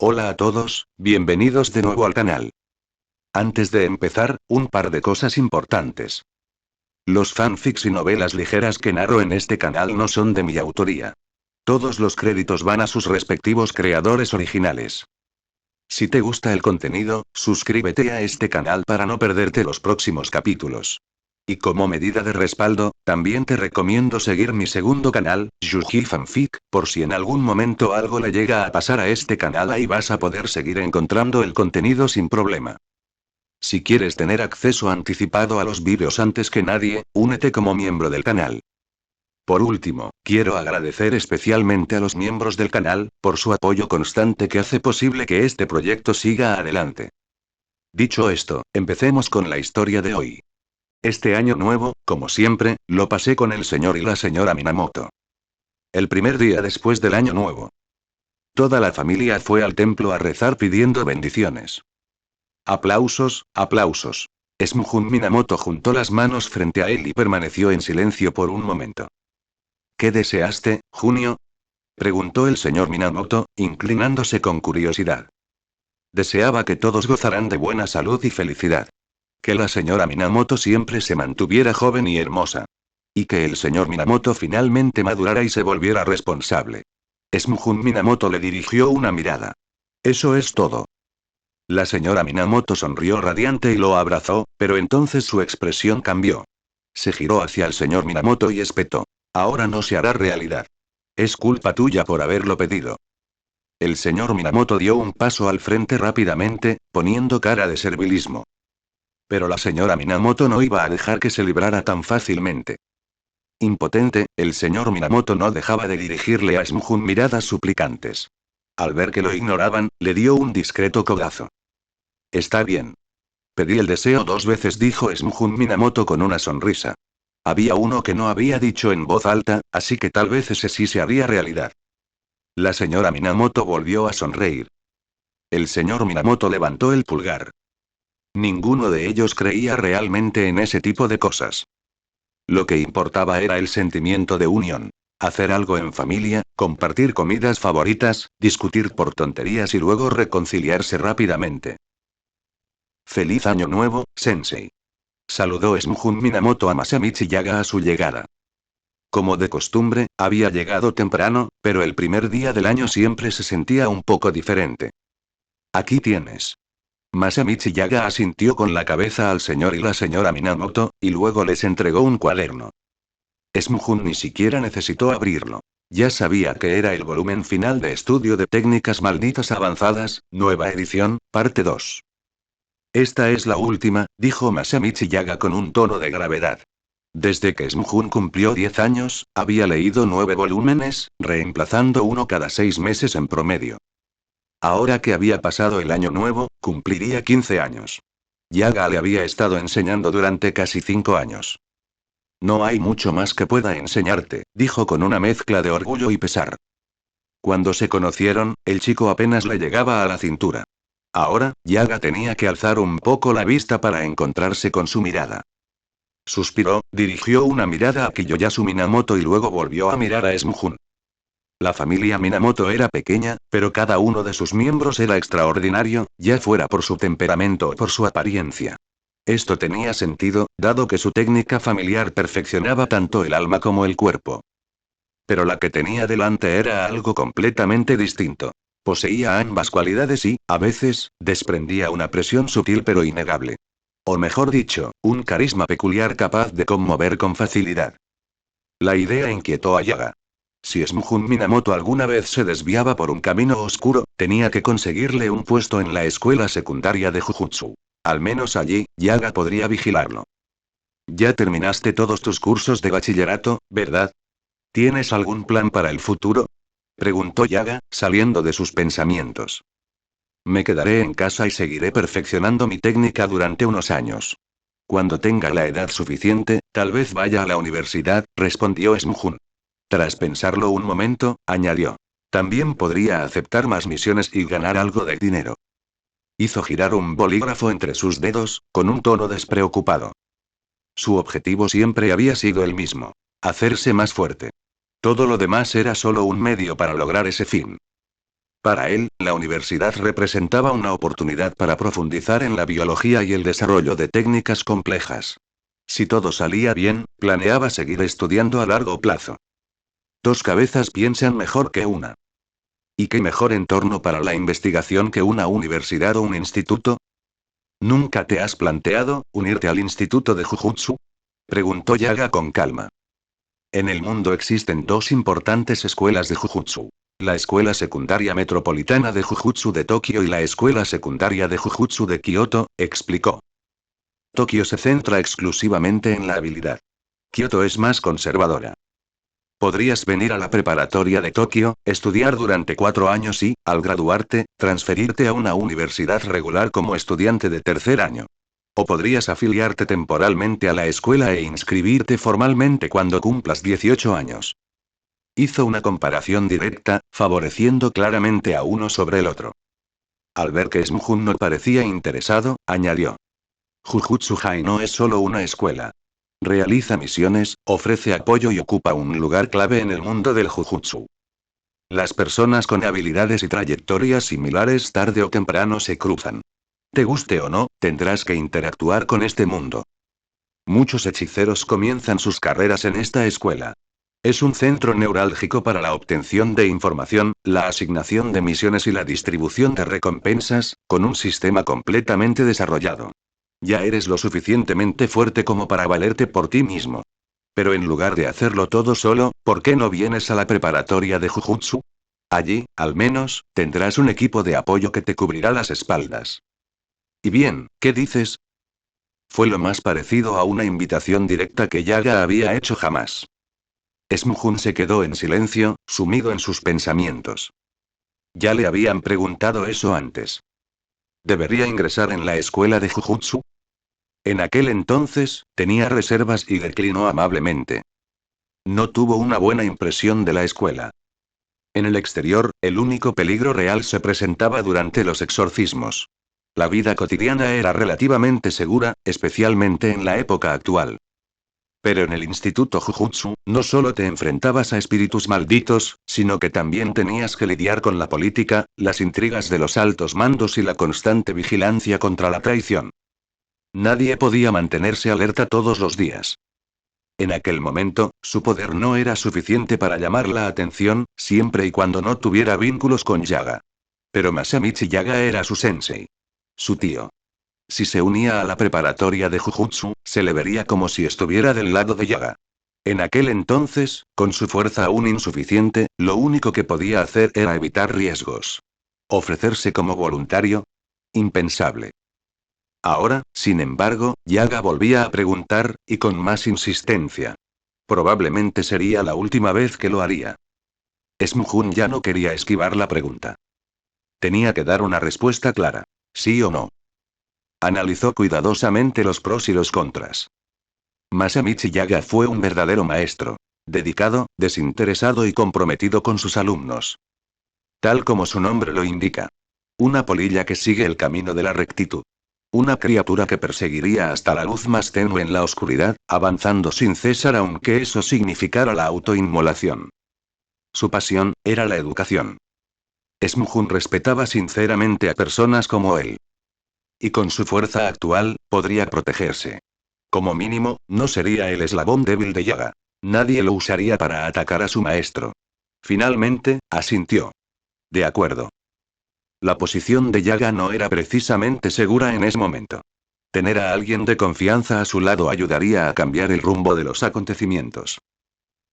Hola a todos, bienvenidos de nuevo al canal. Antes de empezar, un par de cosas importantes. Los fanfics y novelas ligeras que narro en este canal no son de mi autoría. Todos los créditos van a sus respectivos creadores originales. Si te gusta el contenido, suscríbete a este canal para no perderte los próximos capítulos. Y como medida de respaldo, también te recomiendo seguir mi segundo canal, Yuji Fanfic, por si en algún momento algo le llega a pasar a este canal, ahí vas a poder seguir encontrando el contenido sin problema. Si quieres tener acceso anticipado a los vídeos antes que nadie, únete como miembro del canal. Por último, quiero agradecer especialmente a los miembros del canal, por su apoyo constante que hace posible que este proyecto siga adelante. Dicho esto, empecemos con la historia de hoy. Este año nuevo, como siempre, lo pasé con el señor y la señora Minamoto. El primer día después del año nuevo. Toda la familia fue al templo a rezar pidiendo bendiciones. Aplausos, aplausos. Smuhun Minamoto juntó las manos frente a él y permaneció en silencio por un momento. ¿Qué deseaste, Junio? Preguntó el señor Minamoto, inclinándose con curiosidad. Deseaba que todos gozaran de buena salud y felicidad. Que la señora Minamoto siempre se mantuviera joven y hermosa. Y que el señor Minamoto finalmente madurara y se volviera responsable. Smuhun Minamoto le dirigió una mirada. Eso es todo. La señora Minamoto sonrió radiante y lo abrazó, pero entonces su expresión cambió. Se giró hacia el señor Minamoto y espetó. Ahora no se hará realidad. Es culpa tuya por haberlo pedido. El señor Minamoto dio un paso al frente rápidamente, poniendo cara de servilismo. Pero la señora Minamoto no iba a dejar que se librara tan fácilmente. Impotente, el señor Minamoto no dejaba de dirigirle a Smuhun miradas suplicantes. Al ver que lo ignoraban, le dio un discreto codazo. Está bien. Pedí el deseo 2 veces, dijo Smuhun Minamoto con una sonrisa. Había uno que no había dicho en voz alta, así que tal vez ese sí se haría realidad. La señora Minamoto volvió a sonreír. El señor Minamoto levantó el pulgar. Ninguno de ellos creía realmente en ese tipo de cosas. Lo que importaba era el sentimiento de unión. Hacer algo en familia, compartir comidas favoritas, discutir por tonterías y luego reconciliarse rápidamente. Feliz año nuevo, Sensei. Saludó Smuhun Minamoto a Masamichi Yaga a su llegada. Como de costumbre, había llegado temprano, pero el primer día del año siempre se sentía un poco diferente. Aquí tienes. Masamichi Yaga asintió con la cabeza al señor y la señora Minamoto, y luego les entregó un cuaderno. Smuhun ni siquiera necesitó abrirlo. Ya sabía que era el volumen final de Estudio de Técnicas Malditas Avanzadas, nueva edición, parte 2. Esta es la última, dijo Masamichi Yaga con un tono de gravedad. Desde que Smuhun cumplió 10 años, había leído 9 volúmenes, reemplazando uno cada 6 meses en promedio. Ahora que había pasado el año nuevo, cumpliría 15 años. Yaga le había estado enseñando durante casi 5 años. No hay mucho más que pueda enseñarte, dijo con una mezcla de orgullo y pesar. Cuando se conocieron, el chico apenas le llegaba a la cintura. Ahora, Yaga tenía que alzar un poco la vista para encontrarse con su mirada. Suspiró, dirigió una mirada a Kiyoyasu Minamoto y luego volvió a mirar a Smuhun. La familia Minamoto era pequeña, pero cada uno de sus miembros era extraordinario, ya fuera por su temperamento o por su apariencia. Esto tenía sentido, dado que su técnica familiar perfeccionaba tanto el alma como el cuerpo. Pero la que tenía delante era algo completamente distinto. Poseía ambas cualidades y, a veces, desprendía una presión sutil pero innegable. O mejor dicho, un carisma peculiar capaz de conmover con facilidad. La idea inquietó a Yaga. Si Smuhun Minamoto alguna vez se desviaba por un camino oscuro, tenía que conseguirle un puesto en la escuela secundaria de Jujutsu. Al menos allí, Yaga podría vigilarlo. Ya terminaste todos tus cursos de bachillerato, ¿verdad? ¿Tienes algún plan para el futuro? Preguntó Yaga, saliendo de sus pensamientos. Me quedaré en casa y seguiré perfeccionando mi técnica durante unos años. Cuando tenga la edad suficiente, tal vez vaya a la universidad, respondió Smuhun. Tras pensarlo un momento, añadió. También podría aceptar más misiones y ganar algo de dinero. Hizo girar un bolígrafo entre sus dedos, con un tono despreocupado. Su objetivo siempre había sido el mismo. Hacerse más fuerte. Todo lo demás era solo un medio para lograr ese fin. Para él, la universidad representaba una oportunidad para profundizar en la biología y el desarrollo de técnicas complejas. Si todo salía bien, planeaba seguir estudiando a largo plazo. Dos cabezas piensan mejor que una. ¿Y qué mejor entorno para la investigación que una universidad o un instituto? ¿Nunca te has planteado unirte al instituto de Jujutsu? Preguntó Yaga con calma. En el mundo existen dos importantes escuelas de Jujutsu. La Escuela Secundaria Metropolitana de Jujutsu de Tokio y la Escuela Secundaria de Jujutsu de Kioto, explicó. Tokio se centra exclusivamente en la habilidad. Kioto es más conservadora. Podrías venir a la preparatoria de Tokio, estudiar durante 4 años y, al graduarte, transferirte a una universidad regular como estudiante de tercer año. O podrías afiliarte temporalmente a la escuela e inscribirte formalmente cuando cumplas 18 años. Hizo una comparación directa, favoreciendo claramente a uno sobre el otro. Al ver que Smjun no parecía interesado, añadió. Jujutsu High no es solo una escuela. Realiza misiones, ofrece apoyo y ocupa un lugar clave en el mundo del Jujutsu. Las personas con habilidades y trayectorias similares tarde o temprano se cruzan. Te guste o no, tendrás que interactuar con este mundo. Muchos hechiceros comienzan sus carreras en esta escuela. Es un centro neurálgico para la obtención de información, la asignación de misiones y la distribución de recompensas, con un sistema completamente desarrollado. Ya eres lo suficientemente fuerte como para valerte por ti mismo. Pero en lugar de hacerlo todo solo, ¿por qué no vienes a la preparatoria de Jujutsu? Allí, al menos, tendrás un equipo de apoyo que te cubrirá las espaldas. Y bien, ¿qué dices? Fue lo más parecido a una invitación directa que Yaga había hecho jamás. Smjun se quedó en silencio, sumido en sus pensamientos. Ya le habían preguntado eso antes. ¿Debería ingresar en la escuela de Jujutsu? En aquel entonces, tenía reservas y declinó amablemente. No tuvo una buena impresión de la escuela. En el exterior, el único peligro real se presentaba durante los exorcismos. La vida cotidiana era relativamente segura, especialmente en la época actual. Pero en el Instituto Jujutsu, no solo te enfrentabas a espíritus malditos, sino que también tenías que lidiar con la política, las intrigas de los altos mandos y la constante vigilancia contra la traición. Nadie podía mantenerse alerta todos los días. En aquel momento, su poder no era suficiente para llamar la atención, siempre y cuando no tuviera vínculos con Yaga. Pero Masamichi Yaga era su sensei. Su tío. Si se unía a la preparatoria de Jujutsu, se le vería como si estuviera del lado de Yaga. En aquel entonces, con su fuerza aún insuficiente, lo único que podía hacer era evitar riesgos. ¿Ofrecerse como voluntario? Impensable. Ahora, sin embargo, Yaga volvía a preguntar, y con más insistencia. Probablemente sería la última vez que lo haría. Smjun ya no quería esquivar la pregunta. Tenía que dar una respuesta clara. ¿Sí o no? Analizó cuidadosamente los pros y los contras. Masamichi Yaga fue un verdadero maestro. Dedicado, desinteresado y comprometido con sus alumnos. Tal como su nombre lo indica. Una polilla que sigue el camino de la rectitud. Una criatura que perseguiría hasta la luz más tenue en la oscuridad, avanzando sin cesar aunque eso significara la autoinmolación. Su pasión, era la educación. Smjun respetaba sinceramente a personas como él. Y con su fuerza actual, podría protegerse. Como mínimo, no sería el eslabón débil de Yaga. Nadie lo usaría para atacar a su maestro. Finalmente, asintió. De acuerdo. La posición de Yaga no era precisamente segura en ese momento. Tener a alguien de confianza a su lado ayudaría a cambiar el rumbo de los acontecimientos.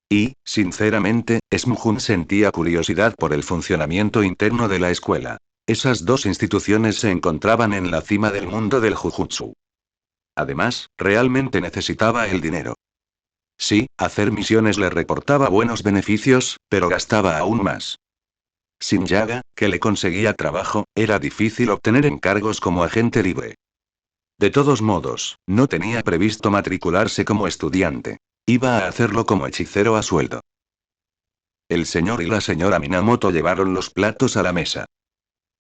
Y, sinceramente, Smjun sentía curiosidad por el funcionamiento interno de la escuela. Esas dos instituciones se encontraban en la cima del mundo del Jujutsu. Además, realmente necesitaba el dinero. Sí, hacer misiones le reportaba buenos beneficios, pero gastaba aún más. Sin Yaga, que le conseguía trabajo, era difícil obtener encargos como agente libre. De todos modos, no tenía previsto matricularse como estudiante. Iba a hacerlo como hechicero a sueldo. El señor y la señora Minamoto llevaron los platos a la mesa.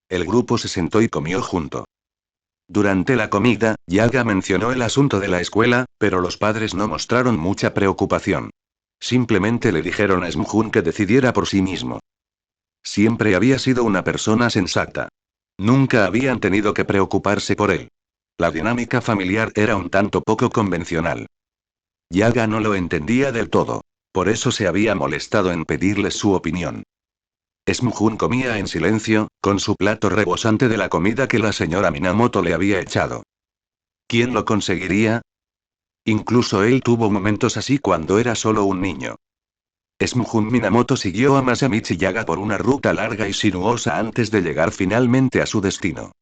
El grupo se sentó y comió junto. Durante la comida, Yaga mencionó el asunto de la escuela, pero los padres no mostraron mucha preocupación. Simplemente le dijeron a Smjun que decidiera por sí mismo. Siempre había sido una persona sensata. Nunca habían tenido que preocuparse por él. La dinámica familiar era un tanto poco convencional. Yaga no lo entendía del todo. Por eso se había molestado en pedirles su opinión. Smuhun comía en silencio, con su plato rebosante de la comida que la señora Minamoto le había echado. ¿Quién lo conseguiría? Incluso él tuvo momentos así cuando era solo un niño. Smuhun Minamoto siguió a Masamichi Yaga por una ruta larga y sinuosa antes de llegar finalmente a su destino.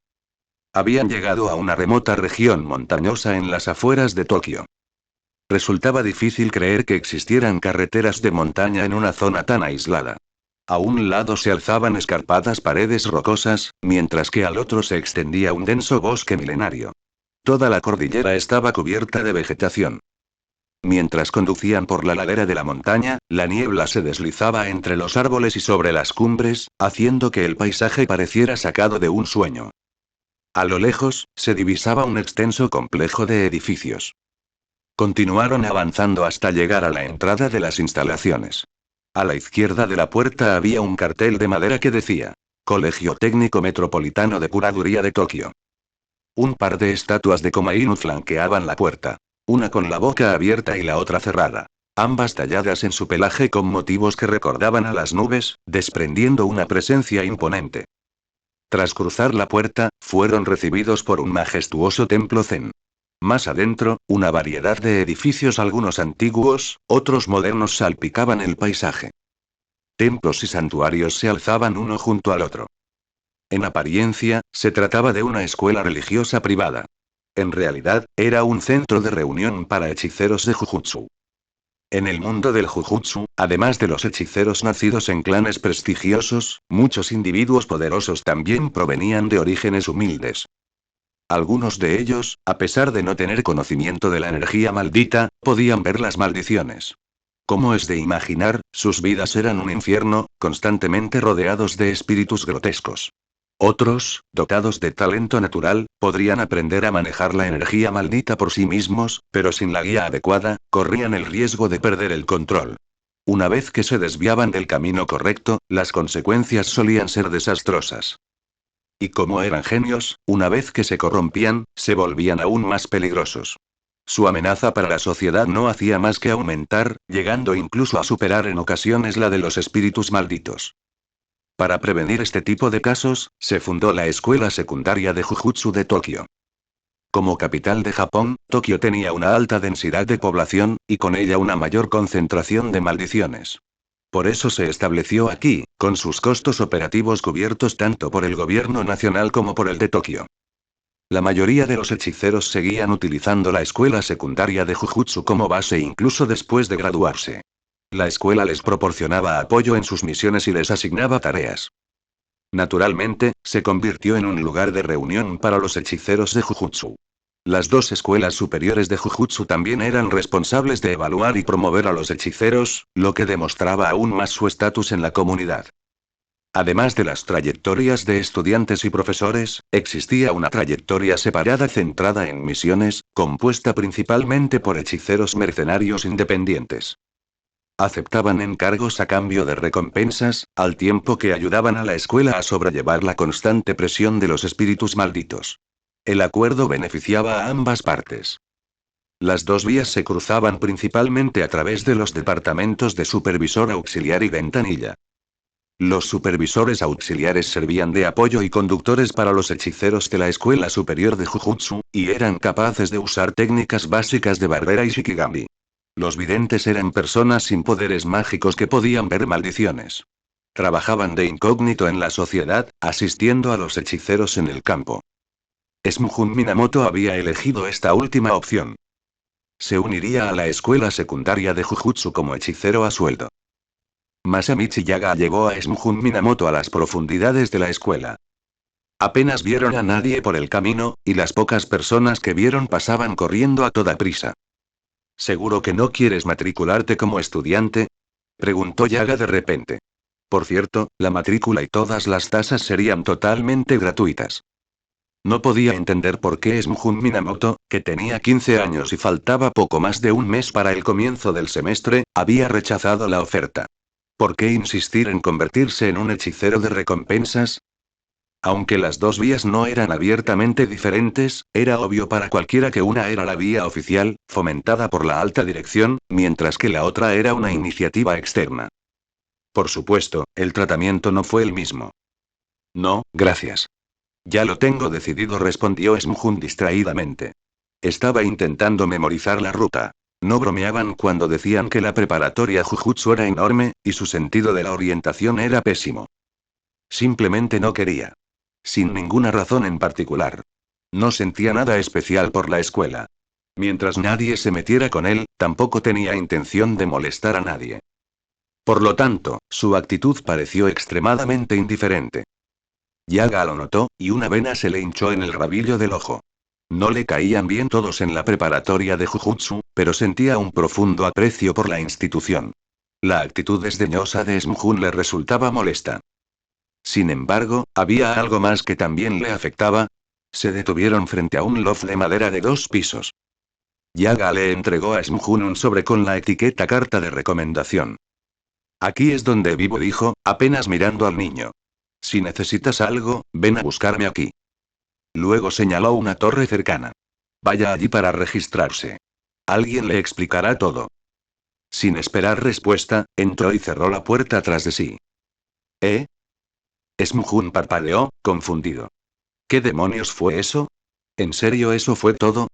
Habían llegado a una remota región montañosa en las afueras de Tokio. Resultaba difícil creer que existieran carreteras de montaña en una zona tan aislada. A un lado se alzaban escarpadas paredes rocosas, mientras que al otro se extendía un denso bosque milenario. Toda la cordillera estaba cubierta de vegetación. Mientras conducían por la ladera de la montaña, la niebla se deslizaba entre los árboles y sobre las cumbres, haciendo que el paisaje pareciera sacado de un sueño. A lo lejos, se divisaba un extenso complejo de edificios. Continuaron avanzando hasta llegar a la entrada de las instalaciones. A la izquierda de la puerta había un cartel de madera que decía: Colegio Técnico Metropolitano de Curaduría de Tokio. Un par de estatuas de Komainu flanqueaban la puerta. Una con la boca abierta y la otra cerrada. Ambas talladas en su pelaje con motivos que recordaban a las nubes, desprendiendo una presencia imponente. Tras cruzar la puerta, fueron recibidos por un majestuoso templo zen. Más adentro, una variedad de edificios, algunos antiguos, otros modernos, salpicaban el paisaje. Templos y santuarios se alzaban uno junto al otro. En apariencia, se trataba de una escuela religiosa privada. En realidad, era un centro de reunión para hechiceros de Jujutsu. En el mundo del Jujutsu, además de los hechiceros nacidos en clanes prestigiosos, muchos individuos poderosos también provenían de orígenes humildes. Algunos de ellos, a pesar de no tener conocimiento de la energía maldita, podían ver las maldiciones. Como es de imaginar, sus vidas eran un infierno, constantemente rodeados de espíritus grotescos. Otros, dotados de talento natural, podrían aprender a manejar la energía maldita por sí mismos, pero sin la guía adecuada, corrían el riesgo de perder el control. Una vez que se desviaban del camino correcto, las consecuencias solían ser desastrosas. Y como eran genios, una vez que se corrompían, se volvían aún más peligrosos. Su amenaza para la sociedad no hacía más que aumentar, llegando incluso a superar en ocasiones la de los espíritus malditos. Para prevenir este tipo de casos, se fundó la Escuela Secundaria de Jujutsu de Tokio. Como capital de Japón, Tokio tenía una alta densidad de población, y con ella una mayor concentración de maldiciones. Por eso se estableció aquí, con sus costos operativos cubiertos tanto por el gobierno nacional como por el de Tokio. La mayoría de los hechiceros seguían utilizando la escuela secundaria de Jujutsu como base incluso después de graduarse. La escuela les proporcionaba apoyo en sus misiones y les asignaba tareas. Naturalmente, se convirtió en un lugar de reunión para los hechiceros de Jujutsu. Las dos escuelas superiores de Jujutsu también eran responsables de evaluar y promover a los hechiceros, lo que demostraba aún más su estatus en la comunidad. Además de las trayectorias de estudiantes y profesores, existía una trayectoria separada centrada en misiones, compuesta principalmente por hechiceros mercenarios independientes. Aceptaban encargos a cambio de recompensas, al tiempo que ayudaban a la escuela a sobrellevar la constante presión de los espíritus malditos. El acuerdo beneficiaba a ambas partes. Las dos vías se cruzaban principalmente a través de los departamentos de supervisor auxiliar y ventanilla. Los supervisores auxiliares servían de apoyo y conductores para los hechiceros de la Escuela Superior de Jujutsu, y eran capaces de usar técnicas básicas de barrera y shikigami. Los videntes eran personas sin poderes mágicos que podían ver maldiciones. Trabajaban de incógnito en la sociedad, asistiendo a los hechiceros en el campo. Smuhun Minamoto había elegido esta última opción. Se uniría a la escuela secundaria de Jujutsu como hechicero a sueldo. Masamichi Yaga llevó a Smuhun Minamoto a las profundidades de la escuela. Apenas vieron a nadie por el camino, y las pocas personas que vieron pasaban corriendo a toda prisa. ¿Seguro que no quieres matricularte como estudiante?, preguntó Yaga de repente. Por cierto, la matrícula y todas las tasas serían totalmente gratuitas. No podía entender por qué Smuhun Minamoto, que tenía 15 años y faltaba poco más de un mes para el comienzo del semestre, había rechazado la oferta. ¿Por qué insistir en convertirse en un hechicero de recompensas? Aunque las dos vías no eran abiertamente diferentes, era obvio para cualquiera que una era la vía oficial, fomentada por la alta dirección, mientras que la otra era una iniciativa externa. Por supuesto, el tratamiento no fue el mismo. No, gracias. Ya lo tengo decidido, respondió Smhun distraídamente. Estaba intentando memorizar la ruta. No bromeaban cuando decían que la preparatoria Jujutsu era enorme, y su sentido de la orientación era pésimo. Simplemente no quería. Sin ninguna razón en particular. No sentía nada especial por la escuela. Mientras nadie se metiera con él, tampoco tenía intención de molestar a nadie. Por lo tanto, su actitud pareció extremadamente indiferente. Yaga lo notó, y una vena se le hinchó en el rabillo del ojo. No le caían bien todos en la preparatoria de Jujutsu, pero sentía un profundo aprecio por la institución. La actitud desdeñosa de Smhun le resultaba molesta. Sin embargo, había algo más que también le afectaba. Se detuvieron frente a un loft de madera de 2 pisos. Yaga le entregó a Smhun un sobre con la etiqueta carta de recomendación. Aquí es donde vivo, dijo, apenas mirando al niño. Si necesitas algo, ven a buscarme aquí. Luego señaló una torre cercana. Vaya allí para registrarse. Alguien le explicará todo. Sin esperar respuesta, entró y cerró la puerta tras de sí. ¿Eh? Smhun parpadeó, confundido. ¿Qué demonios fue eso? ¿En serio eso fue todo?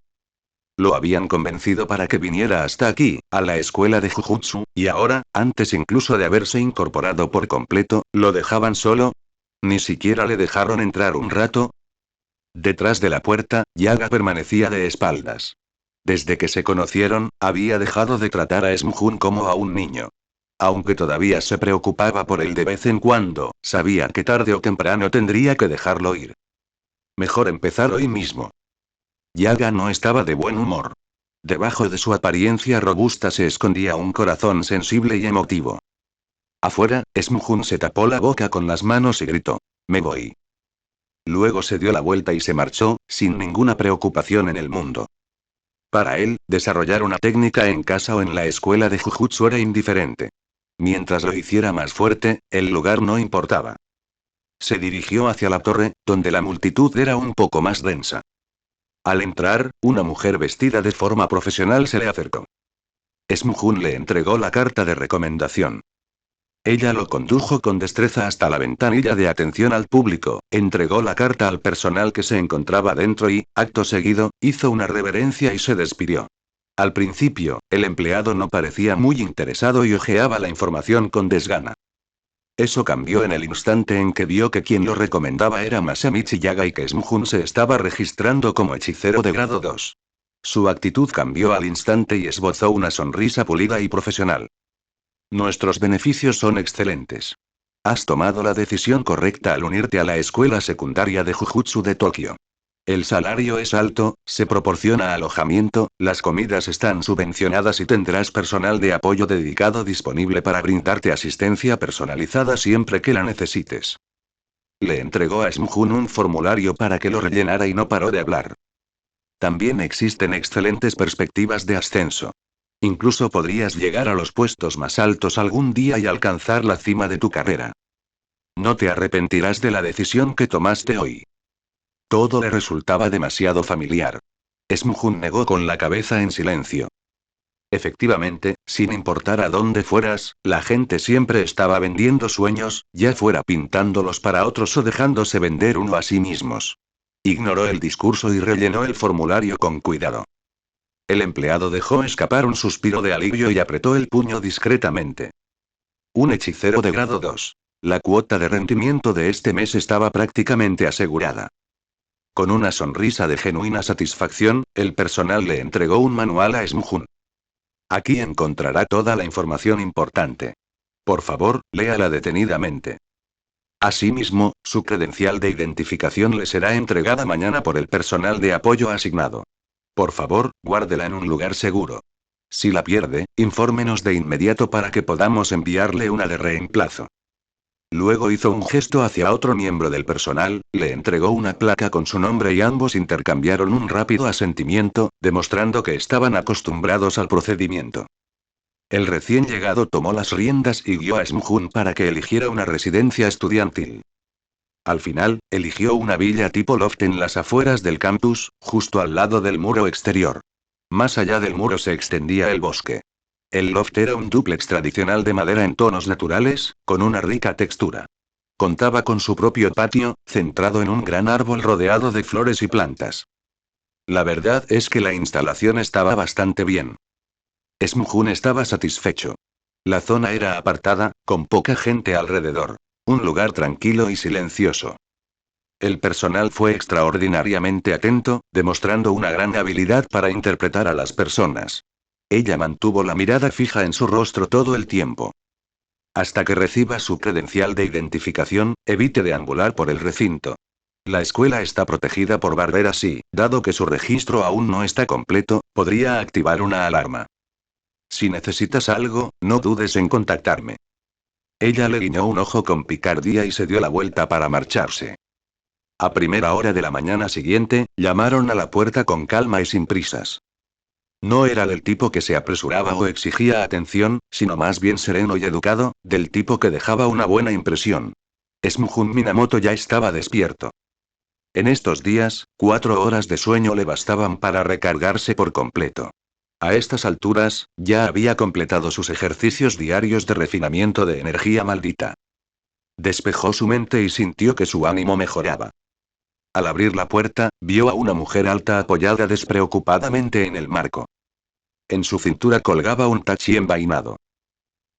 Lo habían convencido para que viniera hasta aquí, a la escuela de Jujutsu, y ahora, antes incluso de haberse incorporado por completo, ¿lo dejaban solo? ¿Ni siquiera le dejaron entrar un rato? Detrás de la puerta, Yaga permanecía de espaldas. Desde que se conocieron, había dejado de tratar a Smhun como a un niño. Aunque todavía se preocupaba por él de vez en cuando, sabía que tarde o temprano tendría que dejarlo ir. Mejor empezar hoy mismo. Yaga no estaba de buen humor. Debajo de su apariencia robusta se escondía un corazón sensible y emotivo. Afuera, Smhun se tapó la boca con las manos y gritó: «Me voy». Luego se dio la vuelta y se marchó, sin ninguna preocupación en el mundo. Para él, desarrollar una técnica en casa o en la escuela de Jujutsu era indiferente. Mientras lo hiciera más fuerte, el lugar no importaba. Se dirigió hacia la torre, donde la multitud era un poco más densa. Al entrar, una mujer vestida de forma profesional se le acercó. Smhun le entregó la carta de recomendación. Ella lo condujo con destreza hasta la ventanilla de atención al público, entregó la carta al personal que se encontraba dentro y, acto seguido, hizo una reverencia y se despidió. Al principio, el empleado no parecía muy interesado y hojeaba la información con desgana. Eso cambió en el instante en que vio que quien lo recomendaba era Masamichi Yaga y que Smhun se estaba registrando como hechicero de grado 2. Su actitud cambió al instante y esbozó una sonrisa pulida y profesional. Nuestros beneficios son excelentes. Has tomado la decisión correcta al unirte a la escuela secundaria de Jujutsu de Tokio. El salario es alto, se proporciona alojamiento, las comidas están subvencionadas y tendrás personal de apoyo dedicado disponible para brindarte asistencia personalizada siempre que la necesites. Le entregó a Smhun un formulario para que lo rellenara y no paró de hablar. También existen excelentes perspectivas de ascenso. Incluso podrías llegar a los puestos más altos algún día y alcanzar la cima de tu carrera. No te arrepentirás de la decisión que tomaste hoy. Todo le resultaba demasiado familiar. Smhun negó con la cabeza en silencio. Efectivamente, sin importar a dónde fueras, la gente siempre estaba vendiendo sueños, ya fuera pintándolos para otros o dejándose vender uno a sí mismos. Ignoró el discurso y rellenó el formulario con cuidado. El empleado dejó escapar un suspiro de alivio y apretó el puño discretamente. Un hechicero de grado 2. La cuota de rendimiento de este mes estaba prácticamente asegurada. Con una sonrisa de genuina satisfacción, el personal le entregó un manual a Smhun. Aquí encontrará toda la información importante. Por favor, léala detenidamente. Asimismo, su credencial de identificación le será entregada mañana por el personal de apoyo asignado. Por favor, guárdela en un lugar seguro. Si la pierde, infórmenos de inmediato para que podamos enviarle una de reemplazo. Luego hizo un gesto hacia otro miembro del personal, le entregó una placa con su nombre y ambos intercambiaron un rápido asentimiento, demostrando que estaban acostumbrados al procedimiento. El recién llegado tomó las riendas y guió a Smjun para que eligiera una residencia estudiantil. Al final, eligió una villa tipo loft en las afueras del campus, justo al lado del muro exterior. Más allá del muro se extendía el bosque. El loft era un dúplex tradicional de madera en tonos naturales, con una rica textura. Contaba con su propio patio, centrado en un gran árbol rodeado de flores y plantas. La verdad es que la instalación estaba bastante bien. Smjun estaba satisfecho. La zona era apartada, con poca gente alrededor. Un lugar tranquilo y silencioso. El personal fue extraordinariamente atento, demostrando una gran habilidad para interpretar a las personas. Ella mantuvo la mirada fija en su rostro todo el tiempo. Hasta que reciba su credencial de identificación, evite deambular por el recinto. La escuela está protegida por barreras y, dado que su registro aún no está completo, podría activar una alarma. Si necesitas algo, no dudes en contactarme. Ella le guiñó un ojo con picardía y se dio la vuelta para marcharse. A primera hora de la mañana siguiente, llamaron a la puerta con calma y sin prisas. No era del tipo que se apresuraba o exigía atención, sino más bien sereno y educado, del tipo que dejaba una buena impresión. Smjun Minamoto ya estaba despierto. En estos días, 4 horas de sueño le bastaban para recargarse por completo. A estas alturas, ya había completado sus ejercicios diarios de refinamiento de energía maldita. Despejó su mente y sintió que su ánimo mejoraba. Al abrir la puerta, vio a una mujer alta apoyada despreocupadamente en el marco. En su cintura colgaba un tachi envainado.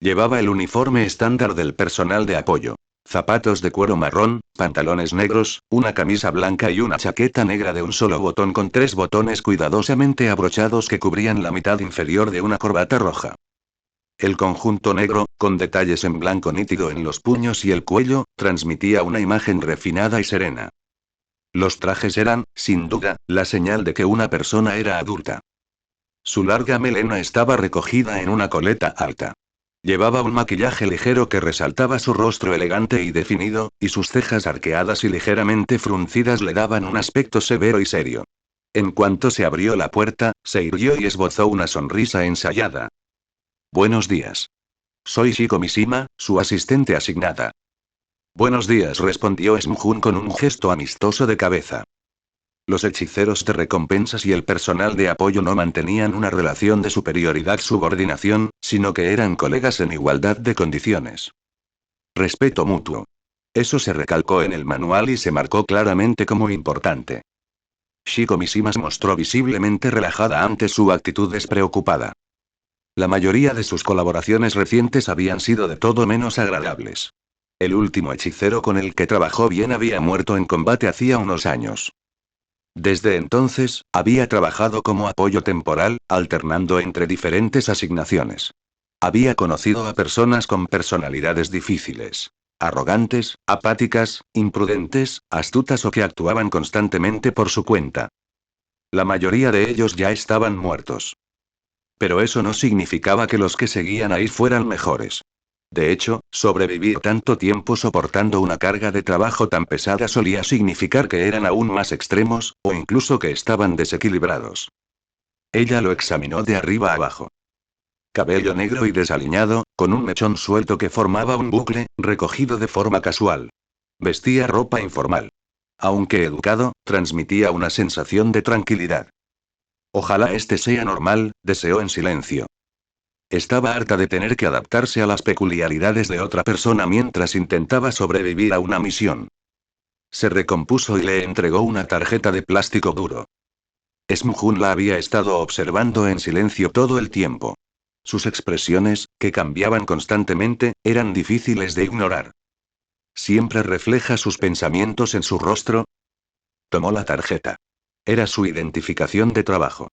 Llevaba el uniforme estándar del personal de apoyo. Zapatos de cuero marrón, pantalones negros, una camisa blanca y una chaqueta negra de un solo botón con 3 botones cuidadosamente abrochados que cubrían la mitad inferior de una corbata roja. El conjunto negro, con detalles en blanco nítido en los puños y el cuello, transmitía una imagen refinada y serena. Los trajes eran, sin duda, la señal de que una persona era adulta. Su larga melena estaba recogida en una coleta alta. Llevaba un maquillaje ligero que resaltaba su rostro elegante y definido, y sus cejas arqueadas y ligeramente fruncidas le daban un aspecto severo y serio. En cuanto se abrió la puerta, se irguió y esbozó una sonrisa ensayada. Buenos días. Soy Shiko Mishima, su asistente asignada. Buenos días, respondió Smjun con un gesto amistoso de cabeza. Los hechiceros de recompensas y el personal de apoyo no mantenían una relación de superioridad-subordinación, sino que eran colegas en igualdad de condiciones. Respeto mutuo. Eso se recalcó en el manual y se marcó claramente como importante. Shiko Mishima se mostró visiblemente relajada ante su actitud despreocupada. La mayoría de sus colaboraciones recientes habían sido de todo menos agradables. El último hechicero con el que trabajó bien había muerto en combate hacía unos años. Desde entonces, había trabajado como apoyo temporal, alternando entre diferentes asignaciones. Había conocido a personas con personalidades difíciles. Arrogantes, apáticas, imprudentes, astutas o que actuaban constantemente por su cuenta. La mayoría de ellos ya estaban muertos. Pero eso no significaba que los que seguían ahí fueran mejores. De hecho, sobrevivir tanto tiempo soportando una carga de trabajo tan pesada solía significar que eran aún más extremos, o incluso que estaban desequilibrados. Ella lo examinó de arriba a abajo. Cabello negro y desaliñado, con un mechón suelto que formaba un bucle, recogido de forma casual. Vestía ropa informal. Aunque educado, transmitía una sensación de tranquilidad. Ojalá este sea normal, deseó en silencio. Estaba harta de tener que adaptarse a las peculiaridades de otra persona mientras intentaba sobrevivir a una misión. Se recompuso y le entregó una tarjeta de plástico duro. Smjun la había estado observando en silencio todo el tiempo. Sus expresiones, que cambiaban constantemente, eran difíciles de ignorar. ¿Siempre refleja sus pensamientos en su rostro? Tomó la tarjeta. Era su identificación de trabajo.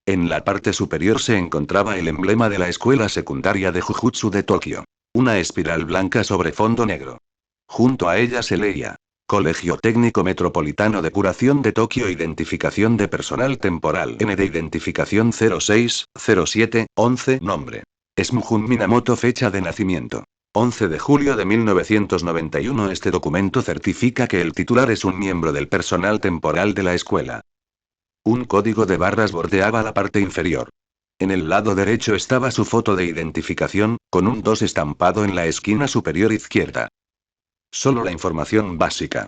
En la parte superior se encontraba el emblema de la escuela secundaria de Jujutsu de Tokio. Una espiral blanca sobre fondo negro. Junto a ella se leía: Colegio Técnico Metropolitano de Curación de Tokio. Identificación de personal temporal. N de identificación 060711. Nombre: Smjun Minamoto. Fecha de nacimiento: 11 de julio de 1991. Este documento certifica que el titular es un miembro del personal temporal de la escuela. Un código de barras bordeaba la parte inferior. En el lado derecho estaba su foto de identificación, con un 2 estampado en la esquina superior izquierda. Solo la información básica.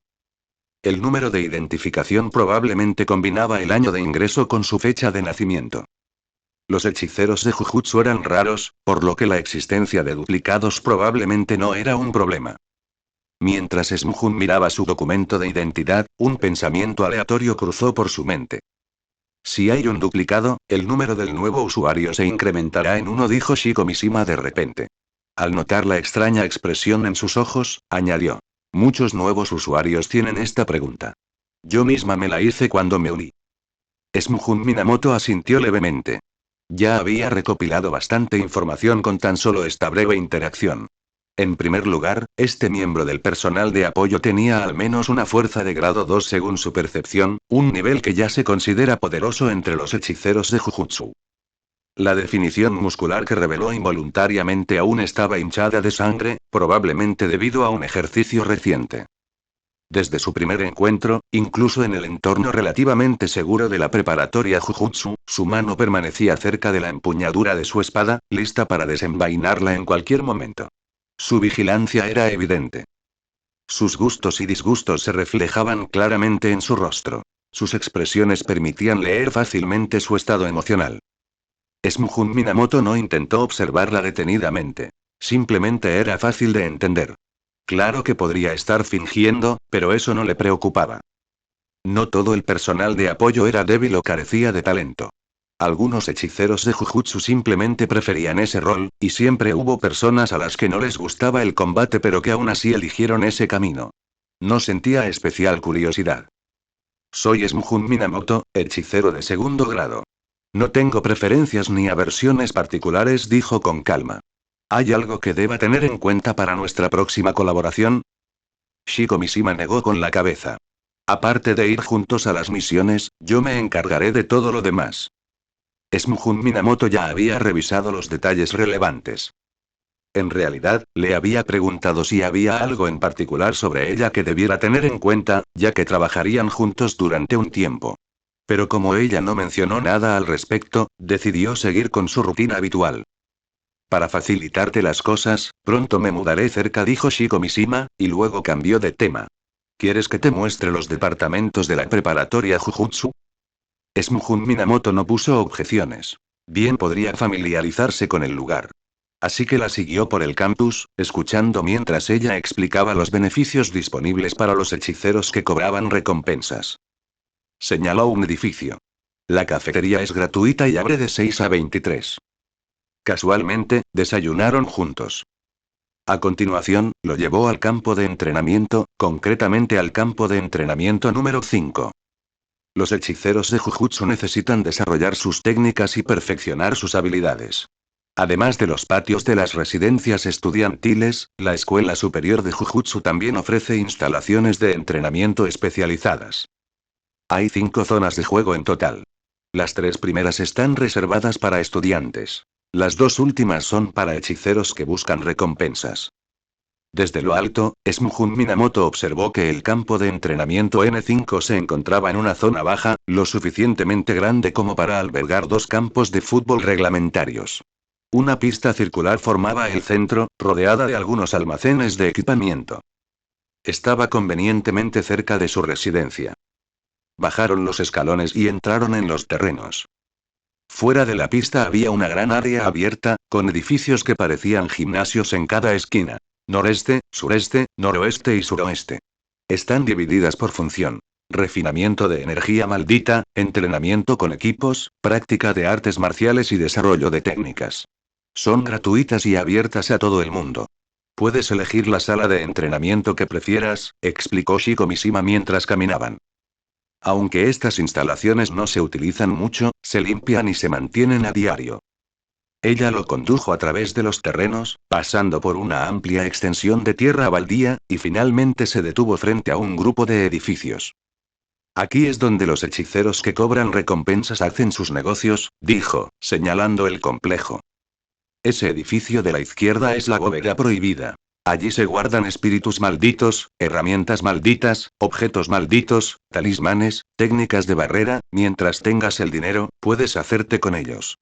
El número de identificación probablemente combinaba el año de ingreso con su fecha de nacimiento. Los hechiceros de Jujutsu eran raros, por lo que la existencia de duplicados probablemente no era un problema. Mientras Smjun miraba su documento de identidad, un pensamiento aleatorio cruzó por su mente. Si hay un duplicado, el número del nuevo usuario se incrementará en 1, dijo Shiko Mishima de repente. Al notar la extraña expresión en sus ojos, añadió. Muchos nuevos usuarios tienen esta pregunta. Yo misma me la hice cuando me uní. Smjun Minamoto asintió levemente. Ya había recopilado bastante información con tan solo esta breve interacción. En primer lugar, este miembro del personal de apoyo tenía al menos una fuerza de grado 2 según su percepción, un nivel que ya se considera poderoso entre los hechiceros de Jujutsu. La definición muscular que reveló involuntariamente aún estaba hinchada de sangre, probablemente debido a un ejercicio reciente. Desde su primer encuentro, incluso en el entorno relativamente seguro de la preparatoria Jujutsu, su mano permanecía cerca de la empuñadura de su espada, lista para desenvainarla en cualquier momento. Su vigilancia era evidente. Sus gustos y disgustos se reflejaban claramente en su rostro. Sus expresiones permitían leer fácilmente su estado emocional. Smjun Minamoto no intentó observarla detenidamente. Simplemente era fácil de entender. Claro que podría estar fingiendo, pero eso no le preocupaba. No todo el personal de apoyo era débil o carecía de talento. Algunos hechiceros de Jujutsu simplemente preferían ese rol, y siempre hubo personas a las que no les gustaba el combate pero que aún así eligieron ese camino. No sentía especial curiosidad. Soy Smjun Minamoto, hechicero de segundo grado. No tengo preferencias ni aversiones particulares, dijo con calma. ¿Hay algo que deba tener en cuenta para nuestra próxima colaboración? Shiko Mishima negó con la cabeza. Aparte de ir juntos a las misiones, yo me encargaré de todo lo demás. Smjun Minamoto ya había revisado los detalles relevantes. En realidad, le había preguntado si había algo en particular sobre ella que debiera tener en cuenta, ya que trabajarían juntos durante un tiempo. Pero como ella no mencionó nada al respecto, decidió seguir con su rutina habitual. Para facilitarte las cosas, pronto me mudaré cerca, dijo Shiko Mishima, y luego cambió de tema. ¿Quieres que te muestre los departamentos de la preparatoria Jujutsu? Smjun Minamoto no puso objeciones. Bien podría familiarizarse con el lugar. Así que la siguió por el campus, escuchando mientras ella explicaba los beneficios disponibles para los hechiceros que cobraban recompensas. Señaló un edificio. La cafetería es gratuita y abre de 6 a 23. Casualmente, desayunaron juntos. A continuación, lo llevó al campo de entrenamiento, concretamente al campo de entrenamiento número 5. Los hechiceros de Jujutsu necesitan desarrollar sus técnicas y perfeccionar sus habilidades. Además de los patios de las residencias estudiantiles, la Escuela Superior de Jujutsu también ofrece instalaciones de entrenamiento especializadas. Hay 5 zonas de juego en total. Las 3 primeras están reservadas para estudiantes. Las 2 últimas son para hechiceros que buscan recompensas. Desde lo alto, Smjun Minamoto observó que el campo de entrenamiento N5 se encontraba en una zona baja, lo suficientemente grande como para albergar 2 campos de fútbol reglamentarios. Una pista circular formaba el centro, rodeada de algunos almacenes de equipamiento. Estaba convenientemente cerca de su residencia. Bajaron los escalones y entraron en los terrenos. Fuera de la pista había una gran área abierta, con edificios que parecían gimnasios en cada esquina. Noreste, sureste, noroeste y suroeste. Están divididas por función. Refinamiento de energía maldita, entrenamiento con equipos, práctica de artes marciales y desarrollo de técnicas. Son gratuitas y abiertas a todo el mundo. Puedes elegir la sala de entrenamiento que prefieras, explicó Shiko Mishima mientras caminaban. Aunque estas instalaciones no se utilizan mucho, se limpian y se mantienen a diario. Ella lo condujo a través de los terrenos, pasando por una amplia extensión de tierra baldía, y finalmente se detuvo frente a un grupo de edificios. Aquí es donde los hechiceros que cobran recompensas hacen sus negocios, dijo, señalando el complejo. Ese edificio de la izquierda es la bóveda prohibida. Allí se guardan espíritus malditos, herramientas malditas, objetos malditos, talismanes, técnicas de barrera, mientras tengas el dinero, puedes hacerte con ellos.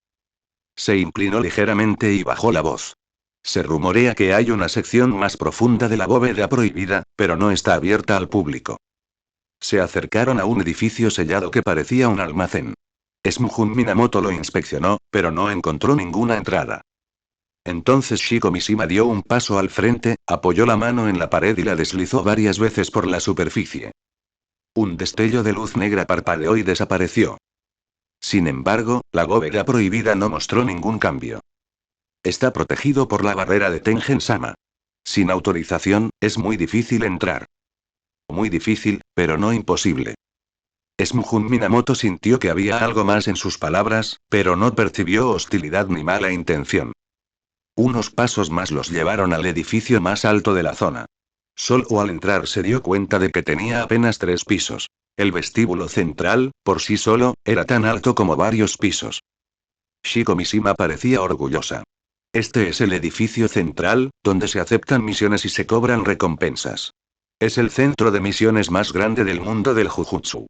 Se inclinó ligeramente y bajó la voz. Se rumorea que hay una sección más profunda de la bóveda prohibida, pero no está abierta al público. Se acercaron a un edificio sellado que parecía un almacén. Smujun Minamoto lo inspeccionó, pero no encontró ninguna entrada. Entonces Shiko Mishima dio un paso al frente, apoyó la mano en la pared y la deslizó varias veces por la superficie. Un destello de luz negra parpadeó y desapareció. Sin embargo, la bóveda prohibida no mostró ningún cambio. Está protegido por la barrera de Tengen-sama. Sin autorización, es muy difícil entrar. Muy difícil, pero no imposible. Smujun Minamoto sintió que había algo más en sus palabras, pero no percibió hostilidad ni mala intención. Unos pasos más los llevaron al edificio más alto de la zona. Solo al entrar se dio cuenta de que tenía apenas 3 pisos. El vestíbulo central, por sí solo, era tan alto como varios pisos. Shiko Mishima parecía orgullosa. Este es el edificio central, donde se aceptan misiones y se cobran recompensas. Es el centro de misiones más grande del mundo del Jujutsu.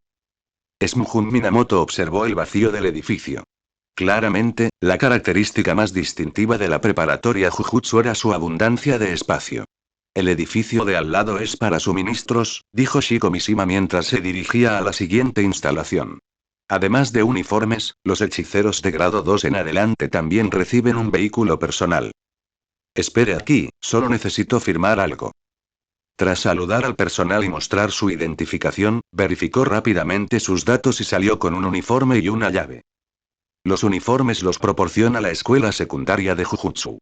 Smujun Minamoto observó el vacío del edificio. Claramente, la característica más distintiva de la preparatoria Jujutsu era su abundancia de espacio. El edificio de al lado es para suministros, dijo Shiko Mishima mientras se dirigía a la siguiente instalación. Además de uniformes, los hechiceros de grado 2 en adelante también reciben un vehículo personal. Espere aquí, solo necesito firmar algo. Tras saludar al personal y mostrar su identificación, verificó rápidamente sus datos y salió con un uniforme y una llave. Los uniformes los proporciona la escuela secundaria de Jujutsu.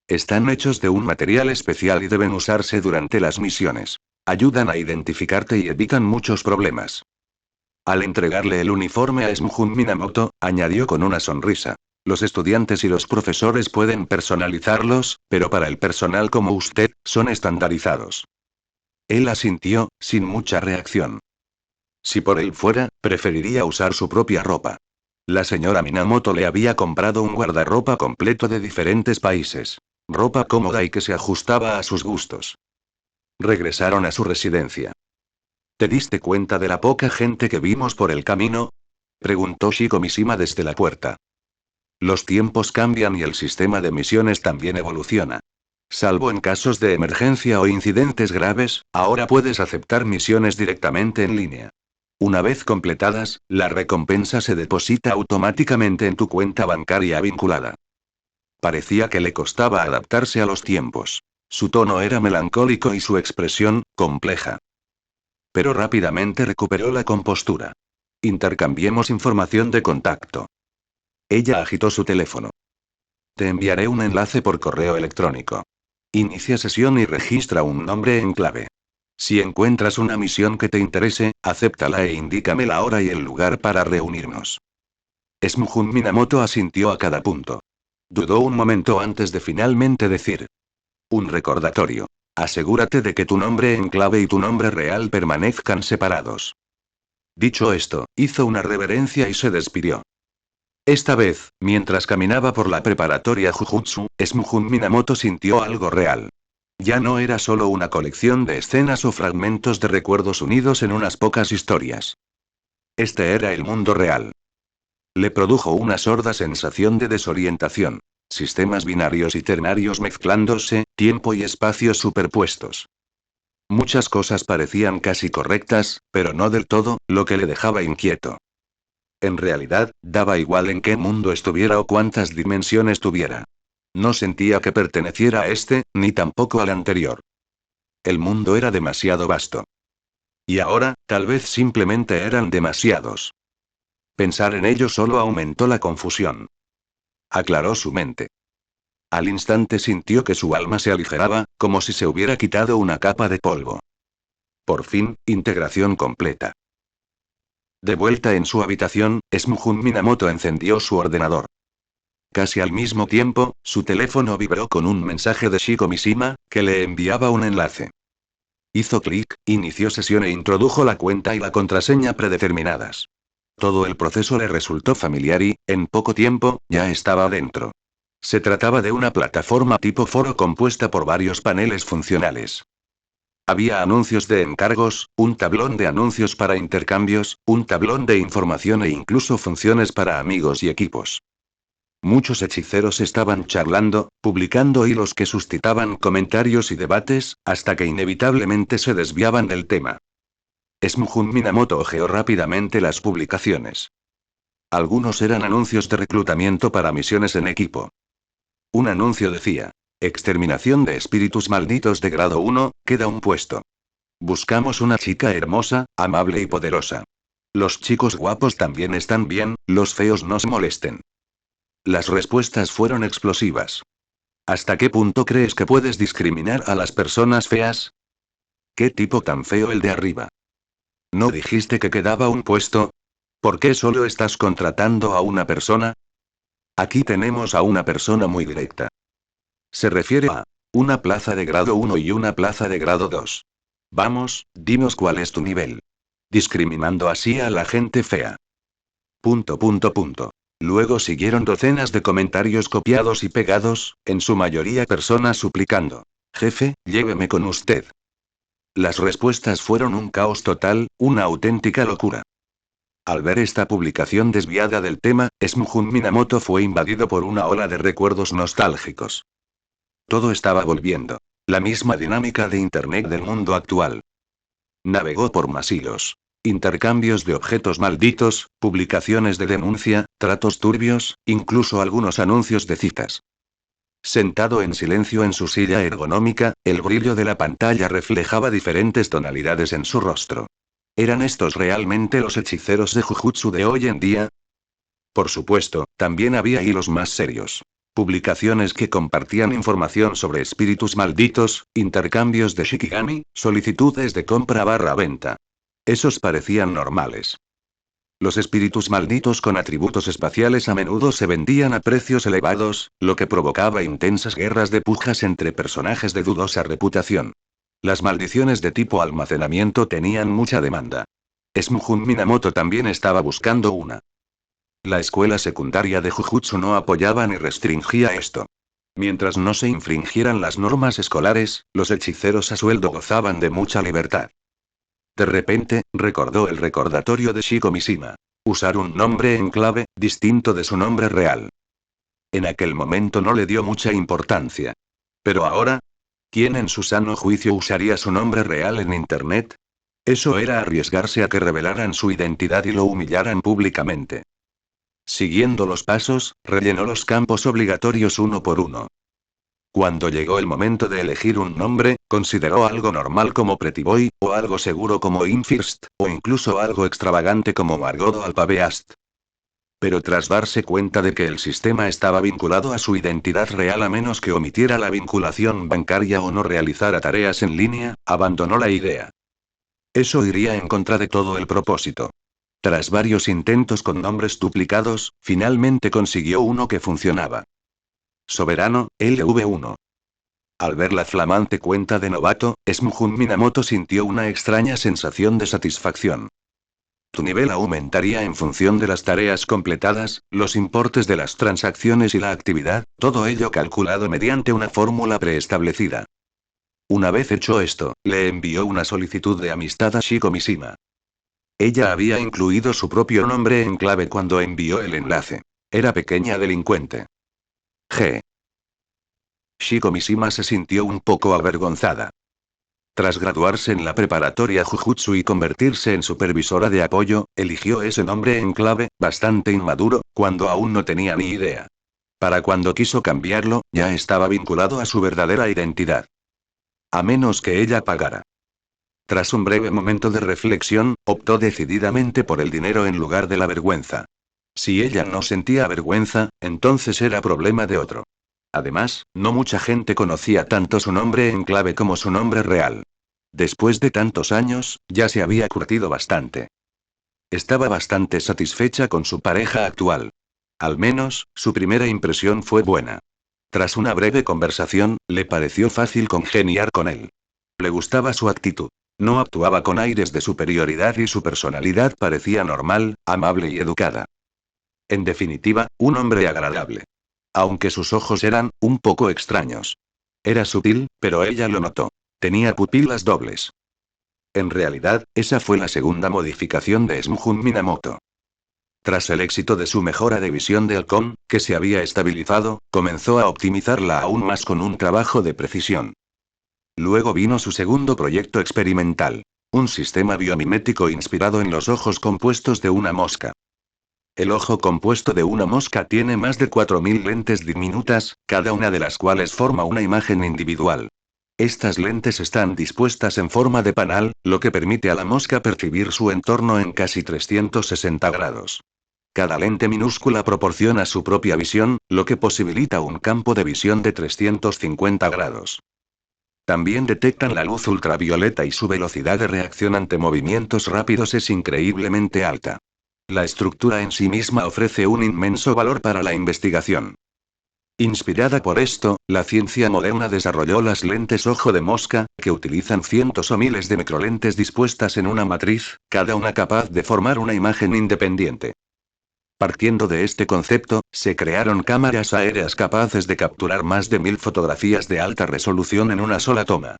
Están hechos de un material especial y deben usarse durante las misiones. Ayudan a identificarte y evitan muchos problemas. Al entregarle el uniforme a Smujun Minamoto, añadió con una sonrisa. Los estudiantes y los profesores pueden personalizarlos, pero para el personal como usted, son estandarizados. Él asintió, sin mucha reacción. Si por él fuera, preferiría usar su propia ropa. La señora Minamoto le había comprado un guardarropa completo de diferentes países. Ropa cómoda y que se ajustaba a sus gustos. Regresaron a su residencia. ¿Te diste cuenta de la poca gente que vimos por el camino? Preguntó Shiko Mishima desde la puerta. Los tiempos cambian y el sistema de misiones también evoluciona. Salvo en casos de emergencia o incidentes graves, ahora puedes aceptar misiones directamente en línea. Una vez completadas, la recompensa se deposita automáticamente en tu cuenta bancaria vinculada. Parecía que le costaba adaptarse a los tiempos. Su tono era melancólico y su expresión, compleja. Pero rápidamente recuperó la compostura. Intercambiemos información de contacto. Ella agitó su teléfono. Te enviaré un enlace por correo electrónico. Inicia sesión y registra un nombre en clave. Si encuentras una misión que te interese, acéptala e indícame la hora y el lugar para reunirnos. Smujun Minamoto asintió a cada punto. Dudó un momento antes de finalmente decir. Un recordatorio. Asegúrate de que tu nombre en clave y tu nombre real permanezcan separados. Dicho esto, hizo una reverencia y se despidió. Esta vez, mientras caminaba por la preparatoria Jujutsu, Smujun Minamoto sintió algo real. Ya no era solo una colección de escenas o fragmentos de recuerdos unidos en unas pocas historias. Este era el mundo real. Le produjo una sorda sensación de desorientación. Sistemas binarios y ternarios mezclándose, tiempo y espacio superpuestos. Muchas cosas parecían casi correctas, pero no del todo, lo que le dejaba inquieto. En realidad, daba igual en qué mundo estuviera o cuántas dimensiones tuviera. No sentía que perteneciera a este, ni tampoco al anterior. El mundo era demasiado vasto. Y ahora, tal vez simplemente eran demasiados. Pensar en ello solo aumentó la confusión. Aclaró su mente. Al instante sintió que su alma se aligeraba, como si se hubiera quitado una capa de polvo. Por fin, integración completa. De vuelta en su habitación, Smujun Minamoto encendió su ordenador. Casi al mismo tiempo, su teléfono vibró con un mensaje de Shiko Mishima, que le enviaba un enlace. Hizo clic, inició sesión e introdujo la cuenta y la contraseña predeterminadas. Todo el proceso le resultó familiar y, en poco tiempo, ya estaba dentro. Se trataba de una plataforma tipo foro compuesta por varios paneles funcionales. Había anuncios de encargos, un tablón de anuncios para intercambios, un tablón de información e incluso funciones para amigos y equipos. Muchos hechiceros estaban charlando, publicando hilos que suscitaban comentarios y debates, hasta que inevitablemente se desviaban del tema. Smuhun Minamoto hojeó rápidamente las publicaciones. Algunos eran anuncios de reclutamiento para misiones en equipo. Un anuncio decía: exterminación de espíritus malditos de grado 1, queda un puesto. Buscamos una chica hermosa, amable y poderosa. Los chicos guapos también están bien, los feos no se molesten. Las respuestas fueron explosivas. ¿Hasta qué punto crees que puedes discriminar a las personas feas? ¿Qué tipo tan feo el de arriba? ¿No dijiste que quedaba un puesto? ¿Por qué solo estás contratando a una persona? Aquí tenemos a una persona muy directa. Se refiere a una plaza de grado 1 y una plaza de grado 2. Vamos, dinos cuál es tu nivel. Discriminando así a la gente fea. ... Luego siguieron docenas de comentarios copiados y pegados, en su mayoría personas suplicando: jefe, lléveme con usted. Las respuestas fueron un caos total, una auténtica locura. Al ver esta publicación desviada del tema, Smuhun Minamoto fue invadido por una ola de recuerdos nostálgicos. Todo estaba volviendo. La misma dinámica de Internet del mundo actual. Navegó por más hilos. Intercambios de objetos malditos, publicaciones de denuncia, tratos turbios, incluso algunos anuncios de citas. Sentado en silencio en su silla ergonómica, el brillo de la pantalla reflejaba diferentes tonalidades en su rostro. ¿Eran estos realmente los hechiceros de Jujutsu de hoy en día? Por supuesto, también había hilos más serios. Publicaciones que compartían información sobre espíritus malditos, intercambios de Shikigami, solicitudes de compra/venta. Esos parecían normales. Los espíritus malditos con atributos espaciales a menudo se vendían a precios elevados, lo que provocaba intensas guerras de pujas entre personajes de dudosa reputación. Las maldiciones de tipo almacenamiento tenían mucha demanda. Smuhun Minamoto también estaba buscando una. La escuela secundaria de Jujutsu no apoyaba ni restringía esto. Mientras no se infringieran las normas escolares, los hechiceros a sueldo gozaban de mucha libertad. De repente, recordó el recordatorio de Shiko Mishima. Usar un nombre en clave, distinto de su nombre real. En aquel momento no le dio mucha importancia. Pero ahora, ¿quién en su sano juicio usaría su nombre real en Internet? Eso era arriesgarse a que revelaran su identidad y lo humillaran públicamente. Siguiendo los pasos, rellenó los campos obligatorios uno por uno. Cuando llegó el momento de elegir un nombre, consideró algo normal como Pretty Boy, o algo seguro como Infirst, o incluso algo extravagante como Margodo Alpabeast. Pero tras darse cuenta de que el sistema estaba vinculado a su identidad real a menos que omitiera la vinculación bancaria o no realizara tareas en línea, abandonó la idea. Eso iría en contra de todo el propósito. Tras varios intentos con nombres duplicados, finalmente consiguió uno que funcionaba. Soberano, LV1. Al ver la flamante cuenta de novato, Smuhun Minamoto sintió una extraña sensación de satisfacción. Tu nivel aumentaría en función de las tareas completadas, los importes de las transacciones y la actividad, todo ello calculado mediante una fórmula preestablecida. Una vez hecho esto, le envió una solicitud de amistad a Shiko Mishima. Ella había incluido su propio nombre en clave cuando envió el enlace. Era pequeña delincuente. G. Shiko Mishima se sintió un poco avergonzada. Tras graduarse en la preparatoria Jujutsu y convertirse en supervisora de apoyo, eligió ese nombre en clave, bastante inmaduro, cuando aún no tenía ni idea. Para cuando quiso cambiarlo, ya estaba vinculado a su verdadera identidad. A menos que ella pagara. Tras un breve momento de reflexión, optó decididamente por el dinero en lugar de la vergüenza. Si ella no sentía vergüenza, entonces era problema de otro. Además, no mucha gente conocía tanto su nombre en clave como su nombre real. Después de tantos años, ya se había curtido bastante. Estaba bastante satisfecha con su pareja actual. Al menos, su primera impresión fue buena. Tras una breve conversación, le pareció fácil congeniar con él. Le gustaba su actitud. No actuaba con aires de superioridad y su personalidad parecía normal, amable y educada. En definitiva, un hombre agradable. Aunque sus ojos eran, un poco extraños. Era sutil, pero ella lo notó. Tenía pupilas dobles. En realidad, esa fue la segunda modificación de Smuhun Minamoto. Tras el éxito de su mejora de visión de halcón, que se había estabilizado, comenzó a optimizarla aún más con un trabajo de precisión. Luego vino su segundo proyecto experimental. Un sistema biomimético inspirado en los ojos compuestos de una mosca. El ojo compuesto de una mosca tiene más de 4000 lentes diminutas, cada una de las cuales forma una imagen individual. Estas lentes están dispuestas en forma de panal, lo que permite a la mosca percibir su entorno en casi 360 grados. Cada lente minúscula proporciona su propia visión, lo que posibilita un campo de visión de 350 grados. También detectan la luz ultravioleta y su velocidad de reacción ante movimientos rápidos es increíblemente alta. La estructura en sí misma ofrece un inmenso valor para la investigación. Inspirada por esto, la ciencia moderna desarrolló las lentes ojo de mosca, que utilizan cientos o miles de microlentes dispuestas en una matriz, cada una capaz de formar una imagen independiente. Partiendo de este concepto, se crearon cámaras aéreas capaces de capturar más de 1000 fotografías de alta resolución en una sola toma.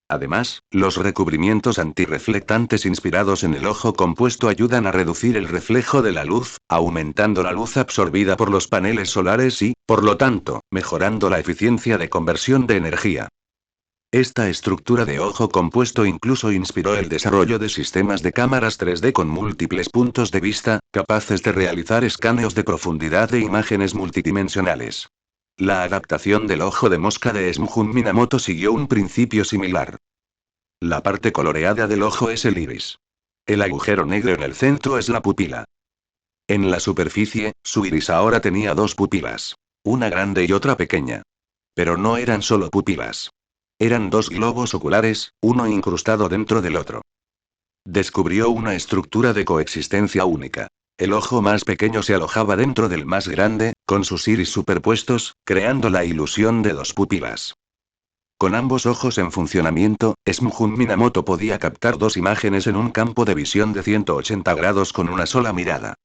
Además, los recubrimientos antirreflectantes inspirados en el ojo compuesto ayudan a reducir el reflejo de la luz, aumentando la luz absorbida por los paneles solares y, por lo tanto, mejorando la eficiencia de conversión de energía. Esta estructura de ojo compuesto incluso inspiró el desarrollo de sistemas de cámaras 3D con múltiples puntos de vista, capaces de realizar escaneos de profundidad de imágenes multidimensionales. La adaptación del ojo de mosca de Shunhun Minamoto siguió un principio similar. La parte coloreada del ojo es el iris. El agujero negro en el centro es la pupila. En la superficie, su iris ahora tenía dos pupilas. Una grande y otra pequeña. Pero no eran solo pupilas. Eran dos globos oculares, uno incrustado dentro del otro. Descubrió una estructura de coexistencia única. El ojo más pequeño se alojaba dentro del más grande, con sus iris superpuestos, creando la ilusión de dos pupilas. Con ambos ojos en funcionamiento, Shunhun Minamoto podía captar dos imágenes en un campo de visión de 180 grados con una sola mirada.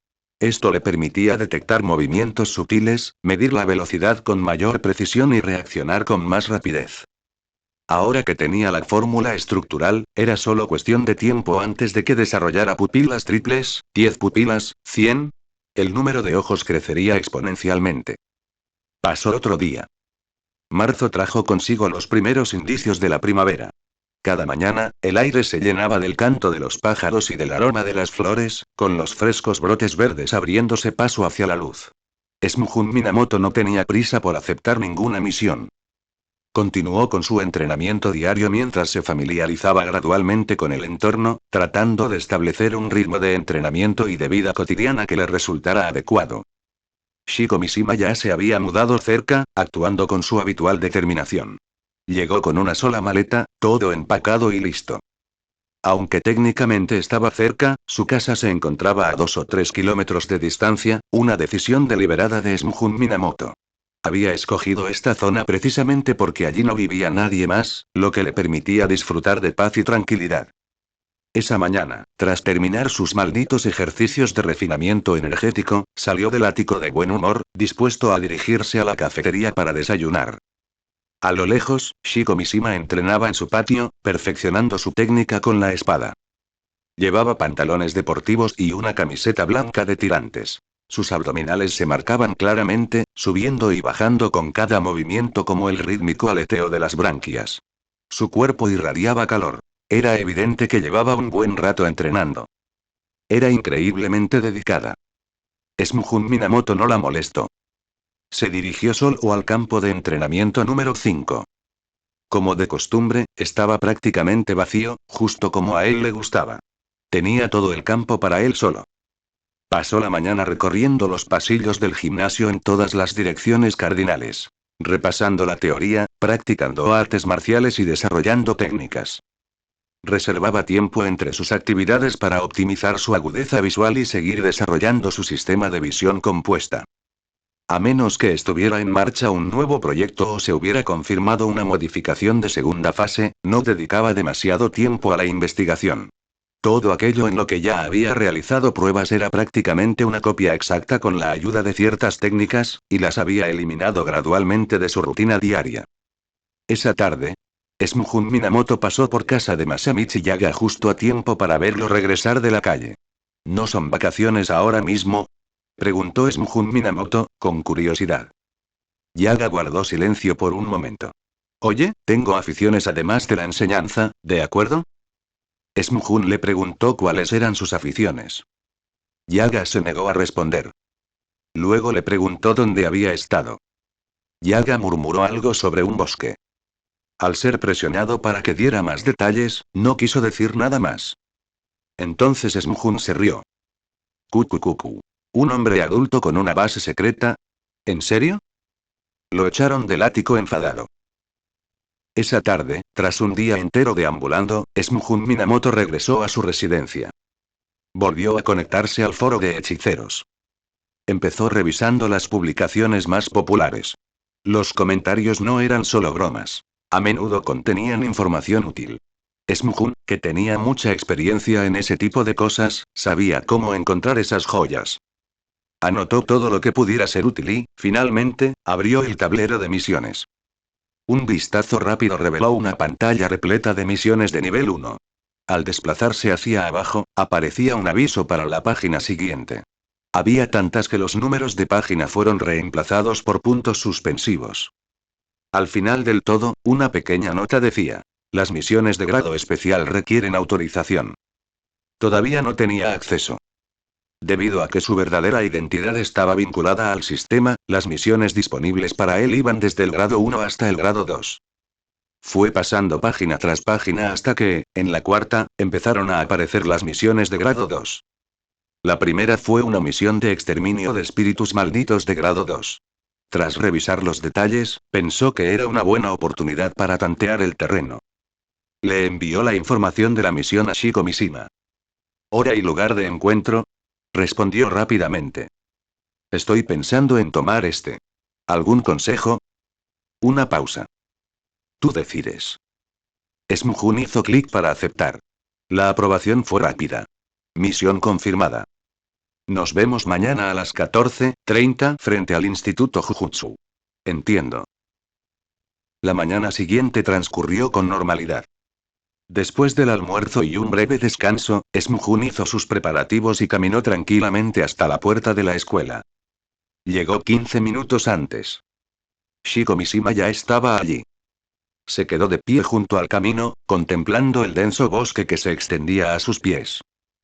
Esto le permitía detectar movimientos sutiles, medir la velocidad con mayor precisión y reaccionar con más rapidez. Ahora que tenía la fórmula estructural, era solo cuestión de tiempo antes de que desarrollara pupilas triples, 10 pupilas, 100. El número de ojos crecería exponencialmente. Pasó otro día. Marzo trajo consigo los primeros indicios de la primavera. Cada mañana, el aire se llenaba del canto de los pájaros y del aroma de las flores, con los frescos brotes verdes abriéndose paso hacia la luz. Shunhun Minamoto no tenía prisa por aceptar ninguna misión. Continuó con su entrenamiento diario mientras se familiarizaba gradualmente con el entorno, tratando de establecer un ritmo de entrenamiento y de vida cotidiana que le resultara adecuado. Shiko Mishima ya se había mudado cerca, actuando con su habitual determinación. Llegó con una sola maleta, todo empacado y listo. Aunque técnicamente estaba cerca, su casa se encontraba a 2 o 3 kilómetros de distancia, una decisión deliberada de Shunhun Minamoto. Había escogido esta zona precisamente porque allí no vivía nadie más, lo que le permitía disfrutar de paz y tranquilidad. Esa mañana, tras terminar sus malditos ejercicios de refinamiento energético, salió del ático de buen humor, dispuesto a dirigirse a la cafetería para desayunar. A lo lejos, Shiko Mishima entrenaba en su patio, perfeccionando su técnica con la espada. Llevaba pantalones deportivos y una camiseta blanca de tirantes. Sus abdominales se marcaban claramente, subiendo y bajando con cada movimiento como el rítmico aleteo de las branquias. Su cuerpo irradiaba calor. Era evidente que llevaba un buen rato entrenando. Era increíblemente dedicada. Shunhun Minamoto no la molestó. Se dirigió solo al campo de entrenamiento número 5. Como de costumbre, estaba prácticamente vacío, justo como a él le gustaba. Tenía todo el campo para él solo. Pasó la mañana recorriendo los pasillos del gimnasio en todas las direcciones cardinales. Repasando la teoría, practicando artes marciales y desarrollando técnicas. Reservaba tiempo entre sus actividades para optimizar su agudeza visual y seguir desarrollando su sistema de visión compuesta. A menos que estuviera en marcha un nuevo proyecto o se hubiera confirmado una modificación de segunda fase, no dedicaba demasiado tiempo a la investigación. Todo aquello en lo que ya había realizado pruebas era prácticamente una copia exacta con la ayuda de ciertas técnicas, y las había eliminado gradualmente de su rutina diaria. Esa tarde, Shunhun Minamoto pasó por casa de Masamichi Yaga justo a tiempo para verlo regresar de la calle. ¿No son vacaciones ahora mismo? Preguntó Smjun Minamoto, con curiosidad. Yaga guardó silencio por un momento. Oye, tengo aficiones además de la enseñanza, ¿de acuerdo? Smjun le preguntó cuáles eran sus aficiones. Yaga se negó a responder. Luego le preguntó dónde había estado. Yaga murmuró algo sobre un bosque. Al ser presionado para que diera más detalles, no quiso decir nada más. Entonces Smjun se rió. Cucucucu. ¿Un hombre adulto con una base secreta? ¿En serio? Lo echaron del ático enfadado. Esa tarde, tras un día entero deambulando, Smjun Minamoto regresó a su residencia. Volvió a conectarse al foro de hechiceros. Empezó revisando las publicaciones más populares. Los comentarios no eran solo bromas. A menudo contenían información útil. Smjun, que tenía mucha experiencia en ese tipo de cosas, sabía cómo encontrar esas joyas. Anotó todo lo que pudiera ser útil y, finalmente, abrió el tablero de misiones. Un vistazo rápido reveló una pantalla repleta de misiones de nivel 1. Al desplazarse hacia abajo, aparecía un aviso para la página siguiente. Había tantas que los números de página fueron reemplazados por puntos suspensivos. Al final del todo, una pequeña nota decía: las misiones de grado especial requieren autorización. Todavía no tenía acceso. Debido a que su verdadera identidad estaba vinculada al sistema, las misiones disponibles para él iban desde el grado 1 hasta el grado 2. Fue pasando página tras página hasta que, en la cuarta, empezaron a aparecer las misiones de grado 2. La primera fue una misión de exterminio de espíritus malditos de grado 2. Tras revisar los detalles, pensó que era una buena oportunidad para tantear el terreno. Le envió la información de la misión a Shiko Mishima. ¿Hora y lugar de encuentro? Respondió rápidamente. Estoy pensando en tomar este. ¿Algún consejo? Una pausa. Tú decides. Smjun hizo clic para aceptar. La aprobación fue rápida. Misión confirmada. Nos vemos mañana a las 14:30 frente al Instituto Jujutsu. Entiendo. La mañana siguiente transcurrió con normalidad. Después del almuerzo y un breve descanso, Smjun hizo sus preparativos y caminó tranquilamente hasta la puerta de la escuela. Llegó 15 minutos antes. Shiko Mishima ya estaba allí. Se quedó de pie junto al camino, contemplando el denso bosque que se extendía a sus pies.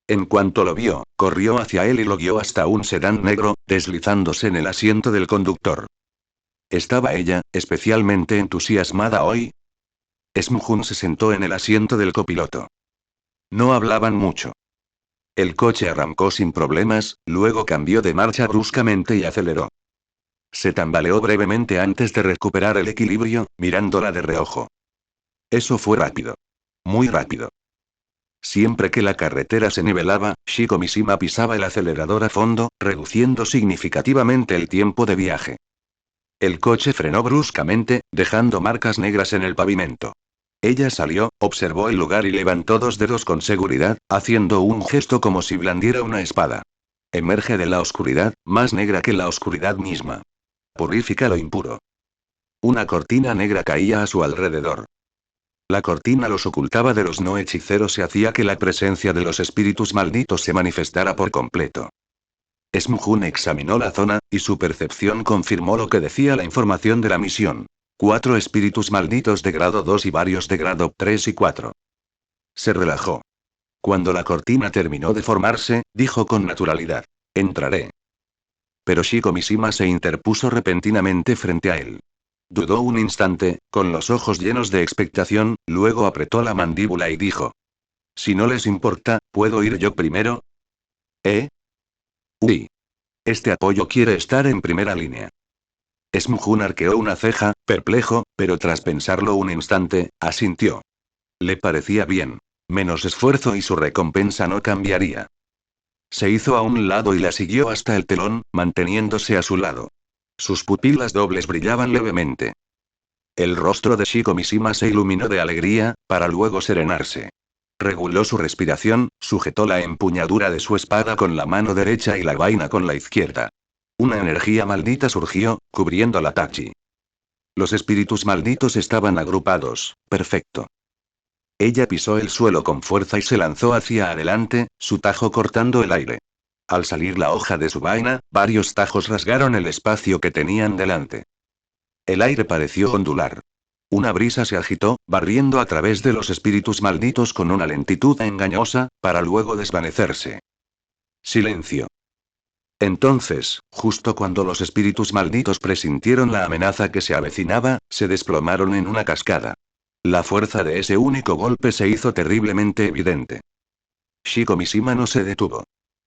En cuanto lo vio, corrió hacia él y lo guió hasta un sedán negro, deslizándose en el asiento del conductor. ¿Estaba ella, especialmente entusiasmada hoy? Smjun se sentó en el asiento del copiloto. No hablaban mucho. El coche arrancó sin problemas, luego cambió de marcha bruscamente y aceleró. Se tambaleó brevemente antes de recuperar el equilibrio, mirándola de reojo. Eso fue rápido. Muy rápido. Siempre que la carretera se nivelaba, Shiko Mishima pisaba el acelerador a fondo, reduciendo significativamente el tiempo de viaje. El coche frenó bruscamente, dejando marcas negras en el pavimento. Ella salió, observó el lugar y levantó dos dedos con seguridad, haciendo un gesto como si blandiera una espada. Emerge de la oscuridad, más negra que la oscuridad misma. Purifica lo impuro. Una cortina negra caía a su alrededor. La cortina los ocultaba de los no hechiceros y hacía que la presencia de los espíritus malditos se manifestara por completo. Smjun examinó la zona, y su percepción confirmó lo que decía la información de la misión. 4 espíritus malditos de grado 2 y varios de grado 3 y 4. Se relajó. Cuando la cortina terminó de formarse, dijo con naturalidad: entraré. Pero Shiko Mishima se interpuso repentinamente frente a él. Dudó un instante, con los ojos llenos de expectación, luego apretó la mandíbula y dijo: si no les importa, ¿puedo ir yo primero? ¿Eh? Uy. Este apoyo quiere estar en primera línea. Smjun arqueó una ceja, perplejo, pero tras pensarlo un instante, asintió. Le parecía bien. Menos esfuerzo y su recompensa no cambiaría. Se hizo a un lado y la siguió hasta el telón, manteniéndose a su lado. Sus pupilas dobles brillaban levemente. El rostro de Shiko Mishima se iluminó de alegría, para luego serenarse. Reguló su respiración, sujetó la empuñadura de su espada con la mano derecha y la vaina con la izquierda. Una energía maldita surgió, cubriendo la tachi. Los espíritus malditos estaban agrupados, perfecto. Ella pisó el suelo con fuerza y se lanzó hacia adelante, su tajo cortando el aire. Al salir la hoja de su vaina, varios tajos rasgaron el espacio que tenían delante. El aire pareció ondular. Una brisa se agitó, barriendo a través de los espíritus malditos con una lentitud engañosa, para luego desvanecerse. Silencio. Entonces, justo cuando los espíritus malditos presintieron la amenaza que se avecinaba, se desplomaron en una cascada. La fuerza de ese único golpe se hizo terriblemente evidente. Shiko Mishima no se detuvo.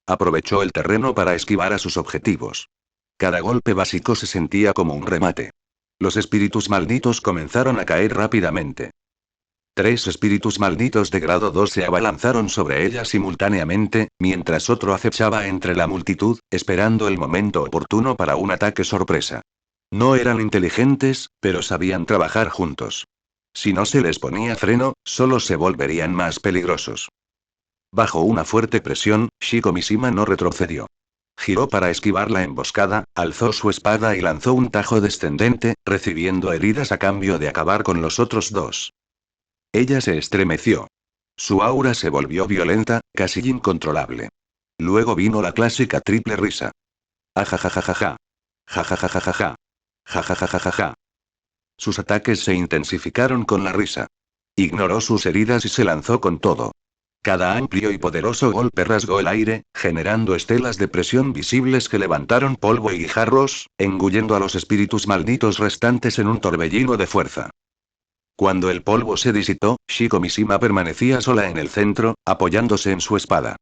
Aprovechó el terreno para esquivar a sus objetivos. Cada golpe básico se sentía como un remate. Los espíritus malditos comenzaron a caer rápidamente. 3 espíritus malditos de grado 2 se abalanzaron sobre ella simultáneamente, mientras otro acechaba entre la multitud, esperando el momento oportuno para un ataque sorpresa. No eran inteligentes, pero sabían trabajar juntos. Si no se les ponía freno, solo se volverían más peligrosos. Bajo una fuerte presión, Shiko Mishima no retrocedió. Giró para esquivar la emboscada, alzó su espada y lanzó un tajo descendente, recibiendo heridas a cambio de acabar con los otros 2. Ella se estremeció. Su aura se volvió violenta, casi incontrolable. Luego vino la clásica triple risa. Ajajajajaja. Jajajajaja. Jajajajaja. Sus ataques se intensificaron con la risa. Ignoró sus heridas y se lanzó con todo. Cada amplio y poderoso golpe rasgó el aire, generando estelas de presión visibles que levantaron polvo y guijarros, engullendo a los espíritus malditos restantes en un torbellino de fuerza. Cuando el polvo se disipó, Shiko Mishima permanecía sola en el centro, apoyándose en su espada.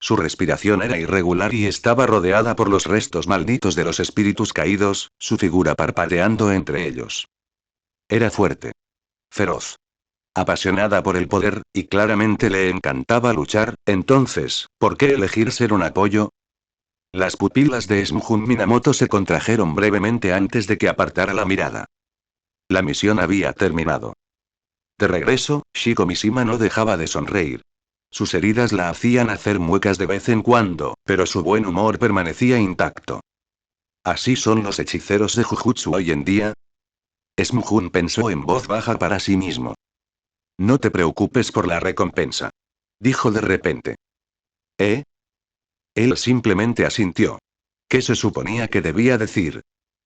Su respiración era irregular y estaba rodeada por los restos malditos de los espíritus caídos, su figura parpadeando entre ellos. Era fuerte. Feroz. Apasionada por el poder, y claramente le encantaba luchar. Entonces, ¿por qué elegir ser un apoyo? Las pupilas de Smjun Minamoto se contrajeron brevemente antes de que apartara la mirada. La misión había terminado. De regreso, Shiko Mishima no dejaba de sonreír. Sus heridas la hacían hacer muecas de vez en cuando, pero su buen humor permanecía intacto. ¿Así son los hechiceros de Jujutsu hoy en día? Smjun pensó en voz baja para sí mismo. No te preocupes por la recompensa. Dijo de repente. ¿Eh? Él simplemente asintió. ¿Qué se suponía que debía decir?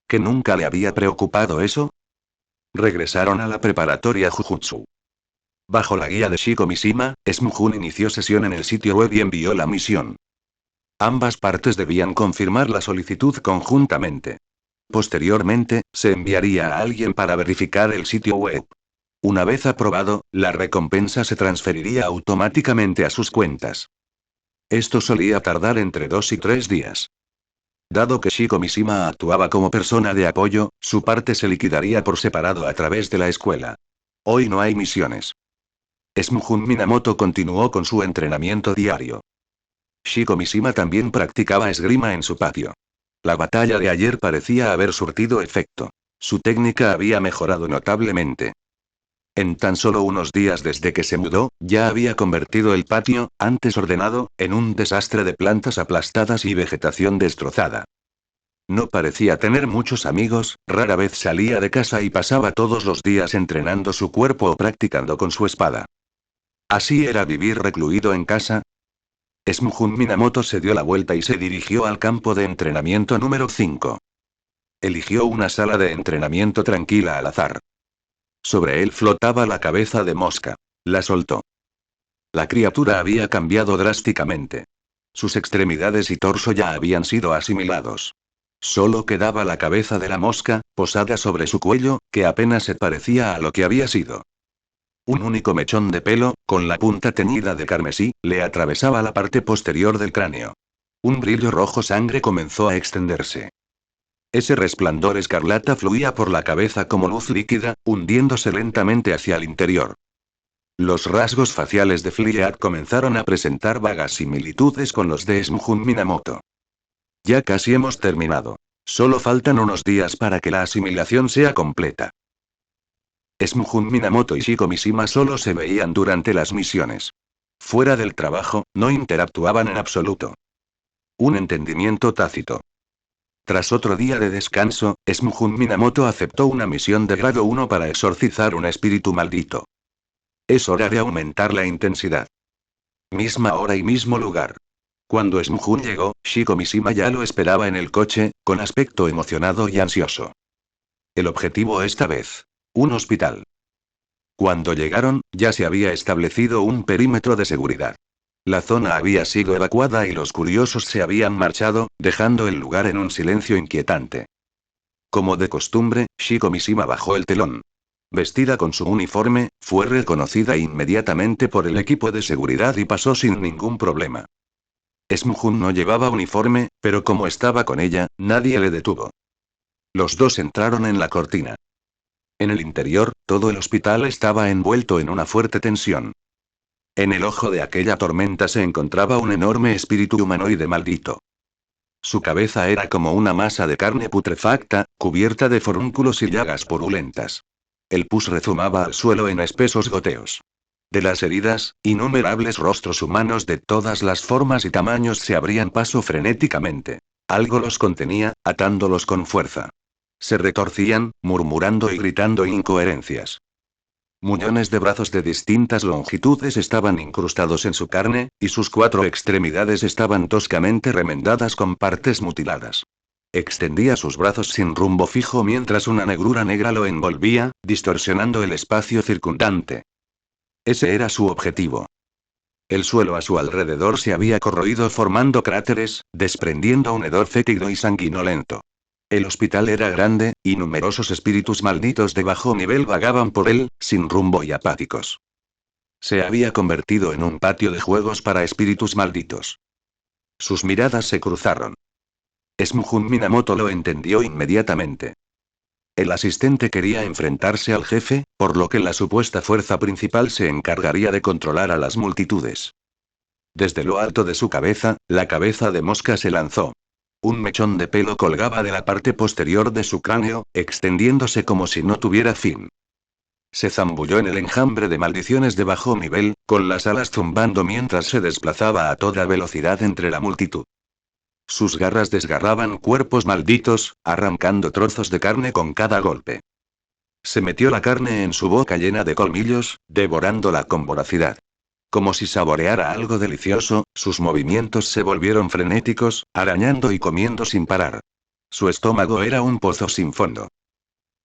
¿Que nunca le había preocupado eso? Regresaron a la preparatoria Jujutsu. Bajo la guía de Shiko Mishima, Smjun inició sesión en el sitio web y envió la misión. Ambas partes debían confirmar la solicitud conjuntamente. Posteriormente, se enviaría a alguien para verificar el sitio web. Una vez aprobado, la recompensa se transferiría automáticamente a sus cuentas. Esto solía tardar entre 2 y 3 días. Dado que Shiko Mishima actuaba como persona de apoyo, su parte se liquidaría por separado a través de la escuela. Hoy no hay misiones. Smjun Minamoto continuó con su entrenamiento diario. Shiko Mishima también practicaba esgrima en su patio. La batalla de ayer parecía haber surtido efecto. Su técnica había mejorado notablemente. En tan solo unos días desde que se mudó, ya había convertido el patio, antes ordenado, en un desastre de plantas aplastadas y vegetación destrozada. No parecía tener muchos amigos, rara vez salía de casa y pasaba todos los días entrenando su cuerpo o practicando con su espada. ¿Así era vivir recluido en casa? Smjun Minamoto se dio la vuelta y se dirigió al campo de entrenamiento número 5. Eligió una sala de entrenamiento tranquila al azar. Sobre él flotaba la cabeza de mosca. La soltó. La criatura había cambiado drásticamente. Sus extremidades y torso ya habían sido asimilados. Solo quedaba la cabeza de la mosca, posada sobre su cuello, que apenas se parecía a lo que había sido. Un único mechón de pelo, con la punta teñida de carmesí, le atravesaba la parte posterior del cráneo. Un brillo rojo sangre comenzó a extenderse. Ese resplandor escarlata fluía por la cabeza como luz líquida, hundiéndose lentamente hacia el interior. Los rasgos faciales de Fliad comenzaron a presentar vagas similitudes con los de Smjun Minamoto. Ya casi hemos terminado. Solo faltan unos días para que la asimilación sea completa. Smjun Minamoto y Shiko Mishima solo se veían durante las misiones. Fuera del trabajo, no interactuaban en absoluto. Un entendimiento tácito. Tras otro día de descanso, Smjun Minamoto aceptó una misión de grado 1 para exorcizar un espíritu maldito. Es hora de aumentar la intensidad. Misma hora y mismo lugar. Cuando Smjun llegó, Shiko Mishima ya lo esperaba en el coche, con aspecto emocionado y ansioso. El objetivo esta vez. Un hospital. Cuando llegaron, ya se había establecido un perímetro de seguridad. La zona había sido evacuada y los curiosos se habían marchado, dejando el lugar en un silencio inquietante. Como de costumbre, Shiko Mishima bajó el telón. Vestida con su uniforme, fue reconocida inmediatamente por el equipo de seguridad y pasó sin ningún problema. Smjun no llevaba uniforme, pero como estaba con ella, nadie le detuvo. Los dos entraron en la cortina. En el interior, todo el hospital estaba envuelto en una fuerte tensión. En el ojo de aquella tormenta se encontraba un enorme espíritu humanoide maldito. Su cabeza era como una masa de carne putrefacta, cubierta de forúnculos y llagas purulentas. El pus rezumaba al suelo en espesos goteos. De las heridas, innumerables rostros humanos de todas las formas y tamaños se abrían paso frenéticamente. Algo los contenía, atándolos con fuerza. Se retorcían, murmurando y gritando incoherencias. Muñones de brazos de distintas longitudes estaban incrustados en su carne, y sus 4 extremidades estaban toscamente remendadas con partes mutiladas. Extendía sus brazos sin rumbo fijo mientras una negrura negra lo envolvía, distorsionando el espacio circundante. Ese era su objetivo. El suelo a su alrededor se había corroído formando cráteres, desprendiendo un hedor fétido y sanguinolento. El hospital era grande, y numerosos espíritus malditos de bajo nivel vagaban por él, sin rumbo y apáticos. Se había convertido en un patio de juegos para espíritus malditos. Sus miradas se cruzaron. Smjun Minamoto lo entendió inmediatamente. El asistente quería enfrentarse al jefe, por lo que la supuesta fuerza principal se encargaría de controlar a las multitudes. Desde lo alto de su cabeza, la cabeza de mosca se lanzó. Un mechón de pelo colgaba de la parte posterior de su cráneo, extendiéndose como si no tuviera fin. Se zambulló en el enjambre de maldiciones de bajo nivel, con las alas zumbando mientras se desplazaba a toda velocidad entre la multitud. Sus garras desgarraban cuerpos malditos, arrancando trozos de carne con cada golpe. Se metió la carne en su boca llena de colmillos, devorándola con voracidad. Como si saboreara algo delicioso, sus movimientos se volvieron frenéticos, arañando y comiendo sin parar. Su estómago era un pozo sin fondo.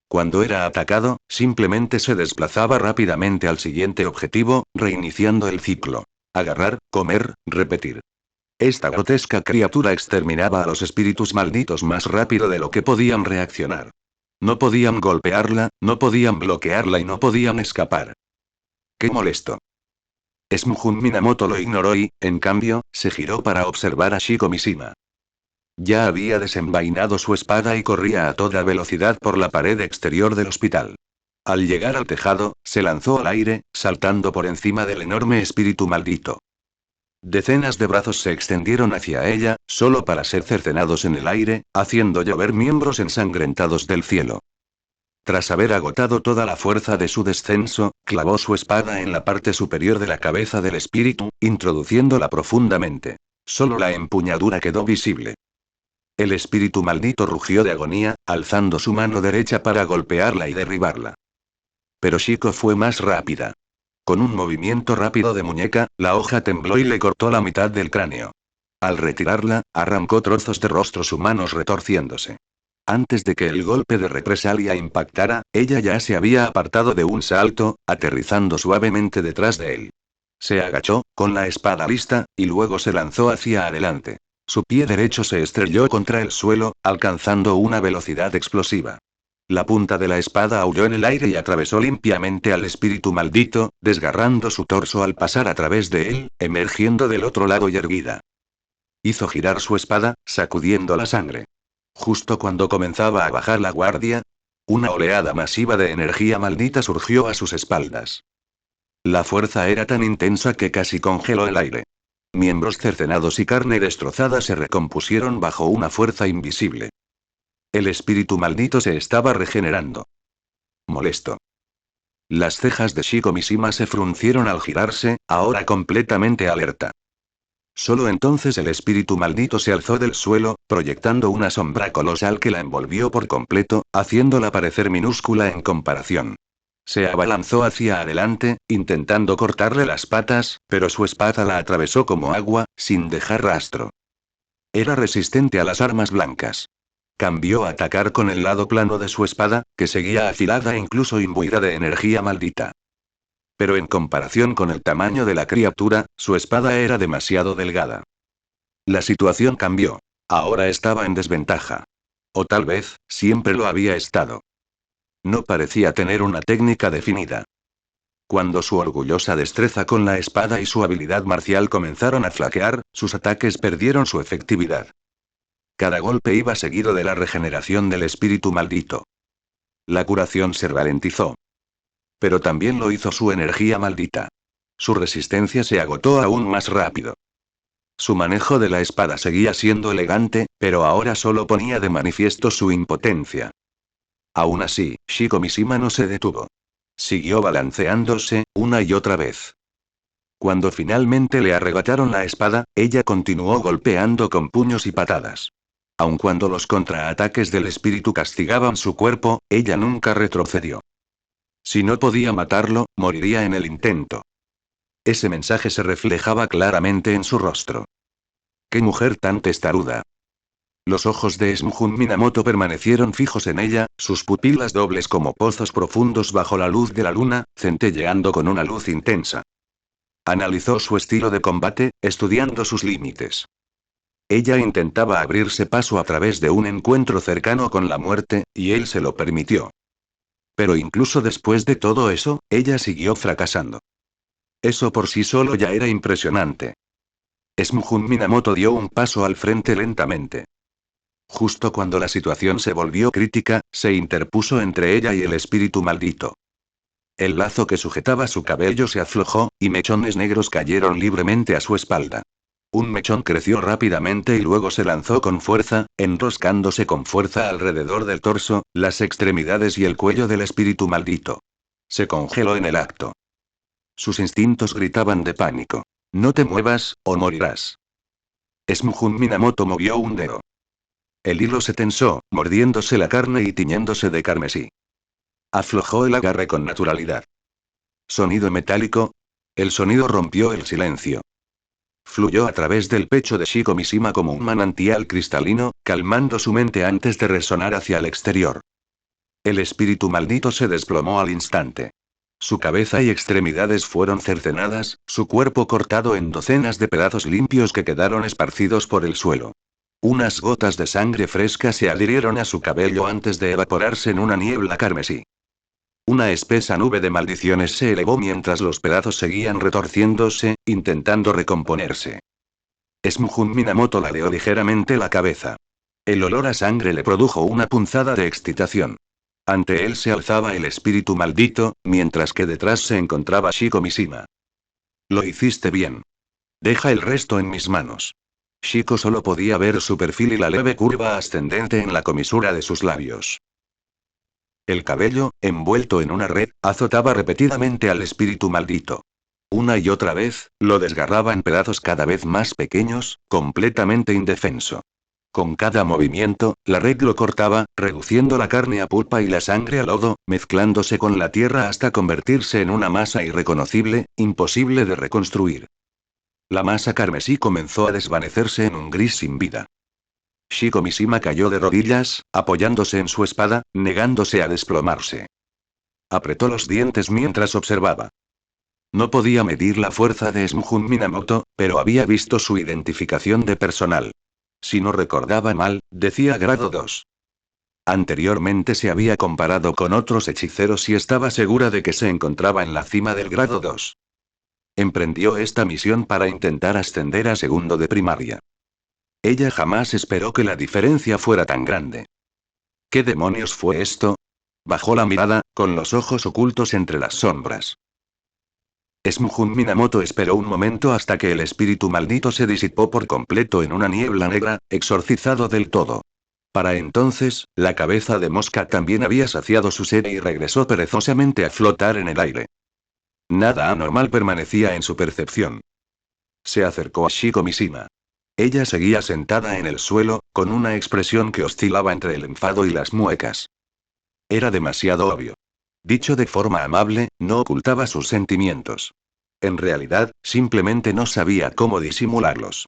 Cuando era atacado, simplemente se desplazaba rápidamente al siguiente objetivo, reiniciando el ciclo. Agarrar, comer, repetir. Esta grotesca criatura exterminaba a los espíritus malditos más rápido de lo que podían reaccionar. No podían golpearla, no podían bloquearla y no podían escapar. ¡Qué molesto! Smjun Minamoto lo ignoró y, en cambio, se giró para observar a Shiko Mishima. Ya había desenvainado su espada y corría a toda velocidad por la pared exterior del hospital. Al llegar al tejado, se lanzó al aire, saltando por encima del enorme espíritu maldito. Decenas de brazos se extendieron hacia ella, solo para ser cercenados en el aire, haciendo llover miembros ensangrentados del cielo. Tras haber agotado toda la fuerza de su descenso, clavó su espada en la parte superior de la cabeza del espíritu, introduciéndola profundamente. Solo la empuñadura quedó visible. El espíritu maldito rugió de agonía, alzando su mano derecha para golpearla y derribarla. Pero Shiko fue más rápida. Con un movimiento rápido de muñeca, la hoja tembló y le cortó la mitad del cráneo. Al retirarla, arrancó trozos de rostros humanos retorciéndose. Antes de que el golpe de represalia impactara, ella ya se había apartado de un salto, aterrizando suavemente detrás de él. Se agachó, con la espada lista, y luego se lanzó hacia adelante. Su pie derecho se estrelló contra el suelo, alcanzando una velocidad explosiva. La punta de la espada aulló en el aire y atravesó limpiamente al espíritu maldito, desgarrando su torso al pasar a través de él, emergiendo del otro lado y erguida. Hizo girar su espada, sacudiendo la sangre. Justo cuando comenzaba a bajar la guardia, una oleada masiva de energía maldita surgió a sus espaldas. La fuerza era tan intensa que casi congeló el aire. Miembros cercenados y carne destrozada se recompusieron bajo una fuerza invisible. El espíritu maldito se estaba regenerando. Molesto. Las cejas de Shiko Mishima se fruncieron al girarse, ahora completamente alerta. Solo entonces el espíritu maldito se alzó del suelo, proyectando una sombra colosal que la envolvió por completo, haciéndola parecer minúscula en comparación. Se abalanzó hacia adelante, intentando cortarle las patas, pero su espada la atravesó como agua, sin dejar rastro. Era resistente a las armas blancas. Cambió a atacar con el lado plano de su espada, que seguía afilada e incluso imbuida de energía maldita. Pero en comparación con el tamaño de la criatura, su espada era demasiado delgada. La situación cambió. Ahora estaba en desventaja. O tal vez, siempre lo había estado. No parecía tener una técnica definida. Cuando su orgullosa destreza con la espada y su habilidad marcial comenzaron a flaquear, sus ataques perdieron su efectividad. Cada golpe iba seguido de la regeneración del espíritu maldito. La curación se ralentizó. Pero también lo hizo su energía maldita. Su resistencia se agotó aún más rápido. Su manejo de la espada seguía siendo elegante, pero ahora solo ponía de manifiesto su impotencia. Aún así, Shiko Mishima no se detuvo. Siguió balanceándose, una y otra vez. Cuando finalmente le arrebataron la espada, ella continuó golpeando con puños y patadas. Aun cuando los contraataques del espíritu castigaban su cuerpo, ella nunca retrocedió. Si no podía matarlo, moriría en el intento. Ese mensaje se reflejaba claramente en su rostro. ¡Qué mujer tan testaruda! Los ojos de Smjun Minamoto permanecieron fijos en ella, sus pupilas dobles como pozos profundos bajo la luz de la luna, centelleando con una luz intensa. Analizó su estilo de combate, estudiando sus límites. Ella intentaba abrirse paso a través de un encuentro cercano con la muerte, y él se lo permitió. Pero incluso después de todo eso, ella siguió fracasando. Eso por sí solo ya era impresionante. Smjun Minamoto dio un paso al frente lentamente. Justo cuando la situación se volvió crítica, se interpuso entre ella y el espíritu maldito. El lazo que sujetaba su cabello se aflojó, y mechones negros cayeron libremente a su espalda. Un mechón creció rápidamente y luego se lanzó con fuerza, enroscándose con fuerza alrededor del torso, las extremidades y el cuello del espíritu maldito. Se congeló en el acto. Sus instintos gritaban de pánico. No te muevas, o morirás. Smjun Minamoto movió un dedo. El hilo se tensó, mordiéndose la carne y tiñéndose de carmesí. Aflojó el agarre con naturalidad. Sonido metálico. El sonido rompió el silencio. Fluyó a través del pecho de Shiko Mishima como un manantial cristalino, calmando su mente antes de resonar hacia el exterior. El espíritu maldito se desplomó al instante. Su cabeza y extremidades fueron cercenadas, su cuerpo cortado en docenas de pedazos limpios que quedaron esparcidos por el suelo. Unas gotas de sangre fresca se adhirieron a su cabello antes de evaporarse en una niebla carmesí. Una espesa nube de maldiciones se elevó mientras los pedazos seguían retorciéndose, intentando recomponerse. Smjun Minamoto ladeó ligeramente la cabeza. El olor a sangre le produjo una punzada de excitación. Ante él se alzaba el espíritu maldito, mientras que detrás se encontraba Shiko Mishima. Lo hiciste bien. Deja el resto en mis manos. Shiko solo podía ver su perfil y la leve curva ascendente en la comisura de sus labios. El cabello, envuelto en una red, azotaba repetidamente al espíritu maldito. Una y otra vez, lo desgarraba en pedazos cada vez más pequeños, completamente indefenso. Con cada movimiento, la red lo cortaba, reduciendo la carne a pulpa y la sangre a lodo, mezclándose con la tierra hasta convertirse en una masa irreconocible, imposible de reconstruir. La masa carmesí comenzó a desvanecerse en un gris sin vida. Shiko Mishima cayó de rodillas, apoyándose en su espada, negándose a desplomarse. Apretó los dientes mientras observaba. No podía medir la fuerza de Smjun Minamoto, pero había visto su identificación de personal. Si no recordaba mal, decía grado 2. Anteriormente se había comparado con otros hechiceros y estaba segura de que se encontraba en la cima del grado 2. Emprendió esta misión para intentar ascender a segundo de primaria. Ella jamás esperó que la diferencia fuera tan grande. ¿Qué demonios fue esto? Bajó la mirada, con los ojos ocultos entre las sombras. Smjun Minamoto esperó un momento hasta que el espíritu maldito se disipó por completo en una niebla negra, exorcizado del todo. Para entonces, la cabeza de mosca también había saciado su sed y regresó perezosamente a flotar en el aire. Nada anormal permanecía en su percepción. Se acercó a Shiko Mishima. Ella seguía sentada en el suelo, con una expresión que oscilaba entre el enfado y las muecas. Era demasiado obvio. Dicho de forma amable, no ocultaba sus sentimientos. En realidad, simplemente no sabía cómo disimularlos.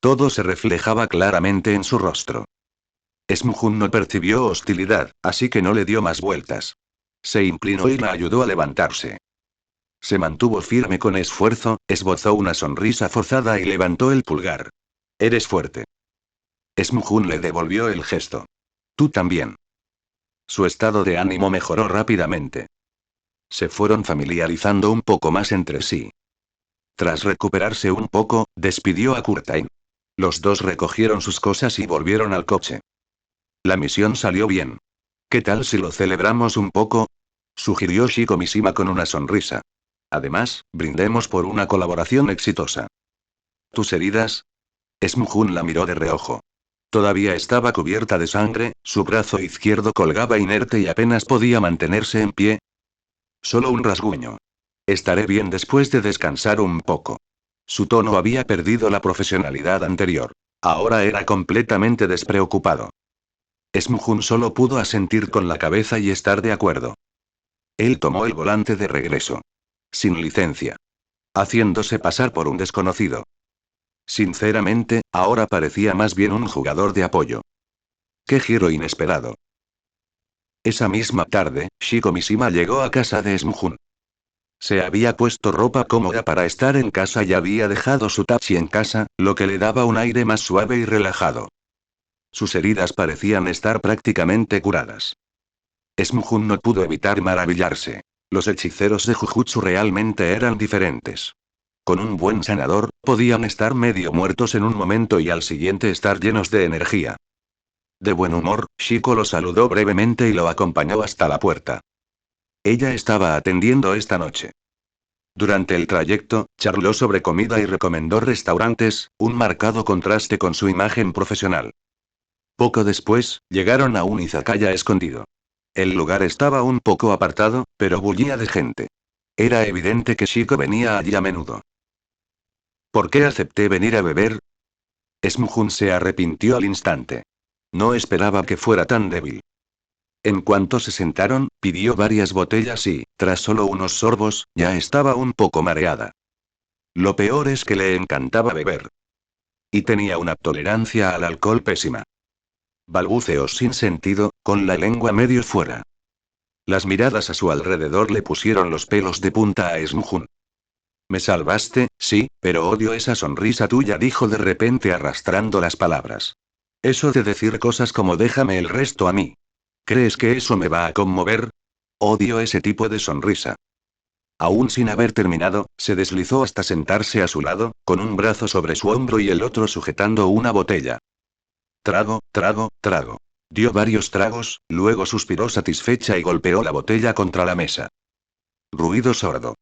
Todo se reflejaba claramente en su rostro. Smuhun no percibió hostilidad, así que no le dio más vueltas. Se inclinó y la ayudó a levantarse. Se mantuvo firme con esfuerzo, esbozó una sonrisa forzada y levantó el pulgar. Eres fuerte. Smuhun le devolvió el gesto. Tú también. Su estado de ánimo mejoró rápidamente. Se fueron familiarizando un poco más entre sí. Tras recuperarse un poco, despidió a Kurtain. Los dos recogieron sus cosas y volvieron al coche. La misión salió bien. ¿Qué tal si lo celebramos un poco? Sugirió Shiko Mishima con una sonrisa. Además, brindemos por una colaboración exitosa. ¿Tus heridas? Smuhun la miró de reojo. Todavía estaba cubierta de sangre, su brazo izquierdo colgaba inerte y apenas podía mantenerse en pie. Solo un rasguño. Estaré bien después de descansar un poco. Su tono había perdido la profesionalidad anterior. Ahora era completamente despreocupado. Smuhun solo pudo asentir con la cabeza y estar de acuerdo. Él tomó el volante de regreso. Sin licencia. Haciéndose pasar por un desconocido. Sinceramente, ahora parecía más bien un jugador de apoyo. ¡Qué giro inesperado! Esa misma tarde, Shiko Mishima llegó a casa de Smuhun. Se había puesto ropa cómoda para estar en casa y había dejado su taxi en casa, lo que le daba un aire más suave y relajado. Sus heridas parecían estar prácticamente curadas. Smuhun no pudo evitar maravillarse. Los hechiceros de Jujutsu realmente eran diferentes. Con un buen sanador, podían estar medio muertos en un momento y al siguiente estar llenos de energía. De buen humor, Shiko lo saludó brevemente y lo acompañó hasta la puerta. Ella estaba atendiendo esta noche. Durante el trayecto, charló sobre comida y recomendó restaurantes, un marcado contraste con su imagen profesional. Poco después, llegaron a un izakaya escondido. El lugar estaba un poco apartado, pero bullía de gente. Era evidente que Shiko venía allí a menudo. ¿Por qué acepté venir a beber? Smuhun se arrepintió al instante. No esperaba que fuera tan débil. En cuanto se sentaron, pidió varias botellas y, tras solo unos sorbos, ya estaba un poco mareada. Lo peor es que le encantaba beber. Y tenía una tolerancia al alcohol pésima. Balbuceos sin sentido, con la lengua medio fuera. Las miradas a su alrededor le pusieron los pelos de punta a Smuhun. Me salvaste, sí, pero odio esa sonrisa tuya, dijo de repente arrastrando las palabras. Eso de decir cosas como déjame el resto a mí. ¿Crees que eso me va a conmover? Odio ese tipo de sonrisa. Aún sin haber terminado, se deslizó hasta sentarse a su lado, con un brazo sobre su hombro y el otro sujetando una botella. Trago, trago, trago. Dio varios tragos, luego suspiró satisfecha y golpeó la botella contra la mesa. Ruido sordo.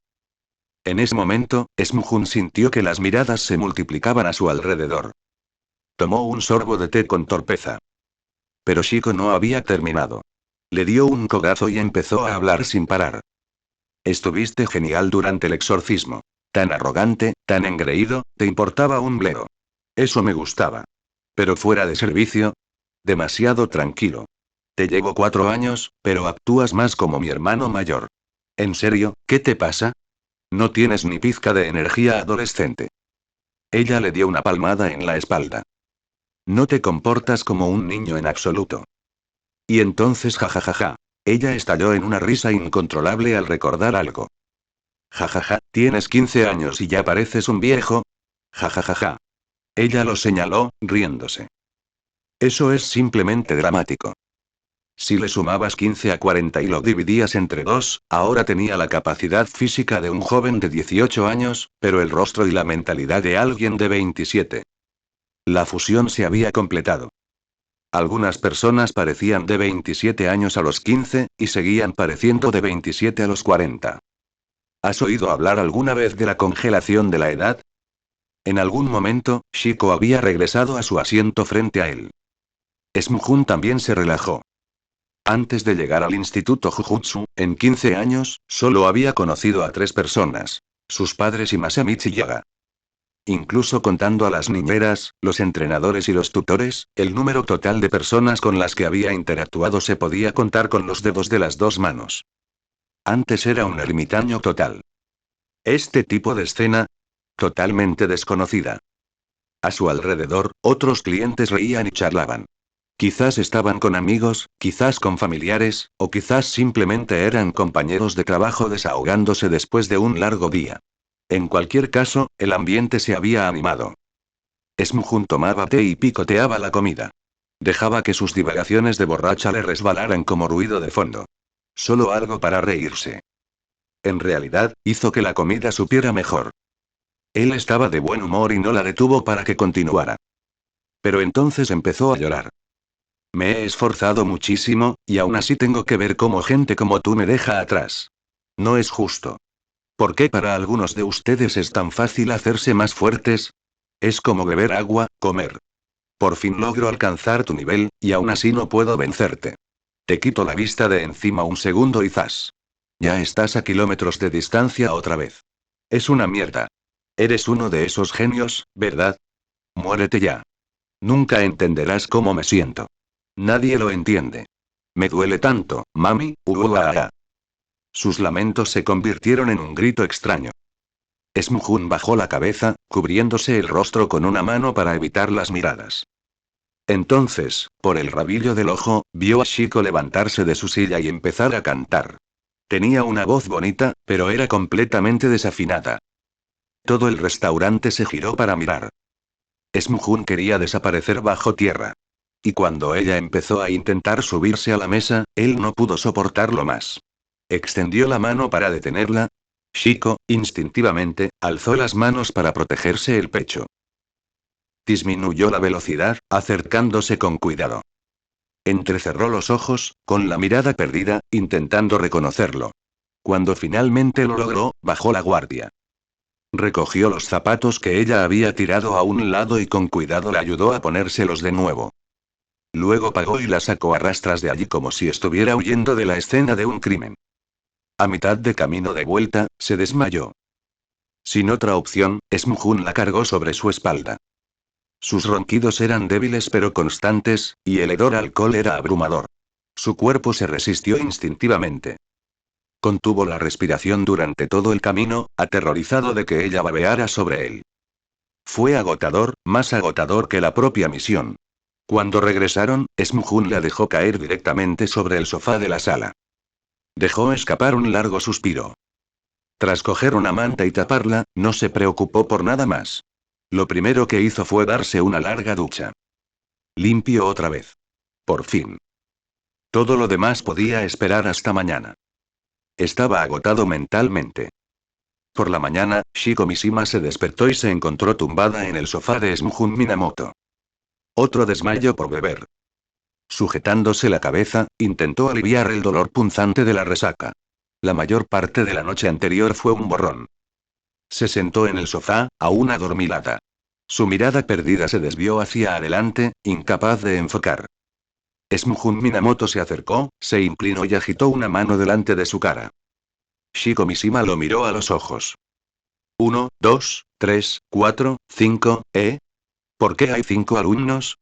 En ese momento, Smuhun sintió que las miradas se multiplicaban a su alrededor. Tomó un sorbo de té con torpeza. Pero Shiko no había terminado. Le dio un codazo y empezó a hablar sin parar. Estuviste genial durante el exorcismo. Tan arrogante, tan engreído, te importaba un bledo. Eso me gustaba. Pero fuera de servicio, demasiado tranquilo. Te llevo 4 años, pero actúas más como mi hermano mayor. ¿En serio, qué te pasa? No tienes ni pizca de energía adolescente. Ella le dio una palmada en la espalda. No te comportas como un niño en absoluto. Y entonces jajajaja. Ella estalló en una risa incontrolable al recordar algo. Jajaja, tienes 15 años y ya pareces un viejo. Jajajaja. Ella lo señaló, riéndose. Eso es simplemente dramático. Si le sumabas 15 a 40 y lo dividías entre 2, ahora tenía la capacidad física de un joven de 18 años, pero el rostro y la mentalidad de alguien de 27. La fusión se había completado. Algunas personas parecían de 27 años a los 15, y seguían pareciendo de 27 a los 40. ¿Has oído hablar alguna vez de la congelación de la edad? En algún momento, Shiko había regresado a su asiento frente a él. Smuhun también se relajó. Antes de llegar al Instituto Jujutsu, en 15 años, solo había conocido a 3 personas. Sus padres y Masamichi Yaga. Incluso contando a las niñeras, los entrenadores y los tutores, el número total de personas con las que había interactuado se podía contar con los dedos de las 2 manos. Antes era un ermitaño total. Este tipo de escena, totalmente desconocida. A su alrededor, otros clientes reían y charlaban. Quizás estaban con amigos, quizás con familiares, o quizás simplemente eran compañeros de trabajo desahogándose después de un largo día. En cualquier caso, el ambiente se había animado. Smuhun tomaba té y picoteaba la comida. Dejaba que sus divagaciones de borracha le resbalaran como ruido de fondo. Solo algo para reírse. En realidad, hizo que la comida supiera mejor. Él estaba de buen humor y no la detuvo para que continuara. Pero entonces empezó a llorar. Me he esforzado muchísimo, y aún así tengo que ver cómo gente como tú me deja atrás. No es justo. ¿Por qué para algunos de ustedes es tan fácil hacerse más fuertes? Es como beber agua, comer. Por fin logro alcanzar tu nivel, y aún así no puedo vencerte. Te quito la vista de encima un segundo y zas. Ya estás a kilómetros de distancia otra vez. Es una mierda. Eres uno de esos genios, ¿verdad? Muérete ya. Nunca entenderás cómo me siento. Nadie lo entiende. Me duele tanto, mami, uah. Sus lamentos se convirtieron en un grito extraño. Smuhun bajó la cabeza, cubriéndose el rostro con una mano para evitar las miradas. Entonces, por el rabillo del ojo, vio a Shiko levantarse de su silla y empezar a cantar. Tenía una voz bonita, pero era completamente desafinada. Todo el restaurante se giró para mirar. Smuhun quería desaparecer bajo tierra. Y cuando ella empezó a intentar subirse a la mesa, él no pudo soportarlo más. Extendió la mano para detenerla. Shiko, instintivamente, alzó las manos para protegerse el pecho. Disminuyó la velocidad, acercándose con cuidado. Entrecerró los ojos, con la mirada perdida, intentando reconocerlo. Cuando finalmente lo logró, bajó la guardia. Recogió los zapatos que ella había tirado a un lado y con cuidado le ayudó a ponérselos de nuevo. Luego pagó y la sacó a rastras de allí como si estuviera huyendo de la escena de un crimen. A mitad de camino de vuelta, se desmayó. Sin otra opción, Smuhun la cargó sobre su espalda. Sus ronquidos eran débiles pero constantes, y el hedor a alcohol era abrumador. Su cuerpo se resistió instintivamente. Contuvo la respiración durante todo el camino, aterrorizado de que ella babeara sobre él. Fue agotador, más agotador que la propia misión. Cuando regresaron, Smuhun la dejó caer directamente sobre el sofá de la sala. Dejó escapar un largo suspiro. Tras coger una manta y taparla, no se preocupó por nada más. Lo primero que hizo fue darse una larga ducha. Limpio otra vez. Por fin. Todo lo demás podía esperar hasta mañana. Estaba agotado mentalmente. Por la mañana, Shiko Mishima se despertó y se encontró tumbada en el sofá de Smuhun Minamoto. Otro desmayo por beber. Sujetándose la cabeza, intentó aliviar el dolor punzante de la resaca. La mayor parte de la noche anterior fue un borrón. Se sentó en el sofá, aún adormilada. Su mirada perdida se desvió hacia adelante, incapaz de enfocar. Smuhun Minamoto se acercó, se inclinó y agitó una mano delante de su cara. Shiko Mishima lo miró a los ojos. 1, 2, 3, 4, 5, ¿eh? ¿Por qué hay 5 alumnos?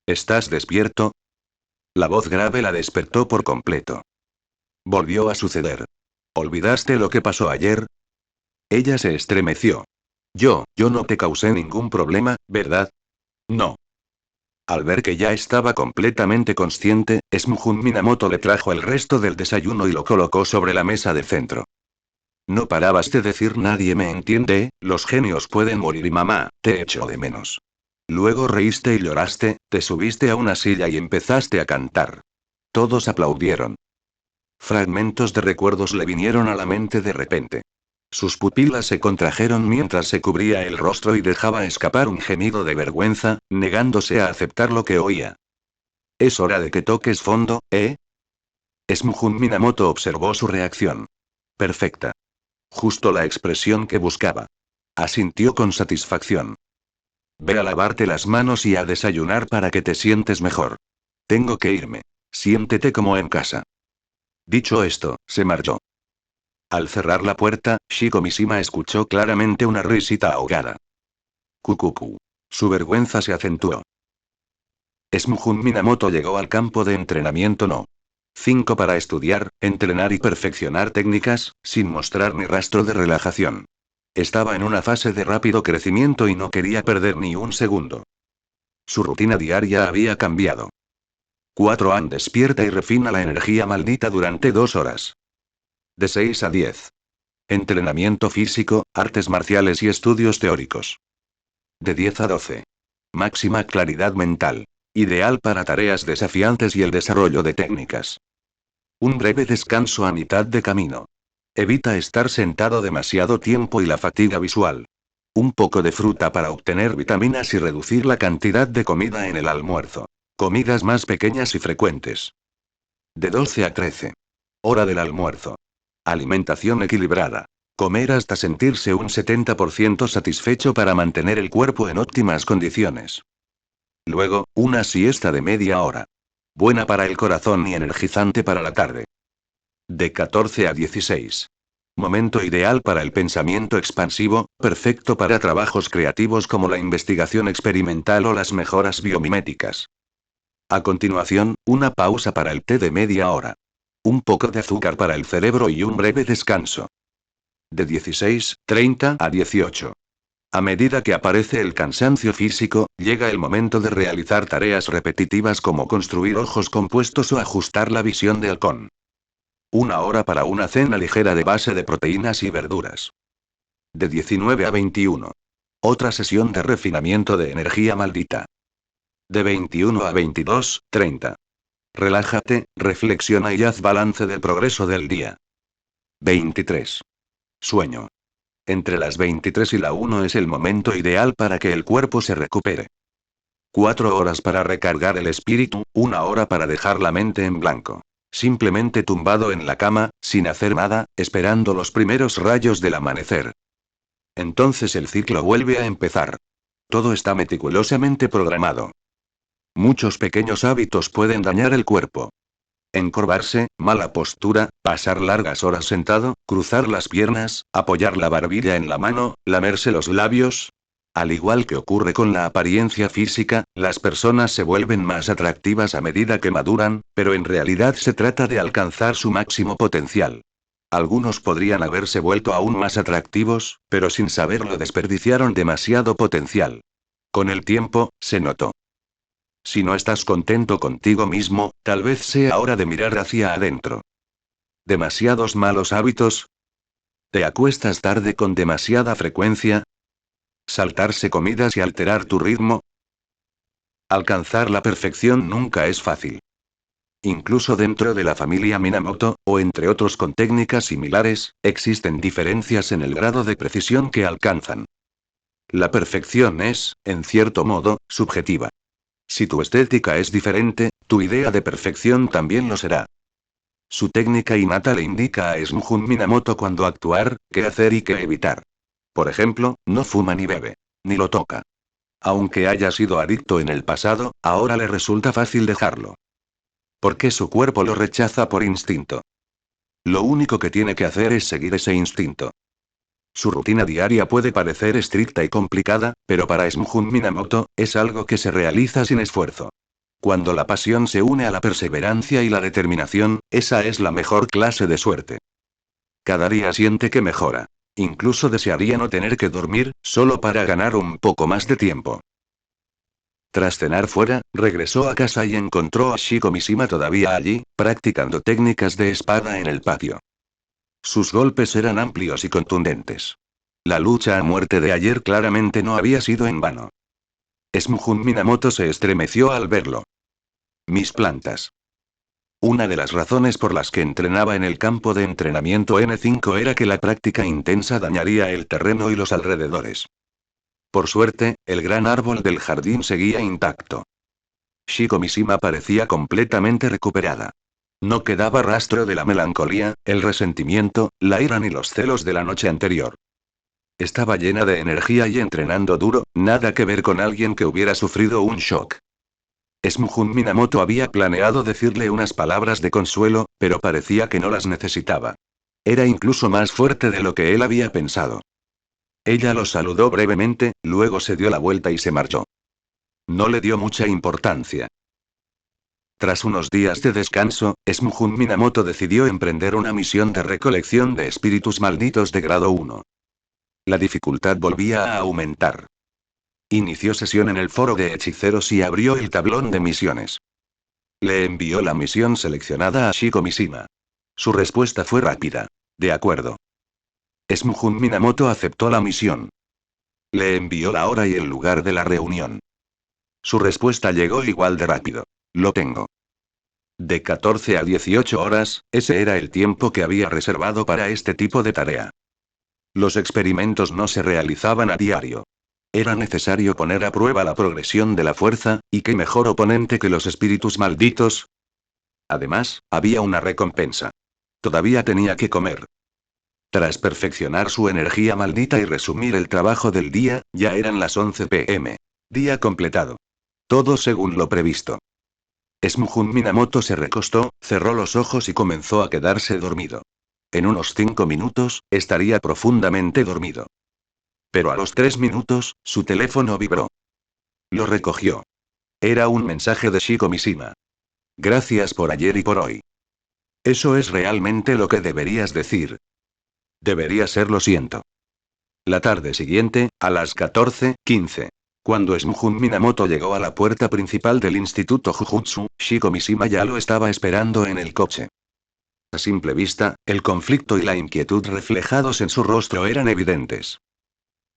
¿Estás despierto? La voz grave la despertó por completo. Volvió a suceder. ¿Olvidaste lo que pasó ayer? Ella se estremeció. Yo no te causé ningún problema, ¿verdad? No. Al ver que ya estaba completamente consciente, Smuhun Minamoto le trajo el resto del desayuno y lo colocó sobre la mesa de centro. No parabas de decir nadie me entiende, los genios pueden morir y mamá, te echo de menos. Luego reíste y lloraste, te subiste a una silla y empezaste a cantar. Todos aplaudieron. Fragmentos de recuerdos le vinieron a la mente de repente. Sus pupilas se contrajeron mientras se cubría el rostro y dejaba escapar un gemido de vergüenza, negándose a aceptar lo que oía. Es hora de que toques fondo, ¿eh? Smuhun Minamoto observó su reacción. Perfecta. Justo la expresión que buscaba. Asintió con satisfacción. Ve a lavarte las manos y a desayunar para que te sientes mejor. Tengo que irme. Siéntete como en casa. Dicho esto, se marchó. Al cerrar la puerta, Shiko Mishima escuchó claramente una risita ahogada. Kukuku. Su vergüenza se acentuó. Smuhun Minamoto llegó al campo de entrenamiento no. 5 para estudiar, entrenar y perfeccionar técnicas, sin mostrar ni rastro de relajación. Estaba en una fase de rápido crecimiento y no quería perder ni un segundo. Su rutina diaria había cambiado. 4 despierta y refina la energía maldita durante 2 horas. De 6 a 10. Entrenamiento físico, artes marciales y estudios teóricos. De 10 a 12. Máxima claridad mental. Ideal para tareas desafiantes y el desarrollo de técnicas. Un breve descanso a mitad de camino. Evita estar sentado demasiado tiempo y la fatiga visual. Un poco de fruta para obtener vitaminas y reducir la cantidad de comida en el almuerzo. Comidas más pequeñas y frecuentes. De 12 a 13. Hora del almuerzo. Alimentación equilibrada. Comer hasta sentirse un 70% satisfecho para mantener el cuerpo en óptimas condiciones. Luego, una siesta de media hora. Buena para el corazón y energizante para la tarde. De 14 a 16. Momento ideal para el pensamiento expansivo, perfecto para trabajos creativos como la investigación experimental o las mejoras biomiméticas. A continuación, una pausa para el té de media hora. Un poco de azúcar para el cerebro y un breve descanso. De 16:30 a 18. A medida que aparece el cansancio físico, llega el momento de realizar tareas repetitivas como construir ojos compuestos o ajustar la visión de halcón. 1 hora para una cena ligera de base de proteínas y verduras. De 19 a 21. Otra sesión de refinamiento de energía maldita. De 21 a 22:30. Relájate, reflexiona y haz balance del progreso del día. 23. Sueño. Entre las 23 y la 1 es el momento ideal para que el cuerpo se recupere. 4 horas para recargar el espíritu, 1 hora para dejar la mente en blanco. Simplemente tumbado en la cama, sin hacer nada, esperando los primeros rayos del amanecer. Entonces el ciclo vuelve a empezar. Todo está meticulosamente programado. Muchos pequeños hábitos pueden dañar el cuerpo. Encorvarse, mala postura, pasar largas horas sentado, cruzar las piernas, apoyar la barbilla en la mano, lamerse los labios. Al igual que ocurre con la apariencia física, las personas se vuelven más atractivas a medida que maduran, pero en realidad se trata de alcanzar su máximo potencial. Algunos podrían haberse vuelto aún más atractivos, pero sin saberlo desperdiciaron demasiado potencial. Con el tiempo, se notó. Si no estás contento contigo mismo, tal vez sea hora de mirar hacia adentro. ¿Demasiados malos hábitos? ¿Te acuestas tarde con demasiada frecuencia? ¿Saltarse comidas y alterar tu ritmo? Alcanzar la perfección nunca es fácil. Incluso dentro de la familia Minamoto, o entre otros con técnicas similares, existen diferencias en el grado de precisión que alcanzan. La perfección es, en cierto modo, subjetiva. Si tu estética es diferente, tu idea de perfección también lo será. Su técnica innata le indica a Shunjun Minamoto cuándo actuar, qué hacer y qué evitar. Por ejemplo, no fuma ni bebe. Ni lo toca. Aunque haya sido adicto en el pasado, ahora le resulta fácil dejarlo. Porque su cuerpo lo rechaza por instinto. Lo único que tiene que hacer es seguir ese instinto. Su rutina diaria puede parecer estricta y complicada, pero para Shunjun Minamoto, es algo que se realiza sin esfuerzo. Cuando la pasión se une a la perseverancia y la determinación, esa es la mejor clase de suerte. Cada día siente que mejora. Incluso desearía no tener que dormir, solo para ganar un poco más de tiempo. Tras cenar fuera, regresó a casa y encontró a Shiko Mishima todavía allí, practicando técnicas de espada en el patio. Sus golpes eran amplios y contundentes. La lucha a muerte de ayer claramente no había sido en vano. Shunjun Minamoto se estremeció al verlo. Mis plantas. Una de las razones por las que entrenaba en el campo de entrenamiento N5 era que la práctica intensa dañaría el terreno y los alrededores. Por suerte, el gran árbol del jardín seguía intacto. Shiko Mishima parecía completamente recuperada. No quedaba rastro de la melancolía, el resentimiento, la ira ni los celos de la noche anterior. Estaba llena de energía y entrenando duro, nada que ver con alguien que hubiera sufrido un shock. Shunjun Minamoto había planeado decirle unas palabras de consuelo, pero parecía que no las necesitaba. Era incluso más fuerte de lo que él había pensado. Ella lo saludó brevemente, luego se dio la vuelta y se marchó. No le dio mucha importancia. Tras unos días de descanso, Smujun Minamoto decidió emprender una misión de recolección de espíritus malditos de grado 1. La dificultad volvía a aumentar. Inició sesión en el foro de hechiceros y abrió el tablón de misiones. Le envió la misión seleccionada a Shiko Mishima. Su respuesta fue rápida. De acuerdo. Smujun Minamoto aceptó la misión. Le envió la hora y el lugar de la reunión. Su respuesta llegó igual de rápido. Lo tengo. De 14 a 18 horas, ese era el tiempo que había reservado para este tipo de tarea. Los experimentos no se realizaban a diario. Era necesario poner a prueba la progresión de la fuerza, y qué mejor oponente que los espíritus malditos. Además, había una recompensa. Todavía tenía que comer. Tras perfeccionar su energía maldita y resumir el trabajo del día, ya eran las 11 p.m. Día completado. Todo según lo previsto. Smujun Minamoto se recostó, cerró los ojos y comenzó a quedarse dormido. En unos 5 minutos, estaría profundamente dormido. Pero a los 3 minutos, su teléfono vibró. Lo recogió. Era un mensaje de Shiko Mishima. Gracias por ayer y por hoy. Eso es realmente lo que deberías decir. Debería ser lo siento. La tarde siguiente, a las 14:15. Cuando Smujun Minamoto llegó a la puerta principal del Instituto Jujutsu, Shiko Mishima ya lo estaba esperando en el coche. A simple vista, el conflicto y la inquietud reflejados en su rostro eran evidentes.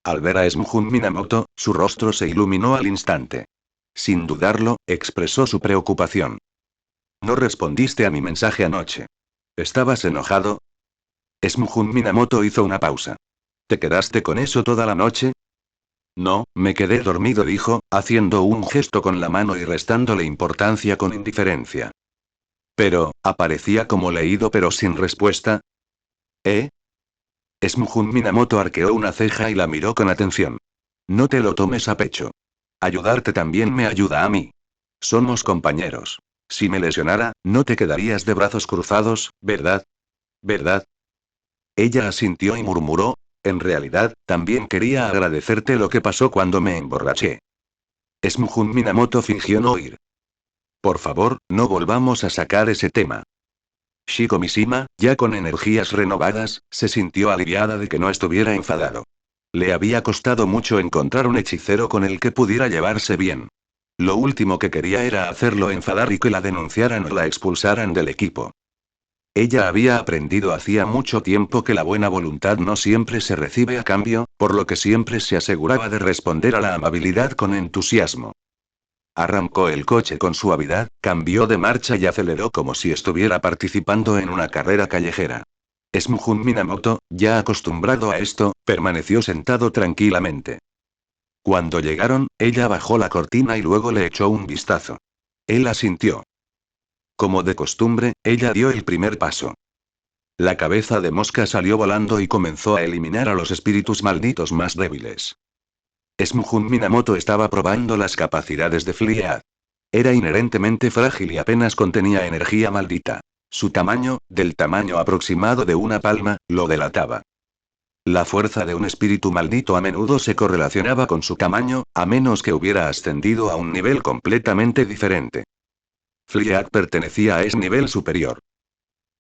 Al ver a Smujun Minamoto, su rostro se iluminó al instante. Sin dudarlo, expresó su preocupación. No respondiste a mi mensaje anoche. ¿Estabas enojado? Smujun Minamoto hizo una pausa. ¿Te quedaste con eso toda la noche? No, me quedé dormido, dijo, haciendo un gesto con la mano y restándole importancia con indiferencia. Pero, aparecía como leído pero sin respuesta. ¿Eh? Smujun Minamoto arqueó una ceja y la miró con atención. No te lo tomes a pecho. Ayudarte también me ayuda a mí. Somos compañeros. Si me lesionara, no te quedarías de brazos cruzados, ¿verdad? ¿Verdad? Ella asintió y murmuró, en realidad, también quería agradecerte lo que pasó cuando me emborraché. Smujun Minamoto fingió no oír. Por favor, no volvamos a sacar ese tema. Shiko Mishima, ya con energías renovadas, se sintió aliviada de que no estuviera enfadado. Le había costado mucho encontrar un hechicero con el que pudiera llevarse bien. Lo último que quería era hacerlo enfadar y que la denunciaran o la expulsaran del equipo. Ella había aprendido hacía mucho tiempo que la buena voluntad no siempre se recibe a cambio, por lo que siempre se aseguraba de responder a la amabilidad con entusiasmo. Arrancó el coche con suavidad, cambió de marcha y aceleró como si estuviera participando en una carrera callejera. Smujun Minamoto, ya acostumbrado a esto, permaneció sentado tranquilamente. Cuando llegaron, ella bajó la cortina y luego le echó un vistazo. Él asintió. Como de costumbre, ella dio el primer paso. La cabeza de mosca salió volando y comenzó a eliminar a los espíritus malditos más débiles. Smujun Minamoto estaba probando las capacidades de Fliad. Era inherentemente frágil y apenas contenía energía maldita. Su tamaño, del tamaño aproximado de una palma, lo delataba. La fuerza de un espíritu maldito a menudo se correlacionaba con su tamaño, a menos que hubiera ascendido a un nivel completamente diferente. Fliad pertenecía a ese nivel superior.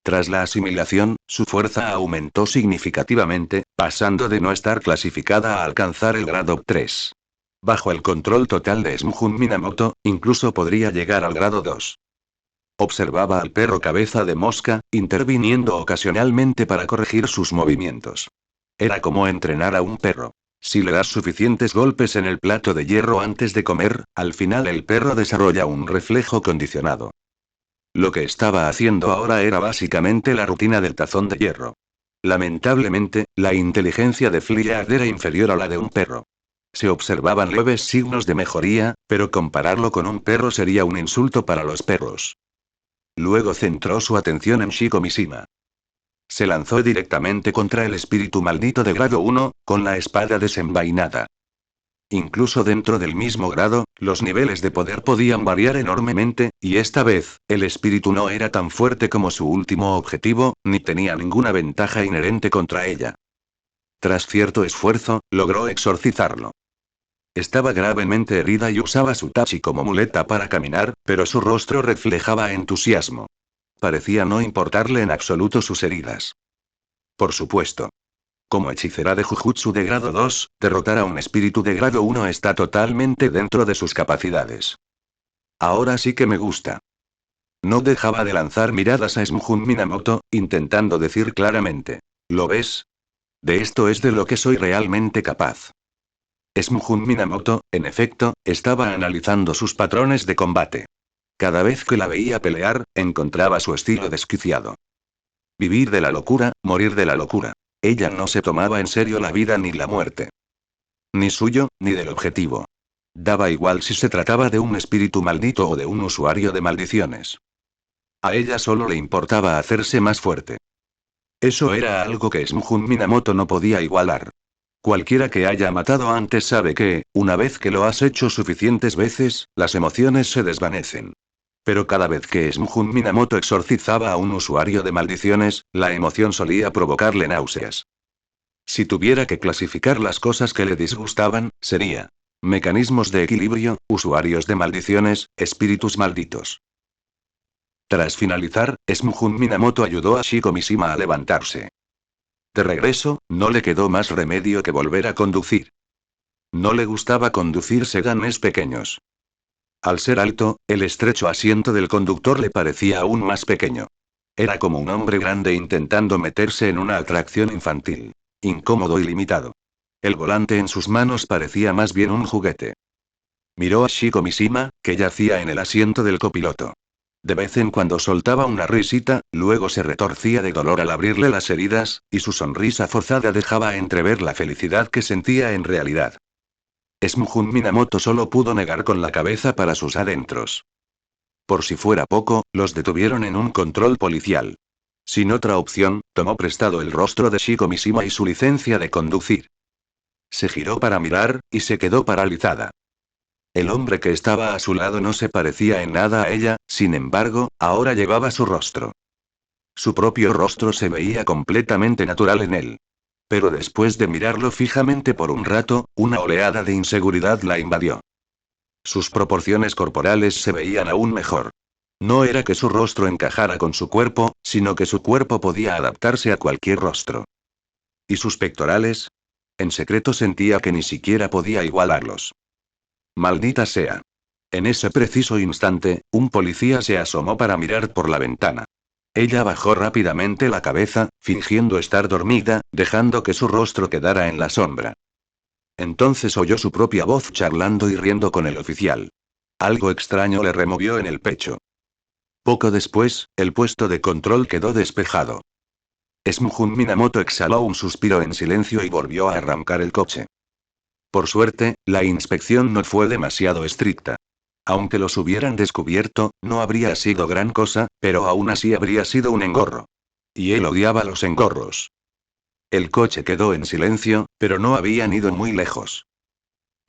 Tras la asimilación, su fuerza aumentó significativamente, pasando de no estar clasificada a alcanzar el grado 3. Bajo el control total de Smujun Minamoto, incluso podría llegar al grado 2. Observaba al perro cabeza de mosca, interviniendo ocasionalmente para corregir sus movimientos. Era como entrenar a un perro. Si le das suficientes golpes en el plato de hierro antes de comer, al final el perro desarrolla un reflejo condicionado. Lo que estaba haciendo ahora era básicamente la rutina del tazón de hierro. Lamentablemente, la inteligencia de Fliad era inferior a la de un perro. Se observaban leves signos de mejoría, pero compararlo con un perro sería un insulto para los perros. Luego centró su atención en Shiko Mishima. Se lanzó directamente contra el espíritu maldito de grado 1, con la espada desenvainada. Incluso dentro del mismo grado, los niveles de poder podían variar enormemente, y esta vez, el espíritu no era tan fuerte como su último objetivo, ni tenía ninguna ventaja inherente contra ella. Tras cierto esfuerzo, logró exorcizarlo. Estaba gravemente herida y usaba su tachi como muleta para caminar, pero su rostro reflejaba entusiasmo. Parecía no importarle en absoluto sus heridas. Por supuesto. Como hechicera de Jujutsu de grado 2, derrotar a un espíritu de grado 1 está totalmente dentro de sus capacidades. Ahora sí que me gusta. No dejaba de lanzar miradas a Smuhun Minamoto, intentando decir claramente. ¿Lo ves? De esto es de lo que soy realmente capaz. Smuhun Minamoto, en efecto, estaba analizando sus patrones de combate. Cada vez que la veía pelear, encontraba su estilo desquiciado. Vivir de la locura, morir de la locura. Ella no se tomaba en serio la vida ni la muerte. Ni suyo, ni del objetivo. Daba igual si se trataba de un espíritu maldito o de un usuario de maldiciones. A ella solo le importaba hacerse más fuerte. Eso era algo que Smuhun Minamoto no podía igualar. Cualquiera que haya matado antes sabe que, una vez que lo has hecho suficientes veces, las emociones se desvanecen. Pero cada vez que Smuhun Minamoto exorcizaba a un usuario de maldiciones, la emoción solía provocarle náuseas. Si tuviera que clasificar las cosas que le disgustaban, sería mecanismos de equilibrio, usuarios de maldiciones, espíritus malditos. Tras finalizar, Smuhun Minamoto ayudó a Shiko Mishima a levantarse. De regreso, no le quedó más remedio que volver a conducir. No le gustaba conducir sedanes pequeños. Al ser alto, el estrecho asiento del conductor le parecía aún más pequeño. Era como un hombre grande intentando meterse en una atracción infantil. Incómodo y limitado. El volante en sus manos parecía más bien un juguete. Miró a Shiko Mishima, que yacía en el asiento del copiloto. De vez en cuando soltaba una risita, luego se retorcía de dolor al abrirle las heridas, y su sonrisa forzada dejaba entrever la felicidad que sentía en realidad. Smuhun Minamoto solo pudo negar con la cabeza para sus adentros. Por si fuera poco, los detuvieron en un control policial. Sin otra opción, tomó prestado el rostro de Shiko Mishima y su licencia de conducir. Se giró para mirar, y se quedó paralizada. El hombre que estaba a su lado no se parecía en nada a ella, sin embargo, ahora llevaba su rostro. Su propio rostro se veía completamente natural en él. Pero después de mirarlo fijamente por un rato, una oleada de inseguridad la invadió. Sus proporciones corporales se veían aún mejor. No era que su rostro encajara con su cuerpo, sino que su cuerpo podía adaptarse a cualquier rostro. ¿Y sus pectorales? En secreto sentía que ni siquiera podía igualarlos. Maldita sea. En ese preciso instante, un policía se asomó para mirar por la ventana. Ella bajó rápidamente la cabeza, fingiendo estar dormida, dejando que su rostro quedara en la sombra. Entonces oyó su propia voz charlando y riendo con el oficial. Algo extraño le removió en el pecho. Poco después, el puesto de control quedó despejado. Smuhun Minamoto exhaló un suspiro en silencio y volvió a arrancar el coche. Por suerte, la inspección no fue demasiado estricta. Aunque los hubieran descubierto, no habría sido gran cosa, pero aún así habría sido un engorro. Y él odiaba los engorros. El coche quedó en silencio, pero no habían ido muy lejos.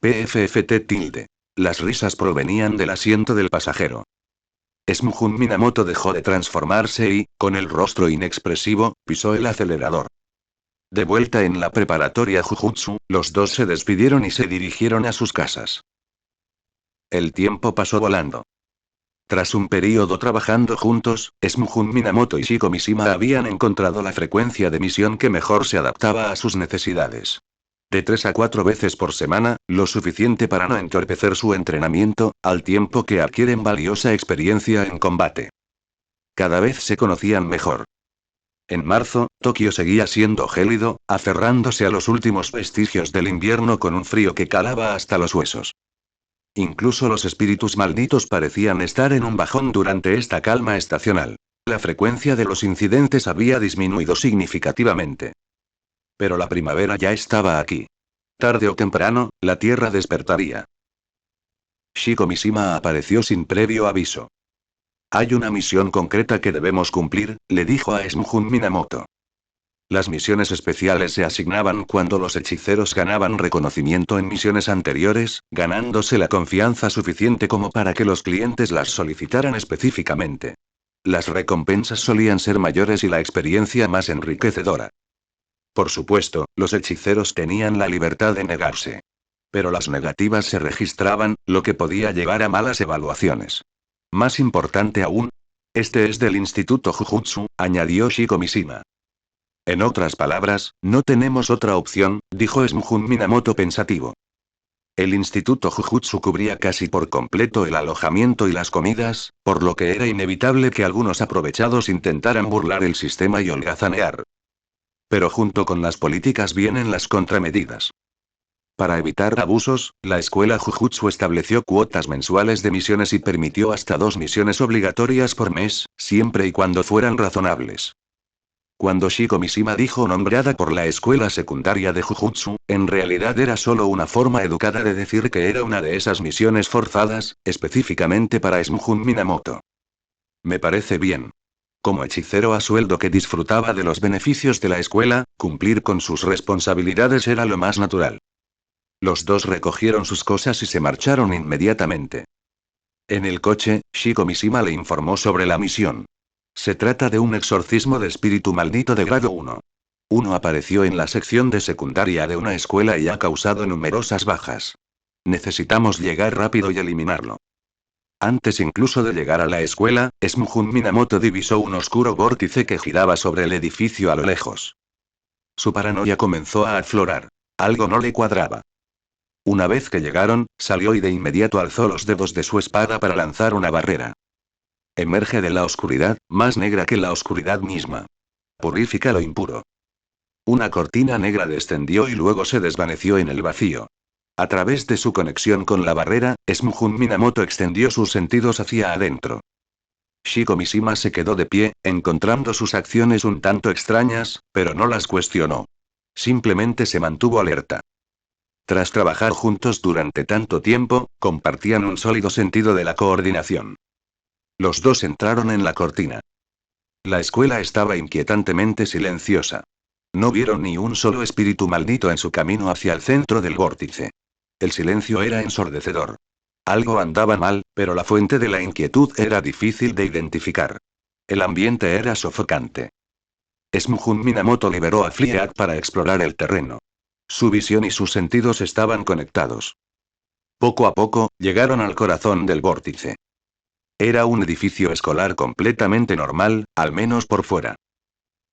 PFFT. Las risas provenían del asiento del pasajero. Smuhun Minamoto dejó de transformarse y, con el rostro inexpresivo, pisó el acelerador. De vuelta en la preparatoria Jujutsu, los dos se despidieron y se dirigieron a sus casas. El tiempo pasó volando. Tras un período trabajando juntos, Smuhun Minamoto y Shiko Mishima habían encontrado la frecuencia de misión que mejor se adaptaba a sus necesidades. De 3 a 4 veces por semana, lo suficiente para no entorpecer su entrenamiento, al tiempo que adquieren valiosa experiencia en combate. Cada vez se conocían mejor. En marzo, Tokio seguía siendo gélido, aferrándose a los últimos vestigios del invierno con un frío que calaba hasta los huesos. Incluso los espíritus malditos parecían estar en un bajón durante esta calma estacional. La frecuencia de los incidentes había disminuido significativamente. Pero la primavera ya estaba aquí. Tarde o temprano, la tierra despertaría. Shiko Mishima apareció sin previo aviso. Hay una misión concreta que debemos cumplir, le dijo a Smuhun Minamoto. Las misiones especiales se asignaban cuando los hechiceros ganaban reconocimiento en misiones anteriores, ganándose la confianza suficiente como para que los clientes las solicitaran específicamente. Las recompensas solían ser mayores y la experiencia más enriquecedora. Por supuesto, los hechiceros tenían la libertad de negarse. Pero las negativas se registraban, lo que podía llevar a malas evaluaciones. Más importante aún, este es del Instituto Jujutsu, añadió Shiko Mishima. En otras palabras, no tenemos otra opción, dijo Smujun Minamoto pensativo. El Instituto Jujutsu cubría casi por completo el alojamiento y las comidas, por lo que era inevitable que algunos aprovechados intentaran burlar el sistema y holgazanear. Pero junto con las políticas vienen las contramedidas. Para evitar abusos, la escuela Jujutsu estableció cuotas mensuales de misiones y permitió hasta 2 misiones obligatorias por mes, siempre y cuando fueran razonables. Cuando Shiko Mishima dijo nombrada por la escuela secundaria de Jujutsu, en realidad era solo una forma educada de decir que era una de esas misiones forzadas, específicamente para Smujun Minamoto. Me parece bien. Como hechicero a sueldo que disfrutaba de los beneficios de la escuela, cumplir con sus responsabilidades era lo más natural. Los dos recogieron sus cosas y se marcharon inmediatamente. En el coche, Shiko Mishima le informó sobre la misión. Se trata de un exorcismo de espíritu maldito de grado 1. Uno apareció en la sección de secundaria de una escuela y ha causado numerosas bajas. Necesitamos llegar rápido y eliminarlo. Antes incluso de llegar a la escuela, Smujun Minamoto divisó un oscuro vórtice que giraba sobre el edificio a lo lejos. Su paranoia comenzó a aflorar. Algo no le cuadraba. Una vez que llegaron, salió y de inmediato alzó los dedos de su espada para lanzar una barrera. Emerge de la oscuridad, más negra que la oscuridad misma. Purifica lo impuro. Una cortina negra descendió y luego se desvaneció en el vacío. A través de su conexión con la barrera, Smujun Minamoto extendió sus sentidos hacia adentro. Shiko Mishima se quedó de pie, encontrando sus acciones un tanto extrañas, pero no las cuestionó. Simplemente se mantuvo alerta. Tras trabajar juntos durante tanto tiempo, compartían un sólido sentido de la coordinación. Los dos entraron en la cortina. La escuela estaba inquietantemente silenciosa. No vieron ni un solo espíritu maldito en su camino hacia el centro del vórtice. El silencio era ensordecedor. Algo andaba mal, pero la fuente de la inquietud era difícil de identificar. El ambiente era sofocante. Smujun Minamoto liberó a Fliat para explorar el terreno. Su visión y sus sentidos estaban conectados. Poco a poco, llegaron al corazón del vórtice. Era un edificio escolar completamente normal, al menos por fuera.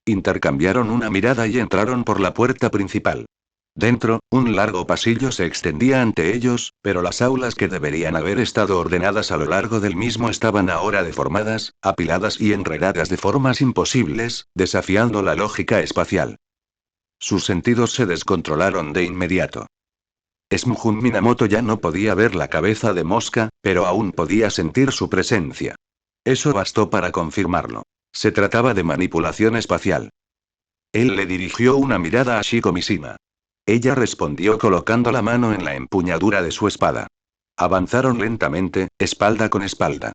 Intercambiaron una mirada y entraron por la puerta principal. Dentro, un largo pasillo se extendía ante ellos, pero las aulas que deberían haber estado ordenadas a lo largo del mismo estaban ahora deformadas, apiladas y enredadas de formas imposibles, desafiando la lógica espacial. Sus sentidos se descontrolaron de inmediato. Smujun Minamoto ya no podía ver la cabeza de Mosca, pero aún podía sentir su presencia. Eso bastó para confirmarlo. Se trataba de manipulación espacial. Él le dirigió una mirada a Shiko Mishima. Ella respondió colocando la mano en la empuñadura de su espada. Avanzaron lentamente, espalda con espalda.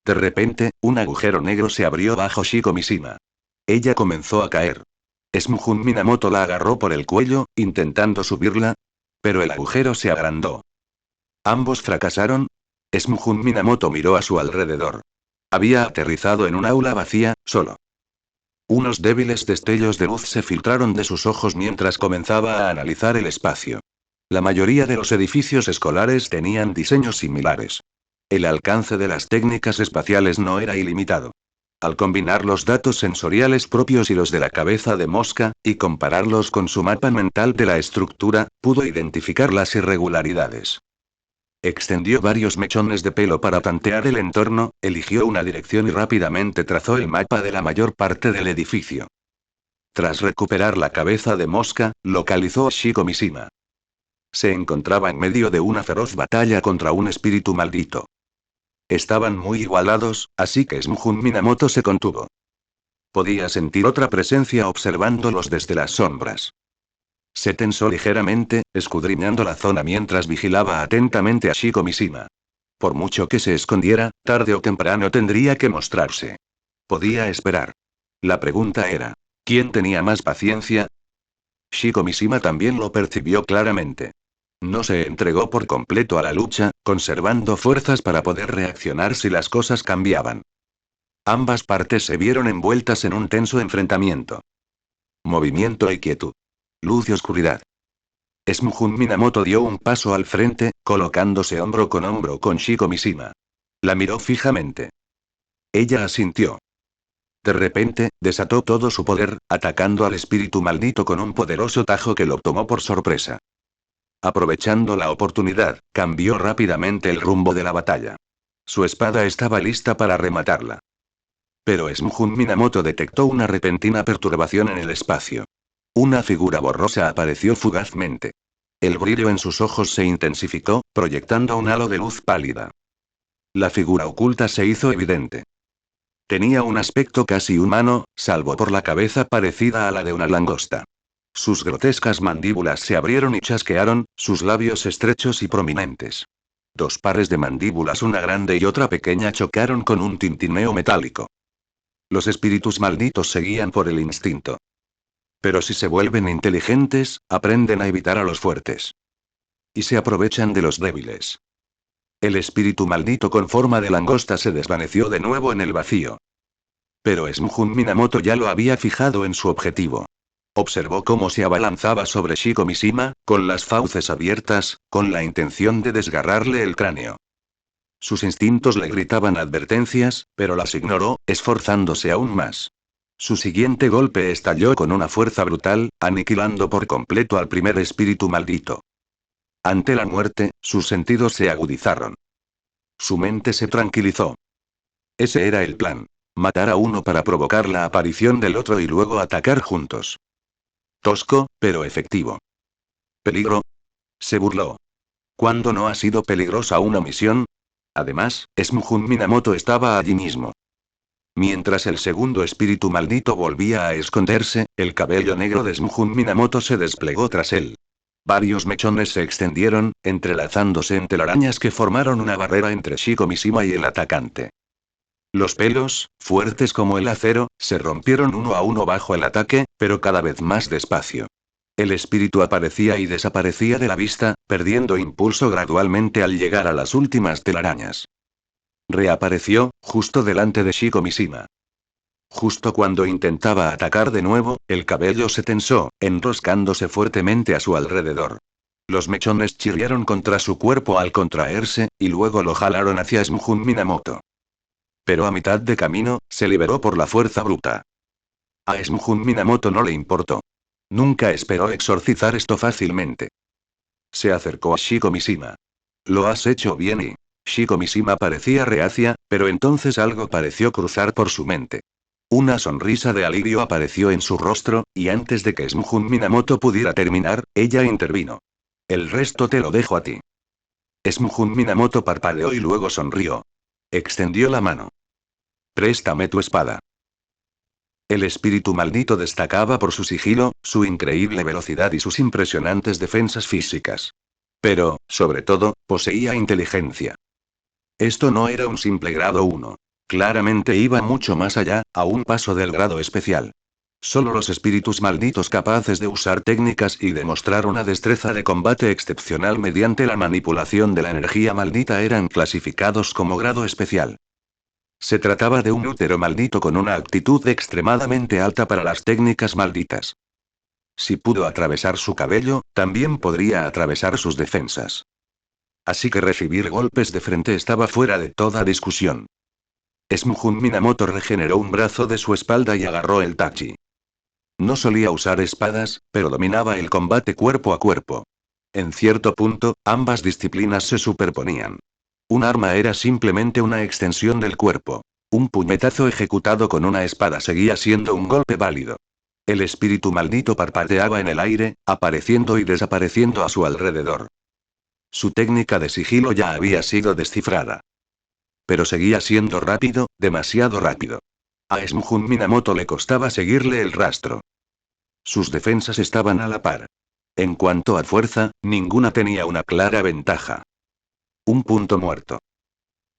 De repente, un agujero negro se abrió bajo Shiko Mishima. Ella comenzó a caer. Smujun Minamoto la agarró por el cuello, intentando subirla, pero el agujero se agrandó. Ambos fracasaron. Smujun Minamoto miró a su alrededor. Había aterrizado en un aula vacía, solo. Unos débiles destellos de luz se filtraron de sus ojos mientras comenzaba a analizar el espacio. La mayoría de los edificios escolares tenían diseños similares. El alcance de las técnicas espaciales no era ilimitado. Al combinar los datos sensoriales propios y los de la cabeza de Mosca, y compararlos con su mapa mental de la estructura, pudo identificar las irregularidades. Extendió varios mechones de pelo para tantear el entorno, eligió una dirección y rápidamente trazó el mapa de la mayor parte del edificio. Tras recuperar la cabeza de Mosca, localizó a Shiko Mishima. Se encontraba en medio de una feroz batalla contra un espíritu maldito. Estaban muy igualados, así que Smujun Minamoto se contuvo. Podía sentir otra presencia observándolos desde las sombras. Se tensó ligeramente, escudriñando la zona mientras vigilaba atentamente a Shiko Mishima. Por mucho que se escondiera, tarde o temprano tendría que mostrarse. Podía esperar. La pregunta era, ¿quién tenía más paciencia? Shiko Mishima también lo percibió claramente. No se entregó por completo a la lucha, conservando fuerzas para poder reaccionar si las cosas cambiaban. Ambas partes se vieron envueltas en un tenso enfrentamiento. Movimiento y quietud. Luz y oscuridad. Smuhun Minamoto dio un paso al frente, colocándose hombro con Shiko Mishima. La miró fijamente. Ella asintió. De repente, desató todo su poder, atacando al espíritu maldito con un poderoso tajo que lo tomó por sorpresa. Aprovechando la oportunidad, cambió rápidamente el rumbo de la batalla. Su espada estaba lista para rematarla. Pero Smuhun Minamoto detectó una repentina perturbación en el espacio. Una figura borrosa apareció fugazmente. El brillo en sus ojos se intensificó, proyectando un halo de luz pálida. La figura oculta se hizo evidente. Tenía un aspecto casi humano, salvo por la cabeza parecida a la de una langosta. Sus grotescas mandíbulas se abrieron y chasquearon, sus labios estrechos y prominentes. Dos pares de mandíbulas, una grande y otra pequeña, chocaron con un tintineo metálico. Los espíritus malditos seguían por el instinto. Pero si se vuelven inteligentes, aprenden a evitar a los fuertes. Y se aprovechan de los débiles. El espíritu maldito con forma de langosta se desvaneció de nuevo en el vacío. Pero Smuhun Minamoto ya lo había fijado en su objetivo. Observó cómo se abalanzaba sobre Shiko Mishima, con las fauces abiertas, con la intención de desgarrarle el cráneo. Sus instintos le gritaban advertencias, pero las ignoró, esforzándose aún más. Su siguiente golpe estalló con una fuerza brutal, aniquilando por completo al primer espíritu maldito. Ante la muerte, sus sentidos se agudizaron. Su mente se tranquilizó. Ese era el plan. Matar a uno para provocar la aparición del otro y luego atacar juntos. Tosco, pero efectivo. ¿Peligro? Se burló. ¿Cuándo no ha sido peligrosa una misión? Además, Smuhun Minamoto estaba allí mismo. Mientras el segundo espíritu maldito volvía a esconderse, el cabello negro de Smuhun Minamoto se desplegó tras él. Varios mechones se extendieron, entrelazándose en telarañas que formaron una barrera entre Shiko Mishima y el atacante. Los pelos, fuertes como el acero, se rompieron uno a uno bajo el ataque, pero cada vez más despacio. El espíritu aparecía y desaparecía de la vista, perdiendo impulso gradualmente al llegar a las últimas telarañas. Reapareció, justo delante de Shiko Mishima. Justo cuando intentaba atacar de nuevo, el cabello se tensó, enroscándose fuertemente a su alrededor. Los mechones chirriaron contra su cuerpo al contraerse, y luego lo jalaron hacia Smuhun Minamoto. Pero a mitad de camino, se liberó por la fuerza bruta. A Smuhun Minamoto no le importó. Nunca esperó exorcizar esto fácilmente. Se acercó a Shiko Mishima. Lo has hecho bien y... Shiko Mishima parecía reacia, pero entonces algo pareció cruzar por su mente. Una sonrisa de alivio apareció en su rostro, y antes de que Smuhun Minamoto pudiera terminar, ella intervino. El resto te lo dejo a ti. Smuhun Minamoto parpadeó y luego sonrió. Extendió la mano. Préstame tu espada. El espíritu maldito destacaba por su sigilo, su increíble velocidad y sus impresionantes defensas físicas. Pero, sobre todo, poseía inteligencia. Esto no era un simple grado 1. Claramente iba mucho más allá, a un paso del grado especial. Solo los espíritus malditos capaces de usar técnicas y demostrar una destreza de combate excepcional mediante la manipulación de la energía maldita eran clasificados como grado especial. Se trataba de un útero maldito con una aptitud extremadamente alta para las técnicas malditas. Si pudo atravesar su cabello, también podría atravesar sus defensas. Así que recibir golpes de frente estaba fuera de toda discusión. Smuhun Minamoto regeneró un brazo de su espalda y agarró el tachi. No solía usar espadas, pero dominaba el combate cuerpo a cuerpo. En cierto punto, ambas disciplinas se superponían. Un arma era simplemente una extensión del cuerpo. Un puñetazo ejecutado con una espada seguía siendo un golpe válido. El espíritu maldito parpadeaba en el aire, apareciendo y desapareciendo a su alrededor. Su técnica de sigilo ya había sido descifrada. Pero seguía siendo rápido, demasiado rápido. A Smuhun Minamoto le costaba seguirle el rastro. Sus defensas estaban a la par. En cuanto a fuerza, ninguna tenía una clara ventaja. Un punto muerto.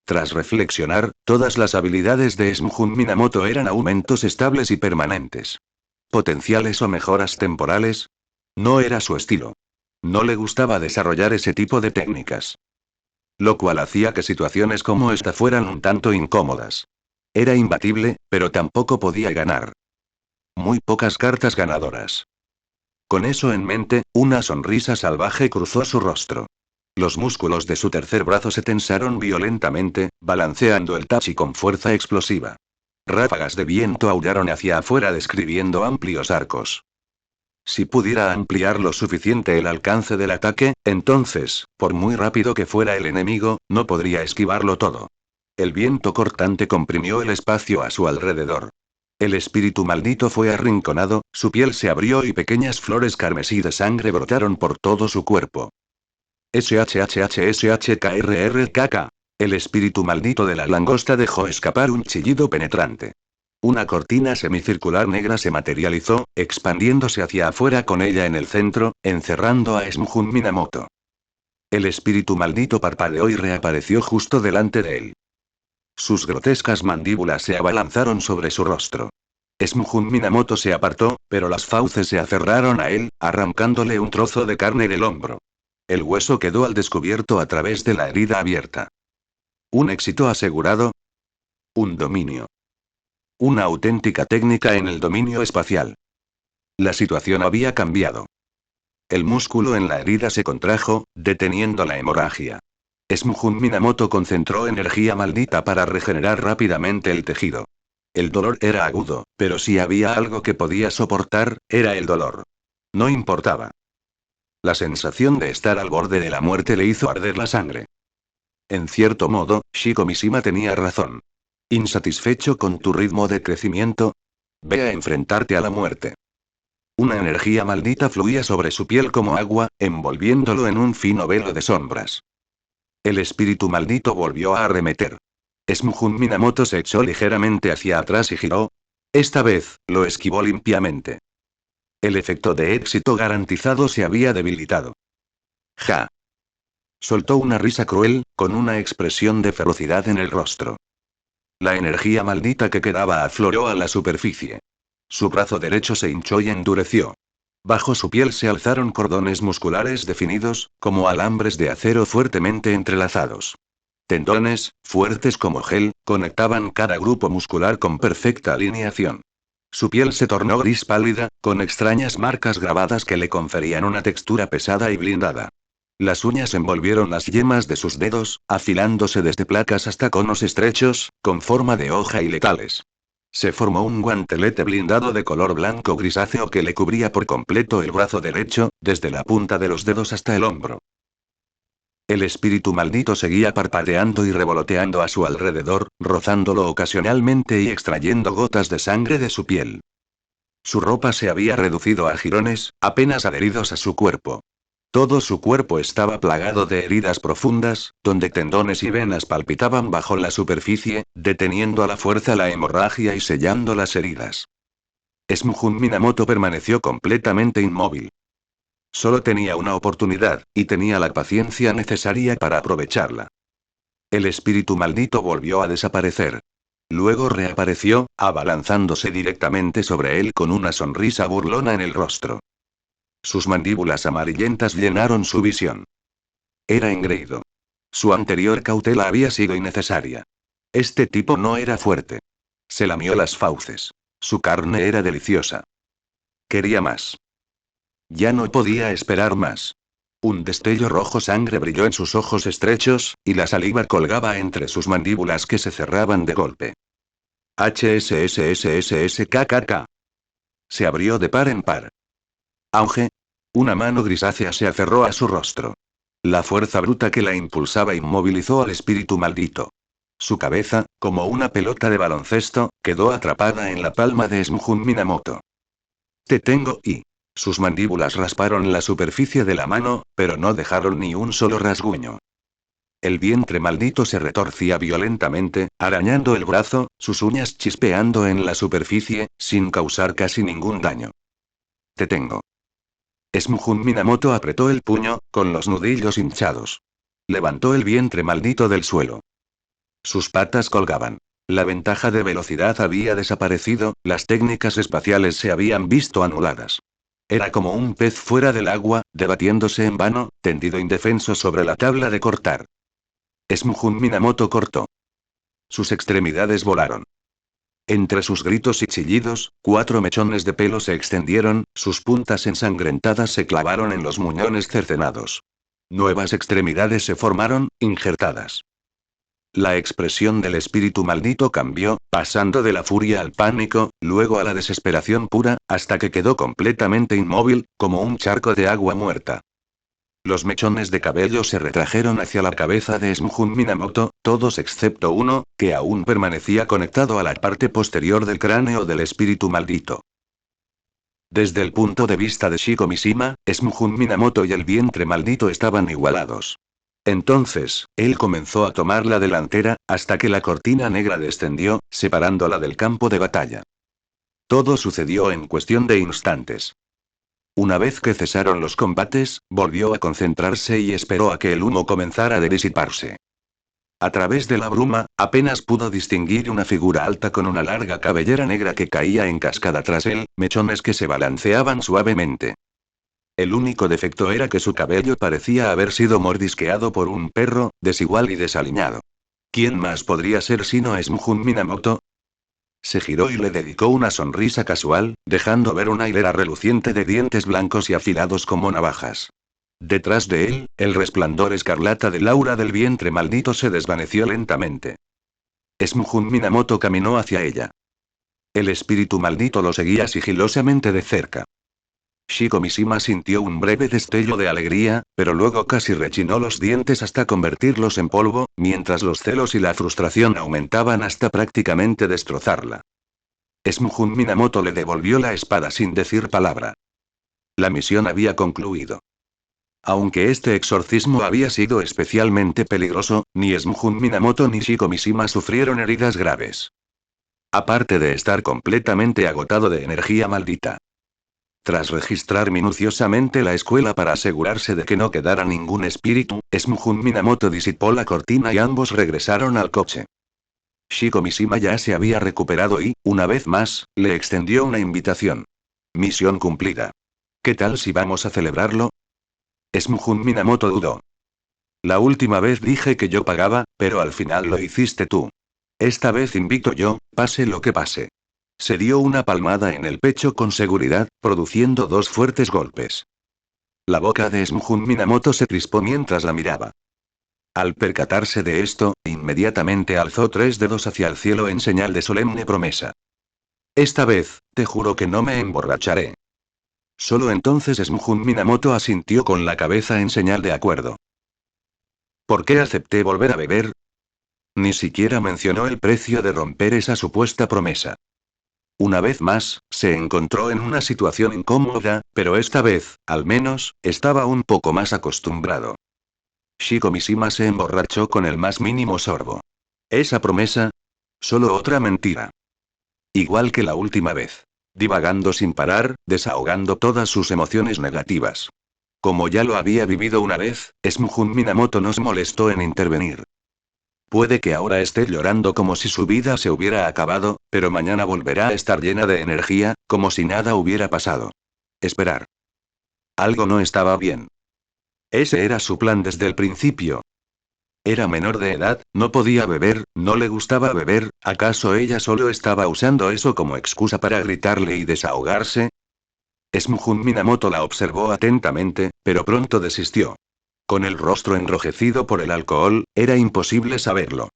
Tras reflexionar, todas las habilidades de Smuhun Minamoto eran aumentos estables y permanentes. ¿Potenciales o mejoras temporales? No era su estilo. No le gustaba desarrollar ese tipo de técnicas. Lo cual hacía que situaciones como esta fueran un tanto incómodas. Era imbatible, pero tampoco podía ganar. Muy pocas cartas ganadoras. Con eso en mente, una sonrisa salvaje cruzó su rostro. Los músculos de su tercer brazo se tensaron violentamente, balanceando el tachi con fuerza explosiva. Ráfagas de viento aullaron hacia afuera describiendo amplios arcos. Si pudiera ampliar lo suficiente el alcance del ataque, entonces, por muy rápido que fuera el enemigo, no podría esquivarlo todo. El viento cortante comprimió el espacio a su alrededor. El espíritu maldito fue arrinconado, su piel se abrió y pequeñas flores carmesí de sangre brotaron por todo su cuerpo. SHHSHKRRKK. El espíritu maldito de la langosta dejó escapar un chillido penetrante. Una cortina semicircular negra se materializó, expandiéndose hacia afuera con ella en el centro, encerrando a Smjun Minamoto. El espíritu maldito parpadeó y reapareció justo delante de él. Sus grotescas mandíbulas se abalanzaron sobre su rostro. Smjun Minamoto se apartó, pero las fauces se aferraron a él, arrancándole un trozo de carne del hombro. El hueso quedó al descubierto a través de la herida abierta. ¿Un éxito asegurado? Un dominio. Una auténtica técnica en el dominio espacial. La situación había cambiado. El músculo en la herida se contrajo, deteniendo la hemorragia. Smjun Minamoto concentró energía maldita para regenerar rápidamente el tejido. El dolor era agudo, pero si había algo que podía soportar, era el dolor. No importaba. La sensación de estar al borde de la muerte le hizo arder la sangre. En cierto modo, Shiko Mishima tenía razón. ¿Insatisfecho con tu ritmo de crecimiento? Ve a enfrentarte a la muerte. Una energía maldita fluía sobre su piel como agua, envolviéndolo en un fino velo de sombras. El espíritu maldito volvió a arremeter. Smjun Minamoto se echó ligeramente hacia atrás y giró. Esta vez, lo esquivó limpiamente. El efecto de éxito garantizado se había debilitado. Ja. Soltó una risa cruel, con una expresión de ferocidad en el rostro. La energía maldita que quedaba afloró a la superficie. Su brazo derecho se hinchó y endureció. Bajo su piel se alzaron cordones musculares definidos, como alambres de acero fuertemente entrelazados. Tendones, fuertes como gel, conectaban cada grupo muscular con perfecta alineación. Su piel se tornó gris pálida, con extrañas marcas grabadas que le conferían una textura pesada y blindada. Las uñas envolvieron las yemas de sus dedos, afilándose desde placas hasta conos estrechos, con forma de hoja y letales. Se formó un guantelete blindado de color blanco grisáceo que le cubría por completo el brazo derecho, desde la punta de los dedos hasta el hombro. El espíritu maldito seguía parpadeando y revoloteando a su alrededor, rozándolo ocasionalmente y extrayendo gotas de sangre de su piel. Su ropa se había reducido a jirones, apenas adheridos a su cuerpo. Todo su cuerpo estaba plagado de heridas profundas, donde tendones y venas palpitaban bajo la superficie, deteniendo a la fuerza la hemorragia y sellando las heridas. Smjun Minamoto permaneció completamente inmóvil. Solo tenía una oportunidad, y tenía la paciencia necesaria para aprovecharla. El espíritu maldito volvió a desaparecer. Luego reapareció, abalanzándose directamente sobre él con una sonrisa burlona en el rostro. Sus mandíbulas amarillentas llenaron su visión. Era engreído. Su anterior cautela había sido innecesaria. Este tipo no era fuerte. Se lamió las fauces. Su carne era deliciosa. Quería más. Ya no podía esperar más. Un destello rojo sangre brilló en sus ojos estrechos, y la saliva colgaba entre sus mandíbulas que se cerraban de golpe. HSSSSSKKK. Se abrió de par en par. Auge. Una mano grisácea se aferró a su rostro. La fuerza bruta que la impulsaba inmovilizó al espíritu maldito. Su cabeza, como una pelota de baloncesto, quedó atrapada en la palma de Smjun Minamoto. Te tengo y... Sus mandíbulas rasparon la superficie de la mano, pero no dejaron ni un solo rasguño. El vientre maldito se retorcía violentamente, arañando el brazo, sus uñas chispeando en la superficie, sin causar casi ningún daño. Te tengo. Smjun Minamoto apretó el puño, con los nudillos hinchados. Levantó el vientre maldito del suelo. Sus patas colgaban. La ventaja de velocidad había desaparecido, las técnicas espaciales se habían visto anuladas. Era como un pez fuera del agua, debatiéndose en vano, tendido indefenso sobre la tabla de cortar. Smjun Minamoto cortó. Sus extremidades volaron. Entre sus gritos y chillidos, 4 mechones de pelo se extendieron, sus puntas ensangrentadas se clavaron en los muñones cercenados. Nuevas extremidades se formaron, injertadas. La expresión del espíritu maldito cambió, pasando de la furia al pánico, luego a la desesperación pura, hasta que quedó completamente inmóvil, como un charco de agua muerta. Los mechones de cabello se retrajeron hacia la cabeza de Smjun Minamoto, todos excepto uno, que aún permanecía conectado a la parte posterior del cráneo del espíritu maldito. Desde el punto de vista de Shiko Mishima, Smjun Minamoto y el vientre maldito estaban igualados. Entonces, él comenzó a tomar la delantera, hasta que la cortina negra descendió, separándola del campo de batalla. Todo sucedió en cuestión de instantes. Una vez que cesaron los combates, volvió a concentrarse y esperó a que el humo comenzara a disiparse. A través de la bruma, apenas pudo distinguir una figura alta con una larga cabellera negra que caía en cascada tras él, mechones que se balanceaban suavemente. El único defecto era que su cabello parecía haber sido mordisqueado por un perro, desigual y desaliñado. ¿Quién más podría ser sino Smjun Minamoto? Se giró y le dedicó una sonrisa casual, dejando ver una hilera reluciente de dientes blancos y afilados como navajas. Detrás de él, el resplandor escarlata del aura del vientre maldito se desvaneció lentamente. Smjun Minamoto caminó hacia ella. El espíritu maldito lo seguía sigilosamente de cerca. Shiko Mishima sintió un breve destello de alegría, pero luego casi rechinó los dientes hasta convertirlos en polvo, mientras los celos y la frustración aumentaban hasta prácticamente destrozarla. Smjun Minamoto le devolvió la espada sin decir palabra. La misión había concluido. Aunque este exorcismo había sido especialmente peligroso, ni Smjun Minamoto ni Shiko Mishima sufrieron heridas graves. Aparte de estar completamente agotado de energía maldita. Tras registrar minuciosamente la escuela para asegurarse de que no quedara ningún espíritu, Smjun Minamoto disipó la cortina y ambos regresaron al coche. Shiko Mishima ya se había recuperado y, una vez más, le extendió una invitación. Misión cumplida. ¿Qué tal si vamos a celebrarlo? Smjun Minamoto dudó. La última vez dije que yo pagaba, pero al final lo hiciste tú. Esta vez invito yo, pase lo que pase. Se dio una palmada en el pecho con seguridad, produciendo 2 fuertes golpes. La boca de Smjun Minamoto se crispó mientras la miraba. Al percatarse de esto, inmediatamente alzó 3 dedos hacia el cielo en señal de solemne promesa. Esta vez, te juro que no me emborracharé. Solo entonces Smjun Minamoto asintió con la cabeza en señal de acuerdo. ¿Por qué acepté volver a beber? Ni siquiera mencionó el precio de romper esa supuesta promesa. Una vez más, se encontró en una situación incómoda, pero esta vez, al menos, estaba un poco más acostumbrado. Shiko Mishima se emborrachó con el más mínimo sorbo. ¿Esa promesa? Solo otra mentira. Igual que la última vez. Divagando sin parar, desahogando todas sus emociones negativas. Como ya lo había vivido una vez, Smjun Minamoto no se molestó en intervenir. Puede que ahora esté llorando como si su vida se hubiera acabado, pero mañana volverá a estar llena de energía, como si nada hubiera pasado. Esperar. Algo no estaba bien. Ese era su plan desde el principio. Era menor de edad, no podía beber, no le gustaba beber, ¿acaso ella solo estaba usando eso como excusa para gritarle y desahogarse? Smjun Minamoto la observó atentamente, pero pronto desistió. Con el rostro enrojecido por el alcohol, era imposible saberlo.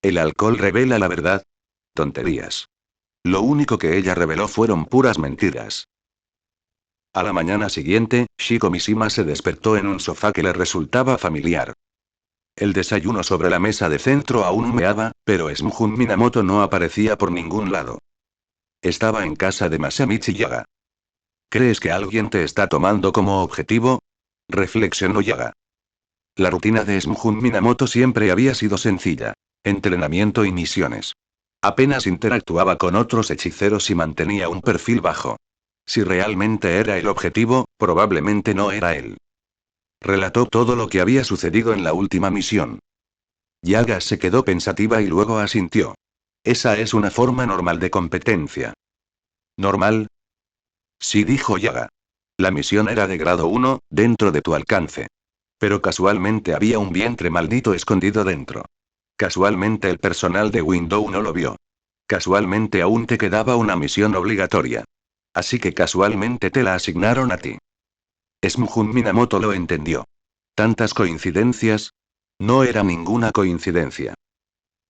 ¿El alcohol revela la verdad? Tonterías. Lo único que ella reveló fueron puras mentiras. A la mañana siguiente, Shiko Mishima se despertó en un sofá que le resultaba familiar. El desayuno sobre la mesa de centro aún humeaba, pero Smjun Minamoto no aparecía por ningún lado. Estaba en casa de Masamichi Yaga. ¿Crees que alguien te está tomando como objetivo? Reflexionó Yaga. La rutina de Smjun Minamoto siempre había sido sencilla. Entrenamiento y misiones. Apenas interactuaba con otros hechiceros y mantenía un perfil bajo. Si realmente era el objetivo, probablemente no era él. Relató todo lo que había sucedido en la última misión. Yaga se quedó pensativa y luego asintió. Esa es una forma normal de competencia. ¿Normal? Sí, dijo Yaga. La misión era de grado 1, dentro de tu alcance. Pero casualmente había un vientre maldito escondido dentro. Casualmente el personal de Window no lo vio. Casualmente aún te quedaba una misión obligatoria. Así que casualmente te la asignaron a ti. Smujun Minamoto lo entendió. ¿Tantas coincidencias? No era ninguna coincidencia.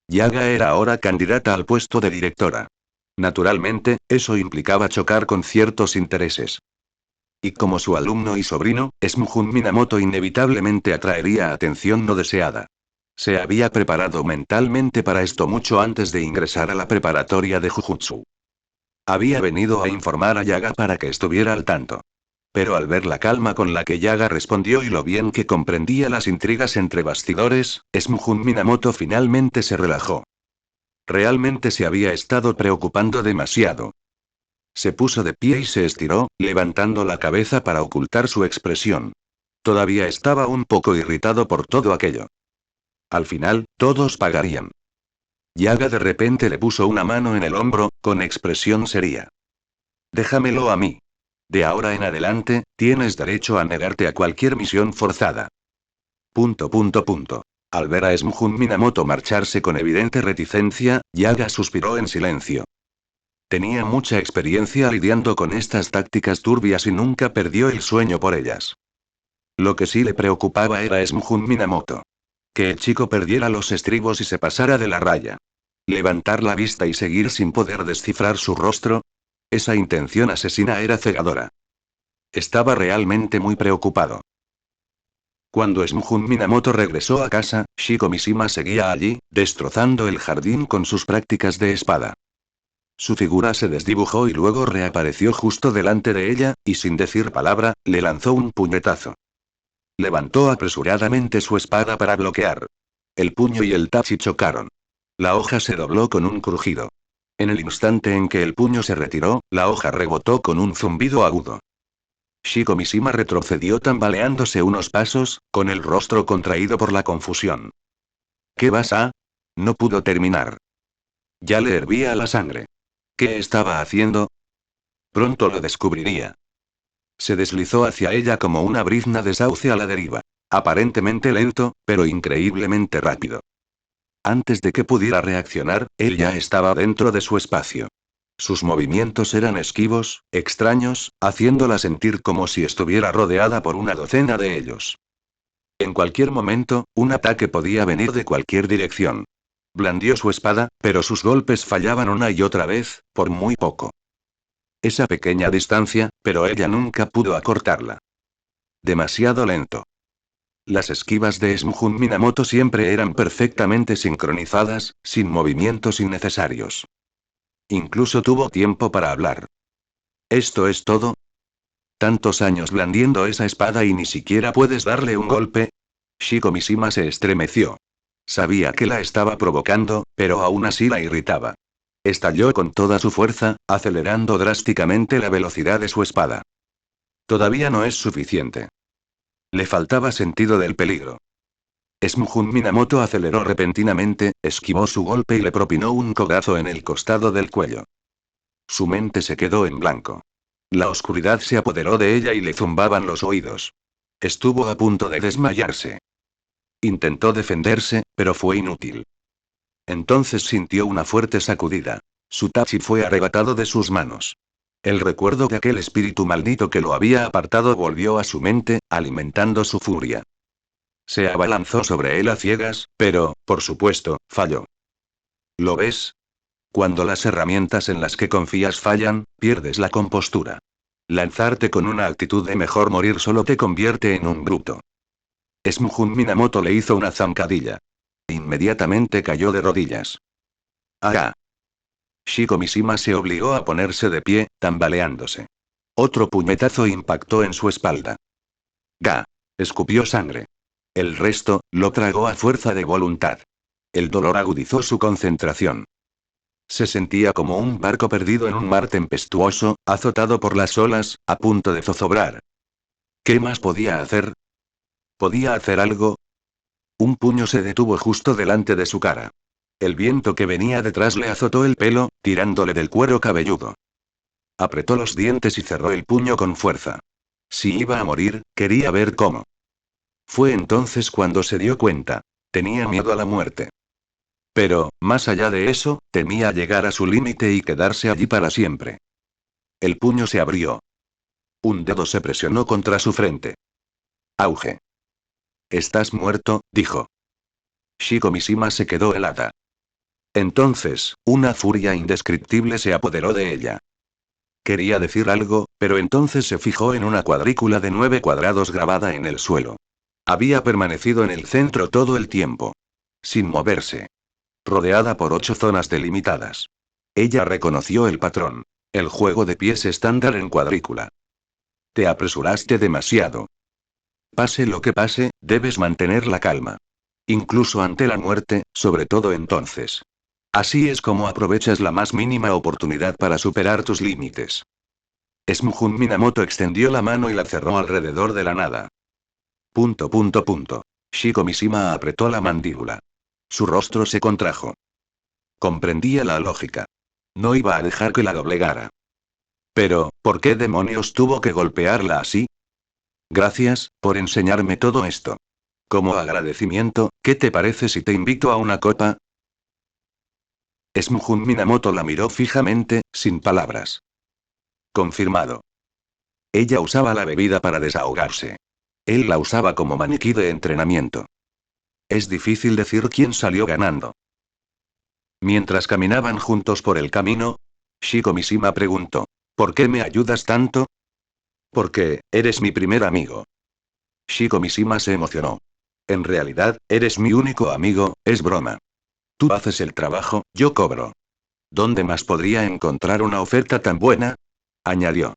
Yaga era ahora candidata al puesto de directora. Naturalmente, eso implicaba chocar con ciertos intereses. Y como su alumno y sobrino, Smujun Minamoto inevitablemente atraería atención no deseada. Se había preparado mentalmente para esto mucho antes de ingresar a la preparatoria de Jujutsu. Había venido a informar a Yaga para que estuviera al tanto. Pero al ver la calma con la que Yaga respondió y lo bien que comprendía las intrigas entre bastidores, Smujun Minamoto finalmente se relajó. Realmente se había estado preocupando demasiado. Se puso de pie y se estiró, levantando la cabeza para ocultar su expresión. Todavía estaba un poco irritado por todo aquello. Al final, todos pagarían. Yaga de repente le puso una mano en el hombro, con expresión seria. Déjamelo a mí. De ahora en adelante, tienes derecho a negarte a cualquier misión forzada. ... Al ver a Smujun Minamoto marcharse con evidente reticencia, Yaga suspiró en silencio. Tenía mucha experiencia lidiando con estas tácticas turbias y nunca perdió el sueño por ellas. Lo que sí le preocupaba era Smujun Minamoto. Que el chico perdiera los estribos y se pasara de la raya. Levantar la vista y seguir sin poder descifrar su rostro. Esa intención asesina era cegadora. Estaba realmente muy preocupado. Cuando Smujun Minamoto regresó a casa, Shiko Mishima seguía allí, destrozando el jardín con sus prácticas de espada. Su figura se desdibujó y luego reapareció justo delante de ella, y sin decir palabra, le lanzó un puñetazo. Levantó apresuradamente su espada para bloquear. El puño y el tachi chocaron. La hoja se dobló con un crujido. En el instante en que el puño se retiró, la hoja rebotó con un zumbido agudo. Shiko Mishima retrocedió tambaleándose unos pasos, con el rostro contraído por la confusión. ¿Qué vas a? No pudo terminar. Ya le hervía la sangre. ¿Qué estaba haciendo? Pronto lo descubriría. Se deslizó hacia ella como una brizna de sauce a la deriva. Aparentemente lento, pero increíblemente rápido. Antes de que pudiera reaccionar, él ya estaba dentro de su espacio. Sus movimientos eran esquivos, extraños, haciéndola sentir como si estuviera rodeada por una docena de ellos. En cualquier momento, un ataque podía venir de cualquier dirección. Blandió su espada, pero sus golpes fallaban una y otra vez, por muy poco. Esa pequeña distancia, pero ella nunca pudo acortarla. Demasiado lento. Las esquivas de Smujun Minamoto siempre eran perfectamente sincronizadas, sin movimientos innecesarios. Incluso tuvo tiempo para hablar. ¿Esto es todo? ¿Tantos años blandiendo esa espada y ni siquiera puedes darle un golpe? Shiko Mishima se estremeció. Sabía que la estaba provocando, pero aún así la irritaba. Estalló con toda su fuerza, acelerando drásticamente la velocidad de su espada. Todavía no es suficiente. Le faltaba sentido del peligro. Smujun Minamoto aceleró repentinamente, esquivó su golpe y le propinó un codazo en el costado del cuello. Su mente se quedó en blanco. La oscuridad se apoderó de ella y le zumbaban los oídos. Estuvo a punto de desmayarse. Intentó defenderse, pero fue inútil. Entonces sintió una fuerte sacudida. Su tachi fue arrebatado de sus manos. El recuerdo de aquel espíritu maldito que lo había apartado volvió a su mente, alimentando su furia. Se abalanzó sobre él a ciegas, pero, por supuesto, falló. ¿Lo ves? Cuando las herramientas en las que confías fallan, pierdes la compostura. Lanzarte con una actitud de mejor morir solo te convierte en un bruto. Smujun Minamoto le hizo una zancadilla. Inmediatamente cayó de rodillas. ¡Ah! Shiko Mishima se obligó a ponerse de pie, tambaleándose. Otro puñetazo impactó en su espalda. ¡Ga! Escupió sangre. El resto, lo tragó a fuerza de voluntad. El dolor agudizó su concentración. Se sentía como un barco perdido en un mar tempestuoso, azotado por las olas, a punto de zozobrar. ¿Qué más podía hacer? ¿Podía hacer algo? Un puño se detuvo justo delante de su cara. El viento que venía detrás le azotó el pelo, tirándole del cuero cabelludo. Apretó los dientes y cerró el puño con fuerza. Si iba a morir, quería ver cómo. Fue entonces cuando se dio cuenta. Tenía miedo a la muerte. Pero, más allá de eso, temía llegar a su límite y quedarse allí para siempre. El puño se abrió. Un dedo se presionó contra su frente. Auge. Estás muerto, dijo. Shiko Mishima se quedó helada. Entonces, una furia indescriptible se apoderó de ella. Quería decir algo, pero entonces se fijó en una cuadrícula de 9 cuadrados grabada en el suelo. Había permanecido en el centro todo el tiempo. Sin moverse. Rodeada por 8 zonas delimitadas. Ella reconoció el patrón. El juego de pies estándar en cuadrícula. Te apresuraste demasiado. Pase lo que pase, debes mantener la calma. Incluso ante la muerte, sobre todo entonces. Así es como aprovechas la más mínima oportunidad para superar tus límites. Smujun Minamoto extendió la mano y la cerró alrededor de la nada. Punto punto punto. Shiko Mishima apretó la mandíbula. Su rostro se contrajo. Comprendía la lógica. No iba a dejar que la doblegara. Pero, ¿por qué demonios tuvo que golpearla así? Gracias, por enseñarme todo esto. Como agradecimiento, ¿qué te parece si te invito a una copa? Smujun Minamoto la miró fijamente, sin palabras. Confirmado. Ella usaba la bebida para desahogarse. Él la usaba como maniquí de entrenamiento. Es difícil decir quién salió ganando. Mientras caminaban juntos por el camino, Shiko Mishima preguntó: ¿por qué me ayudas tanto? Porque, eres mi primer amigo. Shiko Mishima se emocionó. En realidad, eres mi único amigo, es broma. Tú haces el trabajo, yo cobro. ¿Dónde más podría encontrar una oferta tan buena? Añadió.